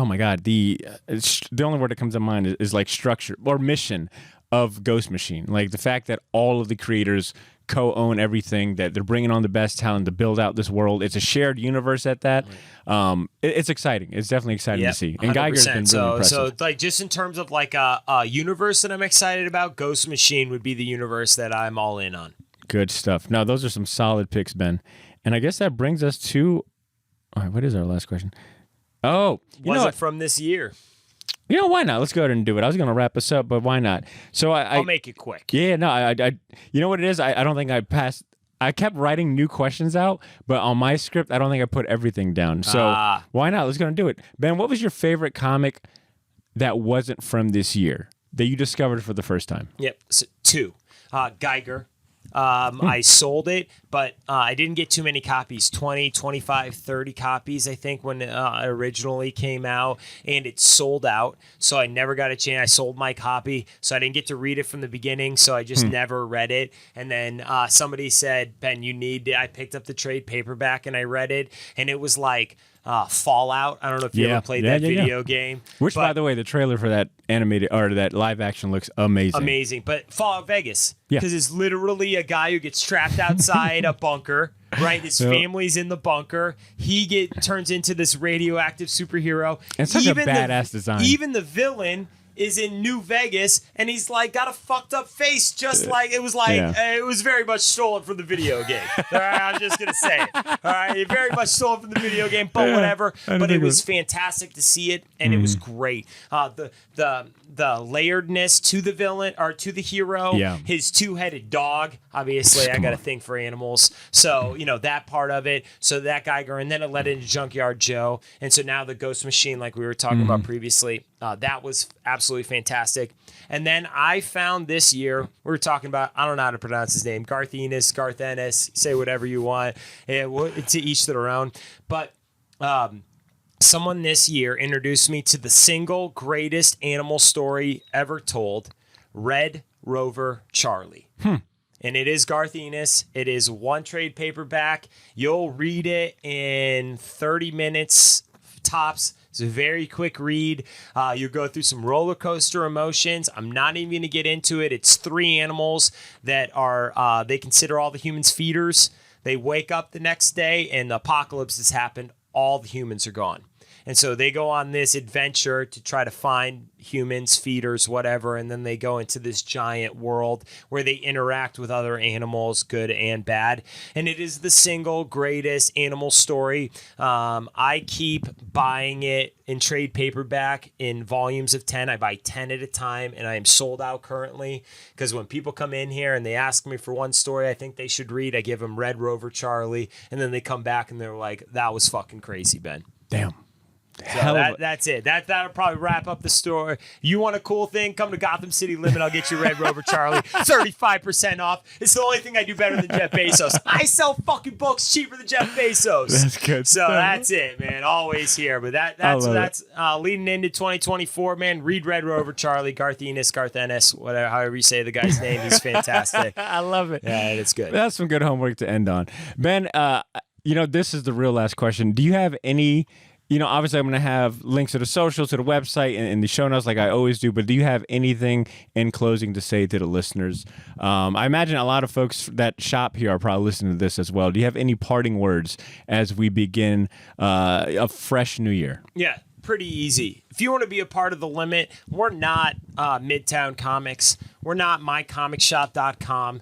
my God, the only word that comes to mind is like structure or mission of Ghost Machine. Like the fact that all of the creators co-own everything, that they're bringing on the best talent to build out this world. It's a shared universe at that. It's exciting. It's definitely exciting to see. And 100%. Geiger's been really impressive. So like just in terms of like a universe that I'm excited about, Ghost Machine would be the universe that I'm all in on. Good stuff. Now, those are some solid picks, Ben. And I guess that brings us to, all right, what is our last question? Oh, Was it from this year? Why not? Let's go ahead and do it. I was going to wrap us up, but why not? So I'll make it quick. Yeah, no, I you know what it is? I don't think I passed. I kept writing new questions out, but on my script, I don't think I put everything down. So why not? Let's go and do it. Ben, what was your favorite comic that wasn't from this year that you discovered for the first time? Yep, so 2. Geiger. I sold it, but I didn't get too many copies, 20, 25, 30 copies, I think, when it originally came out, and it sold out, so I never got a chance. I sold my copy, so I didn't get to read it from the beginning, so I just never read it. And then somebody said, Ben, you need it. I picked up the trade paperback, and I read it, and it was like Fallout. I don't know if you ever played that video game. Which, by the way, the trailer for that animated or that live action looks amazing. Amazing. But Fallout Vegas, because it's literally a guy who gets trapped outside a bunker, right? His family's in the bunker. He turns into this radioactive superhero. And such a badass design. Even the villain is in New Vegas, and he's like got a fucked up face, just like it was like it was very much stolen from the video game. All right, I'm just gonna say it. All right, very much stolen from the video game, but whatever. But it was fantastic to see it, and it was great. The layeredness to the villain or to the hero, his 2-headed dog. Obviously, I got a thing for animals, so that part of it. So that Geiger, and then it led into Junkyard Joe, and so now the Ghost Machine, like we were talking about previously. That was absolutely fantastic. And then I found this year, we were talking about, I don't know how to pronounce his name, Garth Ennis, say whatever you want, to each their own. But someone this year introduced me to the single greatest animal story ever told, Red Rover Charlie. And it is Garth Ennis. It is one trade paperback. You'll read it in 30 minutes tops. It's a very quick read. You go through some roller coaster emotions. I'm not even going to get into it. It's 3 animals that are, they consider all the humans feeders. They wake up the next day and the apocalypse has happened. All the humans are gone. And so they go on this adventure to try to find humans, feeders, whatever, and then they go into this giant world where they interact with other animals, good and bad. And it is the single greatest animal story. I keep buying it in trade paperback in volumes of 10. I buy 10 at a time, and I am sold out currently because when people come in here and they ask me for one story I think they should read, I give them Red Rover Charlie, and then they come back and they're like, that was fucking crazy, Ben. Damn. So that's it. That'll probably wrap up the story. You want a cool thing? Come to Gotham City Limit. I'll get you Red Rover Charlie. 35% off. It's the only thing I do better than Jeff Bezos. I sell fucking books cheaper than Jeff Bezos. That's good. So that's it, man. Always here. But that's leading into 2024, man. Read Red Rover Charlie, Garth Ennis, whatever, however you say the guy's name. He's fantastic. I love it. Yeah, it's good. That's some good homework to end on. Ben, this is the real last question. Do you have any... obviously I'm going to have links to the socials, to the website, and the show notes like I always do, but do you have anything in closing to say to the listeners? I imagine a lot of folks that shop here are probably listening to this as well. Do you have any parting words as we begin a fresh new year? Yeah. Pretty easy. If you want to be a part of the Limit, we're not Midtown Comics. We're not mycomicshop.com.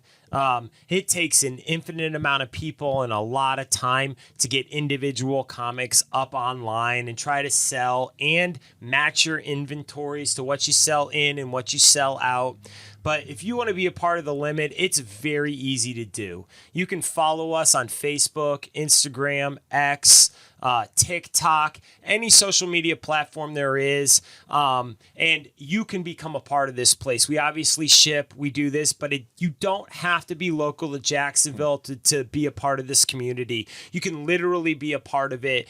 It takes an infinite amount of people and a lot of time to get individual comics up online and try to sell and match your inventories to what you sell in and what you sell out. But if you want to be a part of the Limit, it's very easy to do. You can follow us on Facebook, Instagram, X, TikTok, any social media platform there is, and you can become a part of this place. We obviously ship, we do this, but you don't have to be local to Jacksonville to be a part of this community. You can literally be a part of it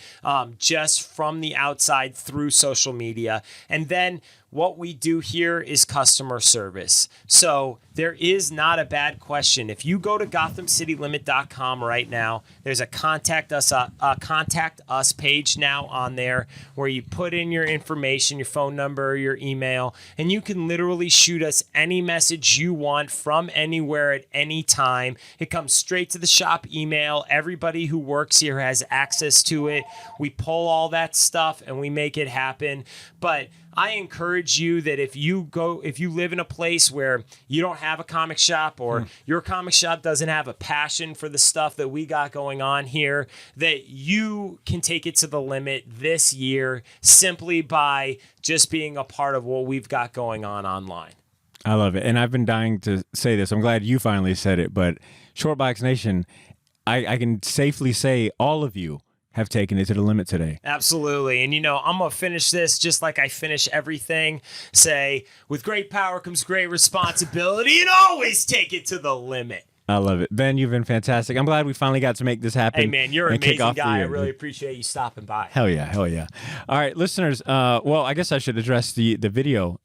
just from the outside through social media. And then what we do here is customer service. So there is not a bad question. If you go to GothamCityLimit.com right now, there's a contact us page now on there where you put in your information, your phone number, your email, and you can literally shoot us any message you want from anywhere at any time. It comes straight to the shop email. Everybody who works here has access to it. We pull all that stuff and we make it happen. But I encourage you that if you live in a place where you don't have a comic shop or your comic shop doesn't have a passion for the stuff that we got going on here, that you can take it to the limit this year simply by just being a part of what we've got going on online. I love it. And I've been dying to say this. I'm glad you finally said it, but Shortbox Nation, I can safely say all of you have taken it to the limit today. Absolutely. And, I'm going to finish this just like I finish everything. Say, with great power comes great responsibility, and always take it to the limit. I love it. Ben, you've been fantastic. I'm glad we finally got to make this happen. Hey, man, you're an amazing guy. I really appreciate you stopping by. Hell yeah. Hell yeah. All right, listeners. Well, I guess I should address the video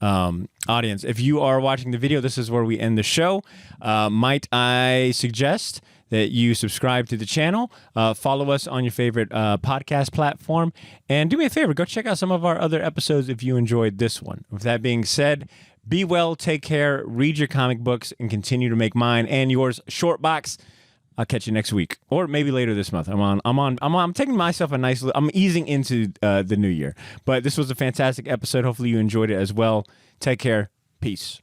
audience. If you are watching the video, this is where we end the show. Might I suggest that you subscribe to the channel, follow us on your favorite podcast platform, and do me a favor, go check out some of our other episodes if you enjoyed this one. With that being said, be well, take care, read your comic books, and continue to make mine and yours Shortbox. I'll catch you next week, or maybe later this month. I'm taking myself a nice. I'm easing into the new year, but this was a fantastic episode. Hopefully you enjoyed it as well. Take care. Peace.